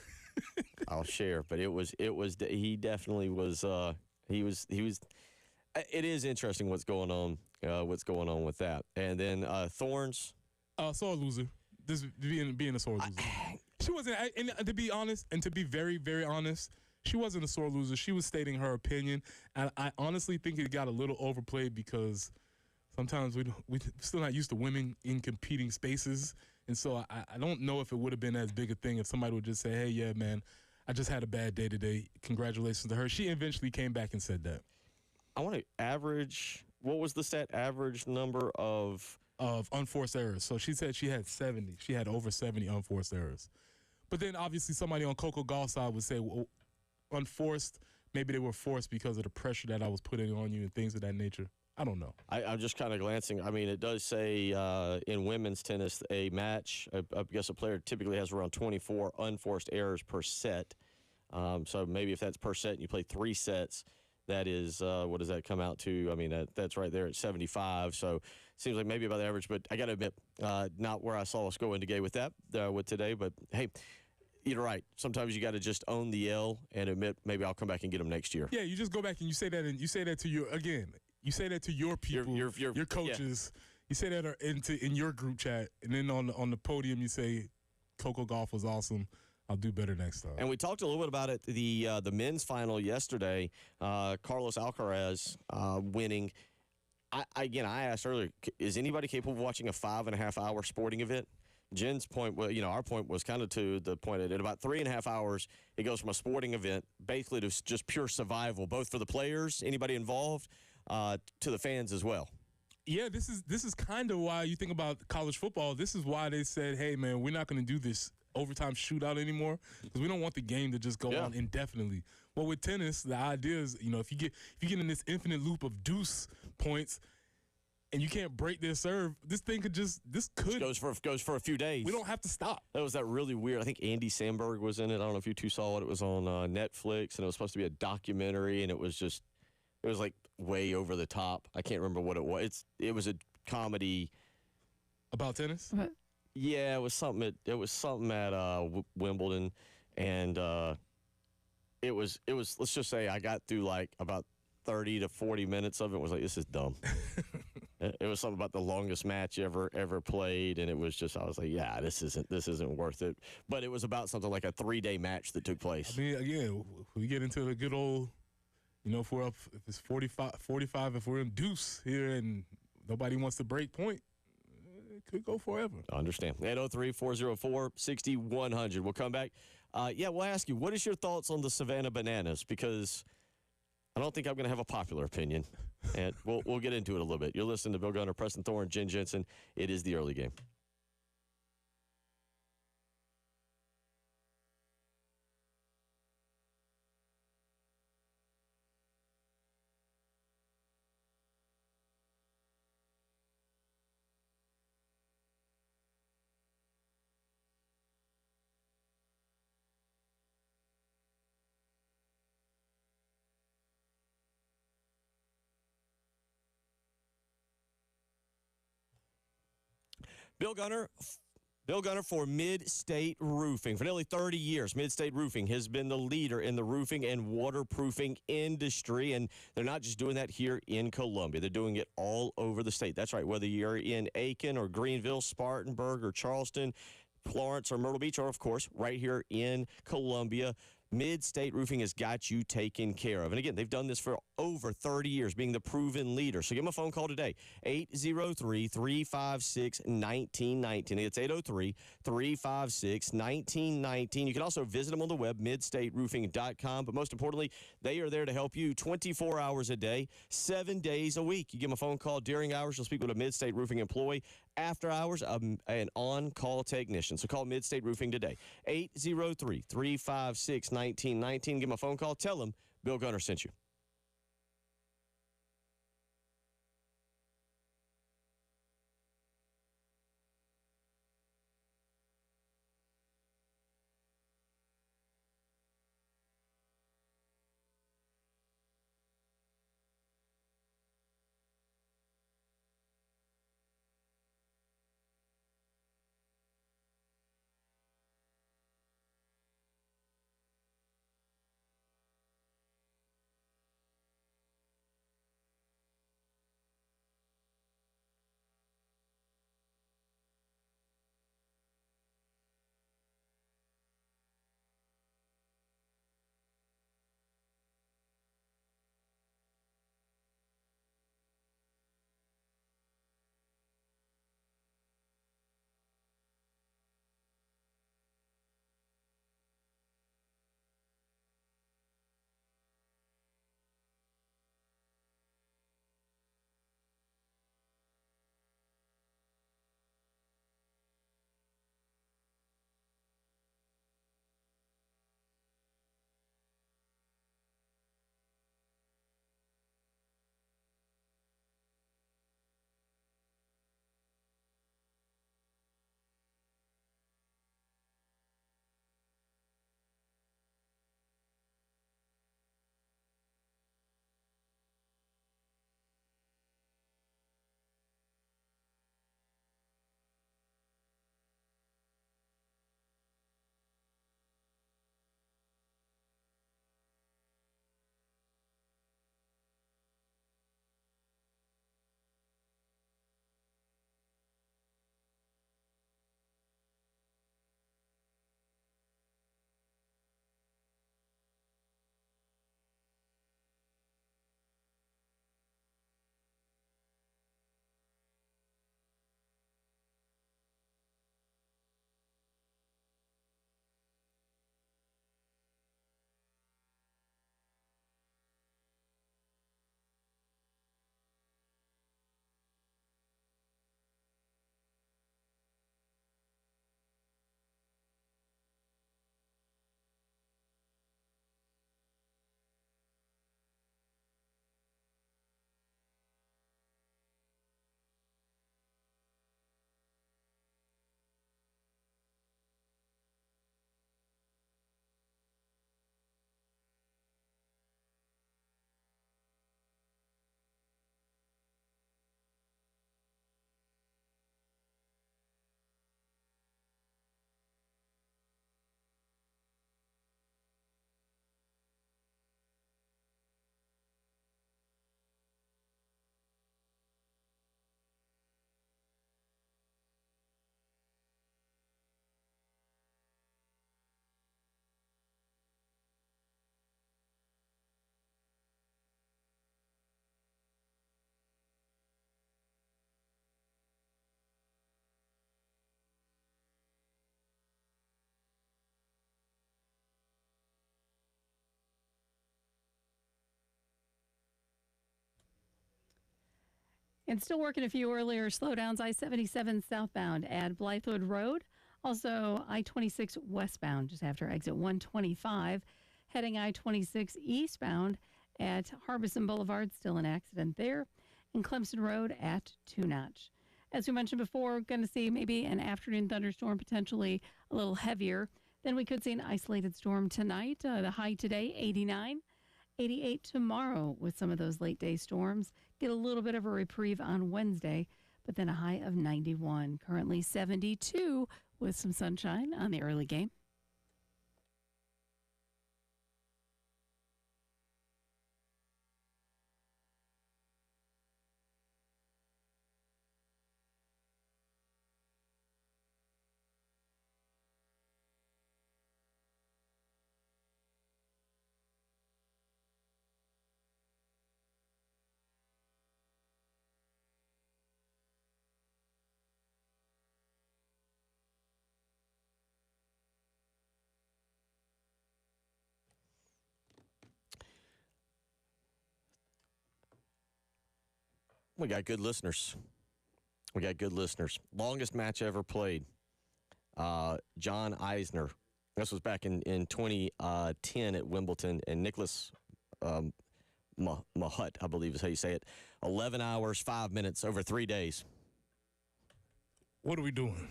I'll share, but he definitely was. He was. It is interesting what's going on with that. And then Thorns. Sore loser. This being a sore loser. She wasn't. And to be honest, and to be very, very honest, she wasn't a sore loser. She was stating her opinion, and I honestly think it got a little overplayed because sometimes we're still not used to women in competing spaces. And so I don't know if it would have been as big a thing if somebody would just say, hey, yeah, man, I just had a bad day today. Congratulations to her. She eventually came back and said that. I want to average. What was the stat average number of unforced errors? So she said she had 70. She had over 70 unforced errors. But then obviously somebody on Coco Gauff's side would say, well, unforced, maybe they were forced because of the pressure that I was putting on you and things of that nature. I don't know. I'm just kind of glancing. I mean, it does say in women's tennis, a match, I guess a player typically has around 24 unforced errors per set. So maybe if that's per set and you play 3 sets, that is, what does that come out to? I mean, that's right there at 75. So it seems like maybe about the average. But I got to admit, not where I saw us go into gay with that, with today. But, hey, you're right. Sometimes you got to just own the L and admit maybe I'll come back and get them next year. Yeah, you just go back and you say that, and you say that to your, again, you say that to your people, your coaches. Yeah. You say that in your group chat, and then on the podium you say Coco Gauff was awesome. I'll do better next time. And we talked a little bit about it, the men's final yesterday, Carlos Alcaraz winning. I asked earlier, is anybody capable of watching a 5.5-hour sporting event? Jen's point, our point was kind of to the point that in about 3.5 hours, it goes from a sporting event basically to just pure survival, both for the players, anybody involved, to the fans as well. Yeah, this is kind of why you think about college football. This is why they said, hey, man, we're not going to do this overtime shootout anymore because we don't want the game to just go on indefinitely. Well, with tennis, the idea is, if you get in this infinite loop of deuce points and you can't break their serve, this goes for a few days. We don't have to stop. That was really weird. I think Andy Samberg was in it. I don't know if you two saw it. It was on Netflix, and it was supposed to be a documentary, and it was like way over the top. I can't remember what it was. It was a comedy about tennis. Yeah, it was something. It was something at Wimbledon, and it was. Let's just say I got through like about 30 to 40 minutes of it. Was like, this is dumb. It was something about the longest match ever played, and it was just, I was like, yeah, this isn't worth it. But it was about something like a 3-day match that took place. I mean, again, we get into the good old, if we're up, if it's 45, if we're in deuce here and nobody wants to break point, it could go forever. I understand. 803-404-6100. We'll come back. We'll ask you, what is your thoughts on the Savannah Bananas? Because I don't think I'm going to have a popular opinion, and we'll get into it a little bit. You're listening to Bill Gunner, Preston Thorne, Jen Jensen. It is the early game. Bill Gunner for Mid-State Roofing. For nearly 30 years, Mid-State Roofing has been the leader in the roofing and waterproofing industry, and they're not just doing that here in Columbia. They're doing it all over the state. That's right, whether you're in Aiken or Greenville, Spartanburg or Charleston, Florence or Myrtle Beach, or, of course, right here in Columbia, Mid-State Roofing has got you taken care of. And again, they've done this for over 30 years, being the proven leader. So give them a phone call today, 803-356-1919. It's 803-356-1919. You can also visit them on the web, midstateroofing.com. But most importantly, they are there to help you 24 hours a day, 7 days a week. You give them a phone call during hours, you'll speak with a Mid-State Roofing employee. After hours, an on-call technician. So call Mid-State Roofing today, 803-356-1919. Give them a phone call. Tell them Bill Gunner sent you. And still working a few earlier slowdowns. I-77 southbound at Blythewood Road. Also, I-26 westbound just after exit 125. Heading I-26 eastbound at Harbison Boulevard. Still an accident there. And Clemson Road at Two Notch. As we mentioned before, going to see maybe an afternoon thunderstorm, potentially a little heavier. Then we could see an isolated storm tonight. The high today, 89. 88 tomorrow with some of those late day storms. Get a little bit of a reprieve on Wednesday, but then a high of 91. Currently 72 with some sunshine on the early game. We got good listeners. Longest match ever played. John Eisner. This was back in 2010 at Wimbledon. And Nicholas Mahut, I believe is how you say it. 11 hours, 5 minutes over 3 days. What are we doing?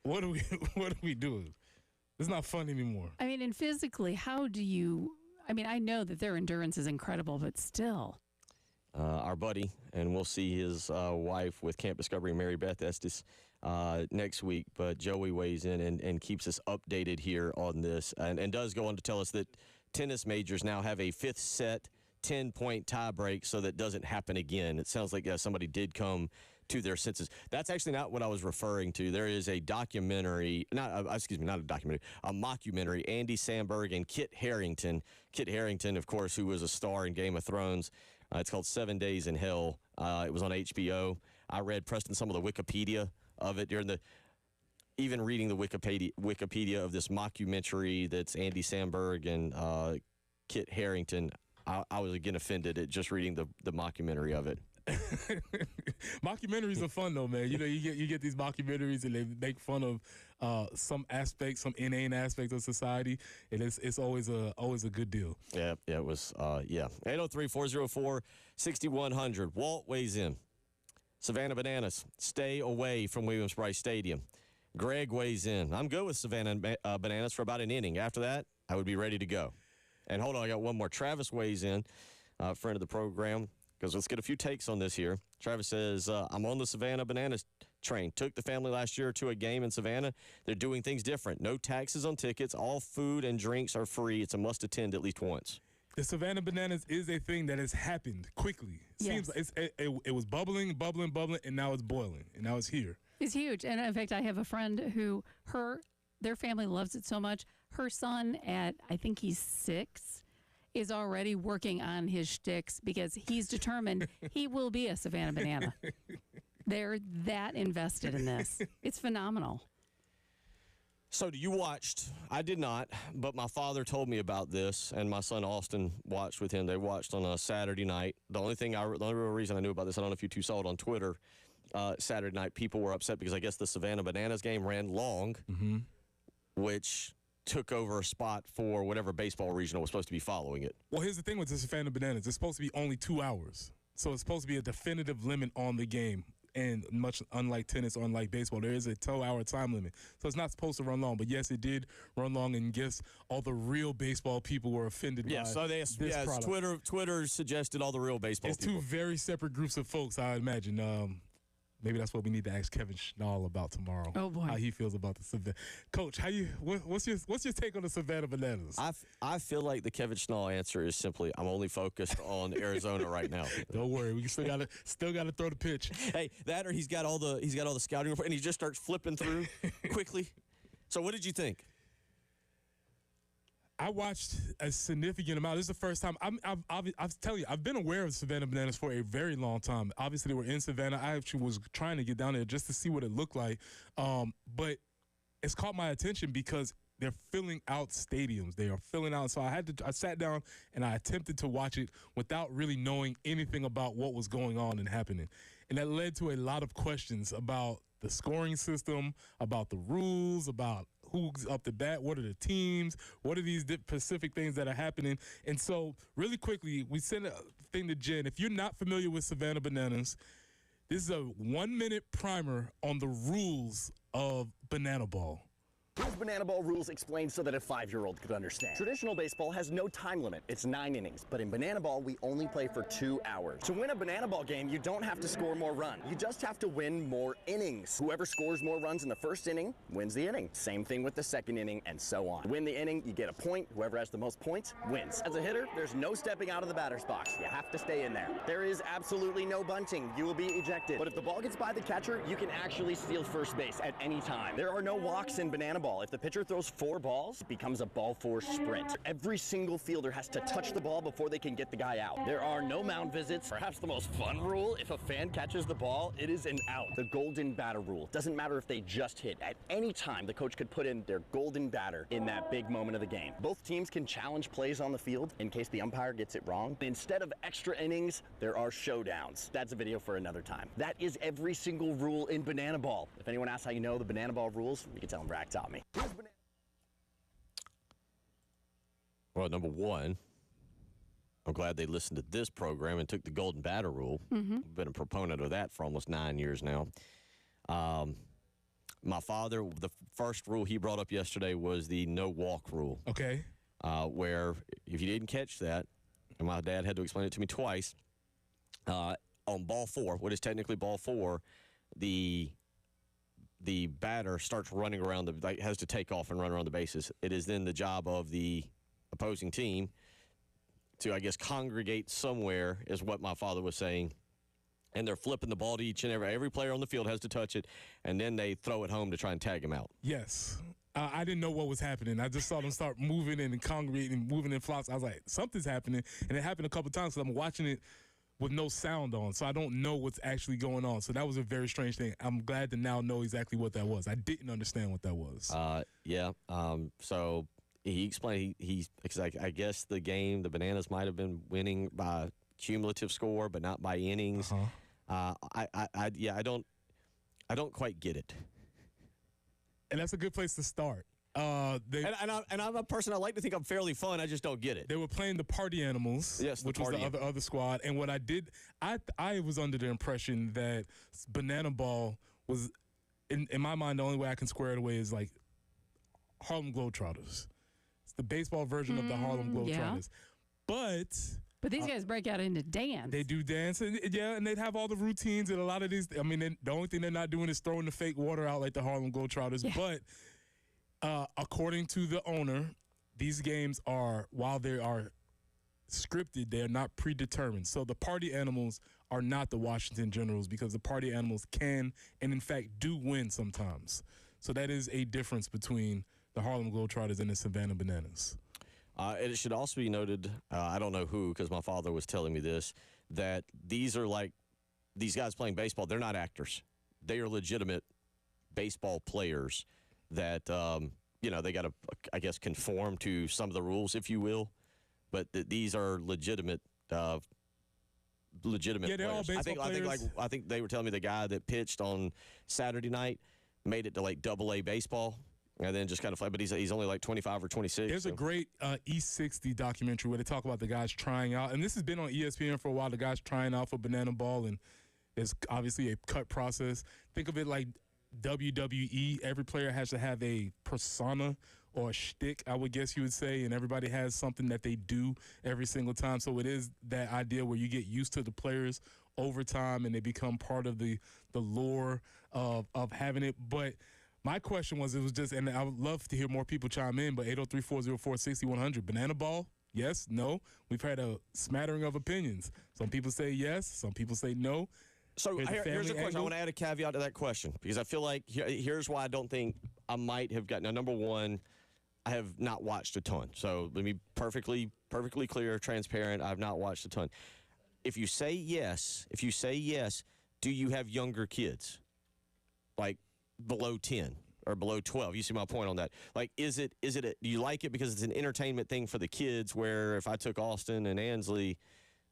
What are we doing? It's not fun anymore. I mean, and physically, how do you... I mean, I know that their endurance is incredible, but still... Our buddy, and we'll see his wife with Camp Discovery, Mary Beth Estes, next week. But Joey weighs in and keeps us updated here on this and does go on to tell us that tennis majors now have a fifth set 10-point tie break so that doesn't happen again. It sounds like somebody did come to their senses. That's actually not what I was referring to. There is a documentary, not a documentary, a mockumentary, Andy Samberg and Kit Harington. Kit Harington, of course, who was a star in Game of Thrones. It's called 7 Days in Hell. It was on HBO. I read, Preston, some of the Wikipedia of it even reading the Wikipedia of this mockumentary that's Andy Samberg and Kit Harington. I was again offended at just reading the mockumentary of it. Mockumentaries are fun though, man. You know, you get these mockumentaries and they make fun of some inane aspect of society, and it's always a good deal. Yeah, it was. 803-404-6100. Walt weighs in. Savannah Bananas, stay away from Williams-Brice Stadium. Greg weighs in. I'm good with Savannah Bananas for about an inning. After that, I would be ready to go. And hold on, I got one more. Travis weighs in, friend of the program. Because let's get a few takes on this here. Travis says, I'm on the Savannah Bananas train. Took the family last year to a game in Savannah. They're doing things different. No taxes on tickets. All food and drinks are free. It's a must attend at least once. The Savannah Bananas is a thing that has happened quickly. Yes. Seems like it was bubbling, and now it's boiling, and now it's here. It's huge. And in fact, I have a friend who their family loves it so much. Her son at, I think he's 6, is already working on his shticks because he's determined he will be a Savannah Banana. They're that invested in this. It's phenomenal. So you watched. I did not, but my father told me about this, and my son Austin watched with him. They watched on a Saturday night. The only real reason I knew about this, I don't know if you two saw it on Twitter, Saturday night, people were upset because I guess the Savannah Bananas game ran long, which took over a spot for whatever baseball regional was supposed to be following it. Well, here's the thing with the Savannah Bananas. It's supposed to be only 2 hours. So it's supposed to be a definitive limit on the game. And much unlike tennis or unlike baseball, there is a 2-hour time limit. So it's not supposed to run long. But, yes, it did run long. And guess all the real baseball people were offended by this product. Twitter suggested all the real baseball people. It's two very separate groups of folks, I imagine. Maybe that's what we need to ask Kevin Schnall about tomorrow. Oh boy, how he feels about the Savannah. Coach, what's your take on the Savannah Bananas? I feel like the Kevin Schnall answer is simply, I'm only focused on Arizona right now. Don't worry, we still gotta throw the pitch. Hey, that or he's got all the scouting report and he just starts flipping through quickly. So what did you think? I watched a significant amount. This is the first time. I'm telling you, I've been aware of Savannah Bananas for a very long time. Obviously, they were in Savannah. I actually was trying to get down there just to see what it looked like. But it's caught my attention because they're filling out stadiums. They are filling out. So I sat down and I attempted to watch it without really knowing anything about what was going on and happening. And that led to a lot of questions about the scoring system, about the rules, about who's up to bat, what are the teams, what are these specific things that are happening. And so really quickly, we sent a thing to Jen. If you're not familiar with Savannah Bananas, this is a 1-minute primer on the rules of Banana Ball. Here's Banana Ball rules explained so that a 5-year-old could understand. Traditional baseball has no time limit. It's 9 innings. But in Banana Ball, we only play for 2 hours. To win a Banana Ball game, you don't have to score more runs. You just have to win more innings. Whoever scores more runs in the first inning wins the inning. Same thing with the second inning and so on. Win the inning, you get a point. Whoever has the most points wins. As a hitter, there's no stepping out of the batter's box. You have to stay in there. There is absolutely no bunting. You will be ejected. But if the ball gets by the catcher, you can actually steal first base at any time. There are no walks in Banana Ball. If the pitcher throws 4 balls, it becomes a ball 4 sprint. Every single fielder has to touch the ball before they can get the guy out. There are no mound visits. Perhaps the most fun rule, if a fan catches the ball, it is an out. The golden batter rule. Doesn't matter if they just hit. At any time, the coach could put in their golden batter in that big moment of the game. Both teams can challenge plays on the field in case the umpire gets it wrong. Instead of extra innings, there are showdowns. That's a video for another time. That is every single rule in Banana Ball. If anyone asks how you know the Banana Ball rules, you can tell them Brack taught me. Well, number one, I'm glad they listened to this program and took the golden batter rule. I've been a proponent of that for almost 9 years now. My father, the first rule he brought up yesterday was the no walk rule. Okay. Where if you didn't catch that, and my dad had to explain it to me twice, on ball 4, what is technically ball 4, the batter starts running around has to take off and run around the bases. It is then the job of the opposing team to, I guess, congregate somewhere, is what my father was saying. And they're flipping the ball to each and every player on the field has to touch it, and then they throw it home to try and tag him out. Yes. I didn't know what was happening. I just saw them start moving and congregating, moving in flocks. I was like, something's happening. And it happened a couple times because I'm watching it with no sound on, so I don't know what's actually going on. So that was a very strange thing. I'm glad to now know exactly what that was. I didn't understand what that was. Yeah. So he explained I guess the Bananas might have been winning by cumulative score, but not by innings. I don't quite get it. And that's a good place to start. I'm a person, I like to think I'm fairly fun. I just don't get it. They were playing the Party Animals, which was the other squad. And what I did, I was under the impression that Banana Ball was, in my mind, the only way I can square it away is like Harlem Globetrotters. It's the baseball version of the Harlem Globetrotters. Yeah. But these guys break out into dance. They do dance, and they'd have all the routines. And a lot of these, I mean, the only thing they're not doing is throwing the fake water out like the Harlem Globetrotters. Yeah. But according to the owner, these games are, while they are scripted, they are not predetermined. So the Party Animals are not the Washington Generals, because the Party Animals can and, in fact, do win sometimes. So that is a difference between the Harlem Globetrotters and the Savannah Bananas. It should also be noted, I don't know who, because my father was telling me this, that these guys playing baseball, they're not actors. They are legitimate baseball players that, they got to, I guess, conform to some of the rules, if you will. But these are legitimate players. They're all baseball players. I think they were telling me the guy that pitched on Saturday night made it to like Double-A baseball. And then just kind of play, but he's only like 25 or 26. There's a great E60 documentary where they talk about the guys trying out, and this has been on ESPN for a while, the guys trying out for Banana Ball, and there's obviously a cut process. Think of it like WWE. Every player has to have a persona or a shtick, I would guess you would say, and everybody has something that they do every single time. So it is that idea where you get used to the players over time, and they become part of the lore of having it. But my question was, and I would love to hear more people chime in, but 803-404-6100. Banana Ball, yes, no? We've had a smattering of opinions. Some people say yes, some people say no. So here's a question. I want to add a caveat to that question, because I feel like here's why I don't think I might have gotten. Now, number one, I have not watched a ton. So let me be perfectly clear, transparent. I have not watched a ton. If you say yes, do you have younger kids? Like below 10? or below 12. You see my point on that. Like, do you like it because it's an entertainment thing for the kids, where if I took Austin and Ansley,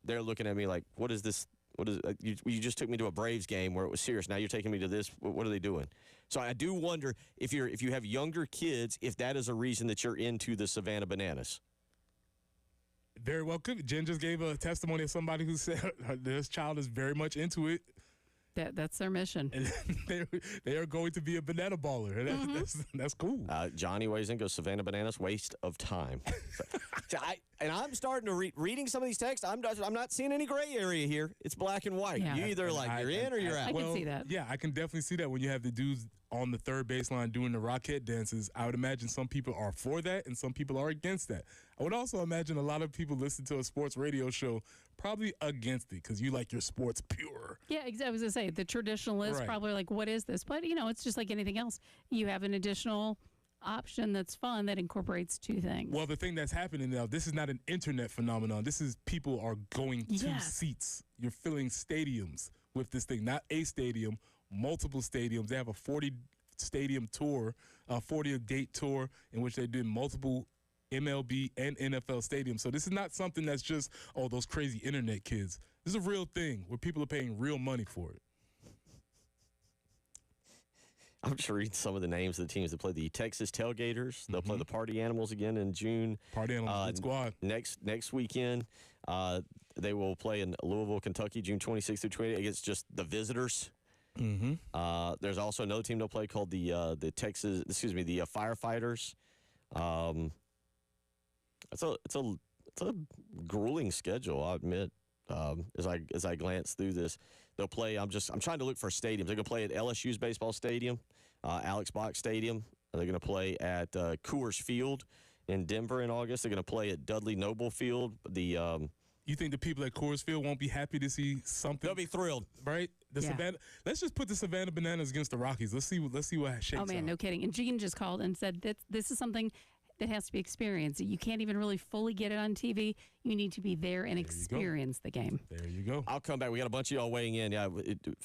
they're looking at me like, what is this? What is you just took me to a Braves game where it was serious. Now you're taking me to this. What are they doing? So I do wonder if you have younger kids, if that is a reason that you're into the Savannah Bananas. Very well could. Jen just gave a testimony of somebody who said this child is very much into it. That's their mission. And they are going to be a banana baller. That's cool. Johnny weighs in, goes Savannah Bananas, waste of time. I'm starting to reading some of these texts. I'm not seeing any gray area here. It's black and white. Yeah. You either you're in or you're out. I can see that. Yeah, I can definitely see that when you have the dudes on the third baseline doing the Rockette dances. I would imagine some people are for that and some people are against that. I would also imagine a lot of people listen to a sports radio show probably against it because you like your sports pure. Yeah, I was going to say, the traditionalists Right. probably like, what is this? But, it's just like anything else. You have an additional option that's fun that incorporates two things. Well, the thing that's happening now, this is not an internet phenomenon. This is people are going to seats. You're filling stadiums with this thing, not a stadium, multiple stadiums. They have a 40-stadium tour, a 40-date tour in which they did multiple MLB and NFL stadiums. So this is not something that's just, those crazy internet kids. This is a real thing where people are paying real money for it. I'm just reading some of the names of the teams that play. The Texas Tailgaters. They'll play the Party Animals again in June. Party Animals, good squad. Next weekend, they will play in Louisville, Kentucky, June 26th through 28th against just the Visitors. Mm-hmm. There's also another team they'll play called the Firefighters. It's a grueling schedule, I admit. As I glance through this, they'll play. I'm trying to look for stadiums. They're going to play at LSU's baseball stadium, Alex Box Stadium. They're going to play at Coors Field in Denver in August. They're going to play at Dudley Noble Field. You think the people at Coors Field won't be happy to see something? They'll be thrilled, right? Savannah. Let's just put the Savannah Bananas against the Rockies. Let's see what shakes out. Oh man, no kidding. And Gene just called and said that this is something that has to be experienced. You can't even really fully get it on TV. You need to be there and experience the game. There you go. I'll come back. We got a bunch of y'all weighing in. Yeah,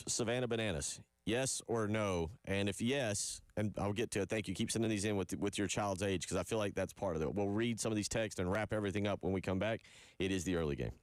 Savannah Bananas, yes or no? And if yes, and I'll get to it. Thank you. Keep sending these in with your child's age because I feel like that's part of it. We'll read some of these texts and wrap everything up when we come back. It is the early game.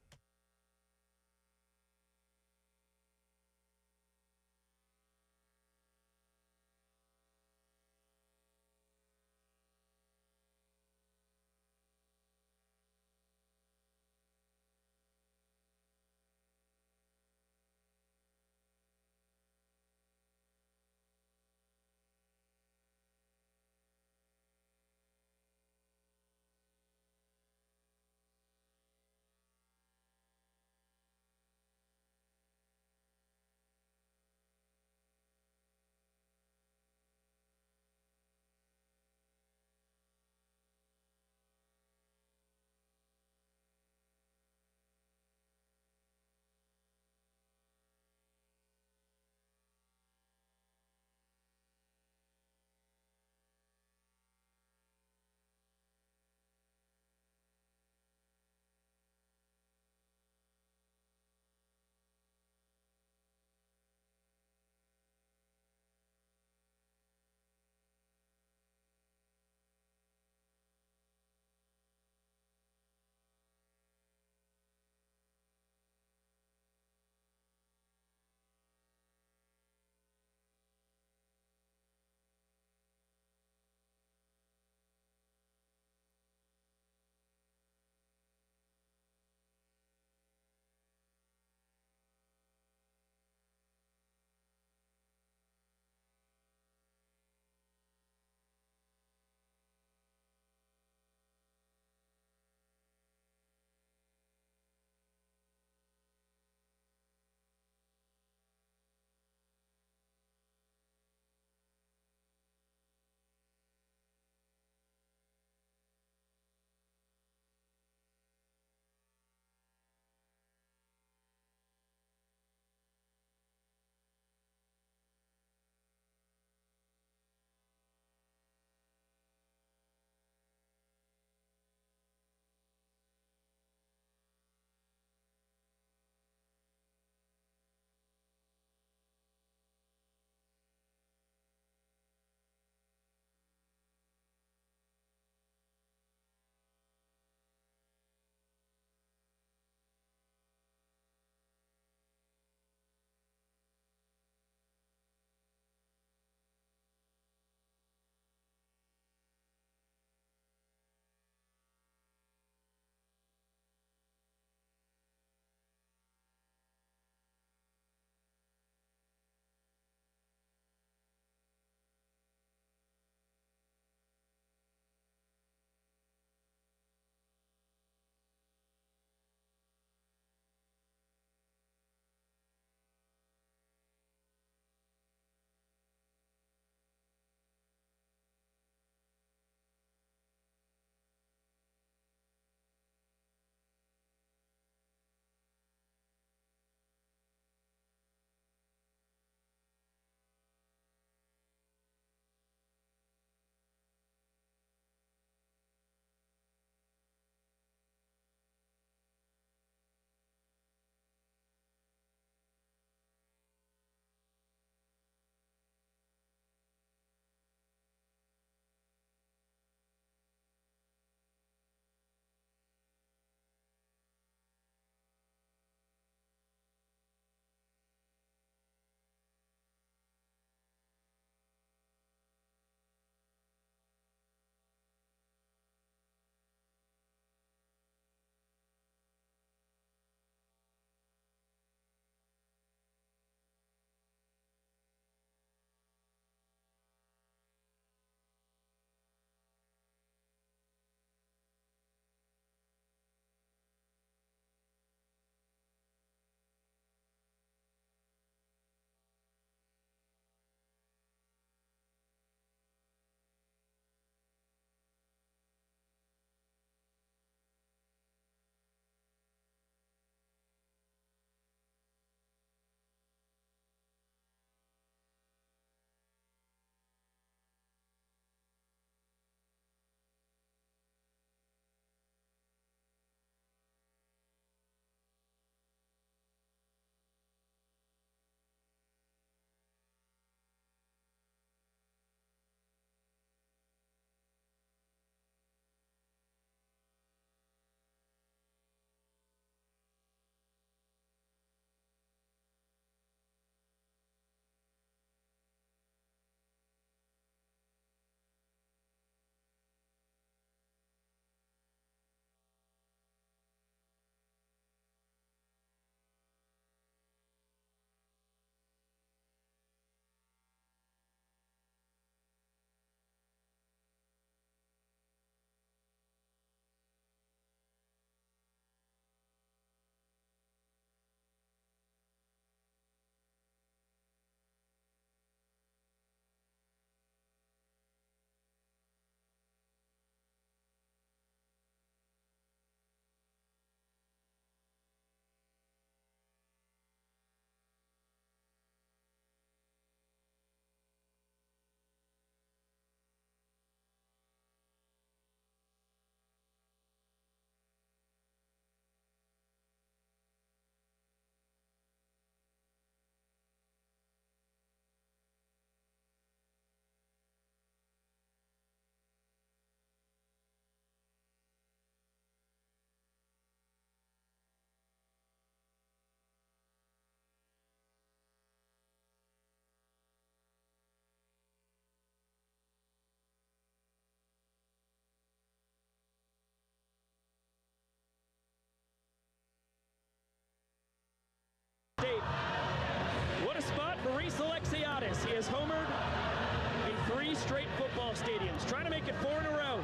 straight football stadiums, trying to make it 4 in a row.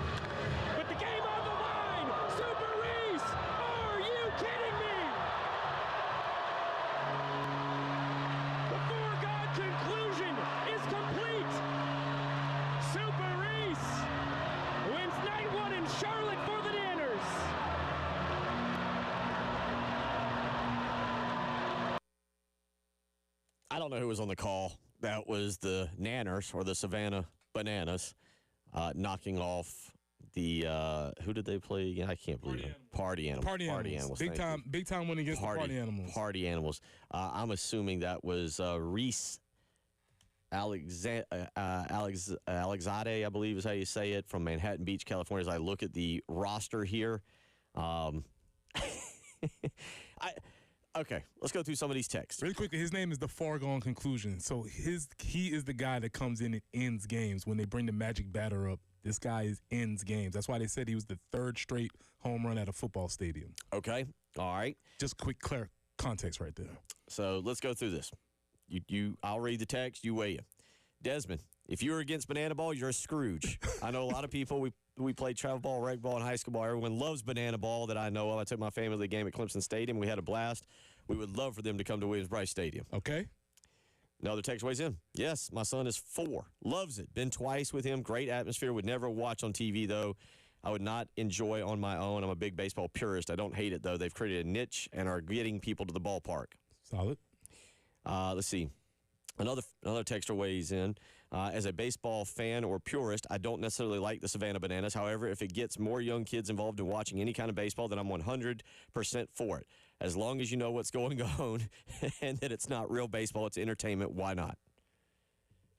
With the game on the line, Super Reese! Are you kidding me? The foregone conclusion is complete. Super Reese wins night 1 in Charlotte for the Nanners. I don't know who was on the call. That was the Nanners or the Savannah Bananas knocking off the who did they play again? I can't believe it. Party Animals. Party Animals. Big time win against the Party Animals. Party Animals. I'm assuming that was Reese Alexade, I believe is how you say it, from Manhattan Beach, California. As I look at the roster here, okay, let's go through some of these texts. Really quickly, his name is the foregone conclusion. So he is the guy that comes in and ends games. When they bring the magic batter up, this guy ends games. That's why they said he was the 3rd straight home run at a football stadium. Okay, all right. Just quick clear context right there. So let's go through this. I'll read the text. You weigh in. Desmond, if you're against banana ball, you're a Scrooge. I know a lot of people. We played travel ball, rec ball, and high school ball. Everyone loves banana ball that I know of. I took my family to the game at Clemson Stadium. We had a blast. We would love for them to come to Williams-Brice Stadium. Okay. Another text weighs in. Yes, my son is 4. Loves it. Been twice with him. Great atmosphere. Would never watch on TV, though. I would not enjoy on my own. I'm a big baseball purist. I don't hate it, though. They've created a niche and are getting people to the ballpark. Solid. Let's see. Another texter weighs in. As a baseball fan or purist, I don't necessarily like the Savannah Bananas. However, if it gets more young kids involved in watching any kind of baseball, then I'm 100% for it. As long as you know what's going on and that it's not real baseball, it's entertainment, why not?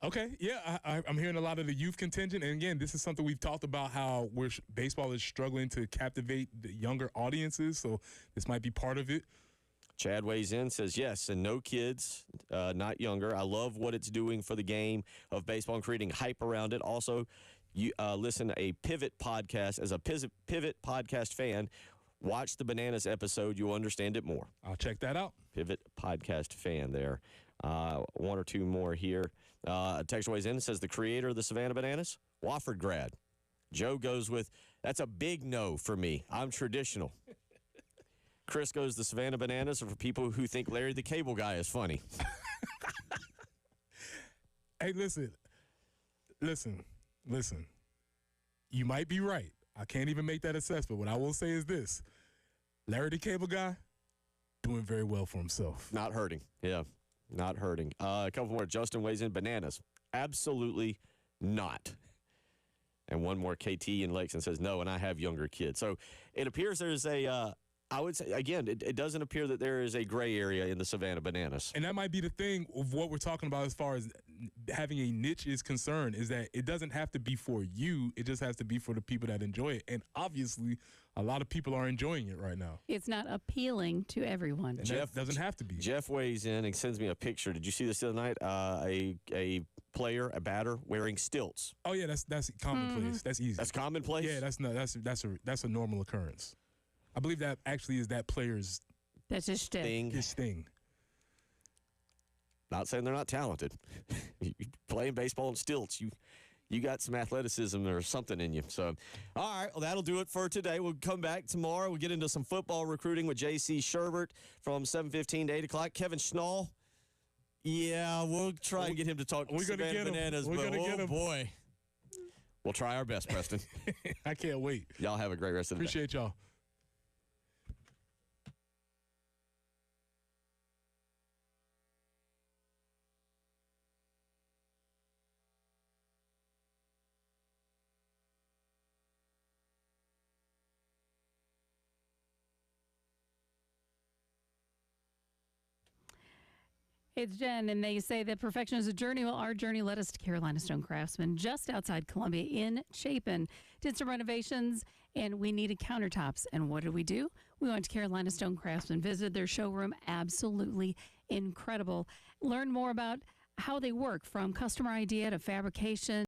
Okay, yeah, I'm hearing a lot of the youth contingent. And, again, this is something we've talked about, how baseball is struggling to captivate the younger audiences, so this might be part of it. Chad weighs in, says yes, and no kids, not younger. I love what it's doing for the game of baseball and creating hype around it. Also, you listen to a Pivot podcast. As a Pivot podcast fan, watch the Bananas episode. You'll understand it more. I'll check that out. Pivot podcast fan there. 1 or 2 more here. A text weighs in and says the creator of the Savannah Bananas, Wofford grad. Joe goes with, that's a big no for me. I'm traditional. Chris goes, the Savannah Bananas are for people who think Larry the Cable Guy is funny. Hey, listen. You might be right. I can't even make that assessment. What I will say is this. Larry the Cable Guy, doing very well for himself. Not hurting. Yeah, not hurting. A couple more. Justin weighs in. Bananas. Absolutely not. And one more. KT in Lexington says no, and I have younger kids. So it appears there's a... I would say, again, it doesn't appear that there is a gray area in the Savannah Bananas. And that might be the thing of what we're talking about as far as having a niche is concerned, is that it doesn't have to be for you. It just has to be for the people that enjoy it. And obviously, a lot of people are enjoying it right now. It's not appealing to everyone. And Jeff doesn't have to be. Jeff weighs in and sends me a picture. Did you see this the other night? A player, a batter, wearing stilts. Oh, yeah, that's commonplace. That's easy. That's commonplace? Yeah, that's a normal occurrence. I believe that actually is that player's... That's his thing. His thing. Not saying they're not talented. Playing baseball on stilts, you got some athleticism or something in you. So, all right, well, that'll do it for today. We'll come back tomorrow. We'll get into some football recruiting with J.C. Sherbert from 7:15 to 8 o'clock. Kevin Schnall, yeah, we'll try and get him to talk Savannah Bananas. We're going to get him. Boy. We'll try our best, Preston. I can't wait. Y'all have a great rest of the day. Appreciate y'all. It's Jen, and they say that perfection is a journey. Well, our journey led us to Carolina Stone Craftsman, just outside Columbia in Chapin. Did some renovations, and we needed countertops. And what did we do? We went to Carolina Stone Craftsman, visited their showroom. Absolutely incredible. Learn more about how they work, from customer idea to fabrication.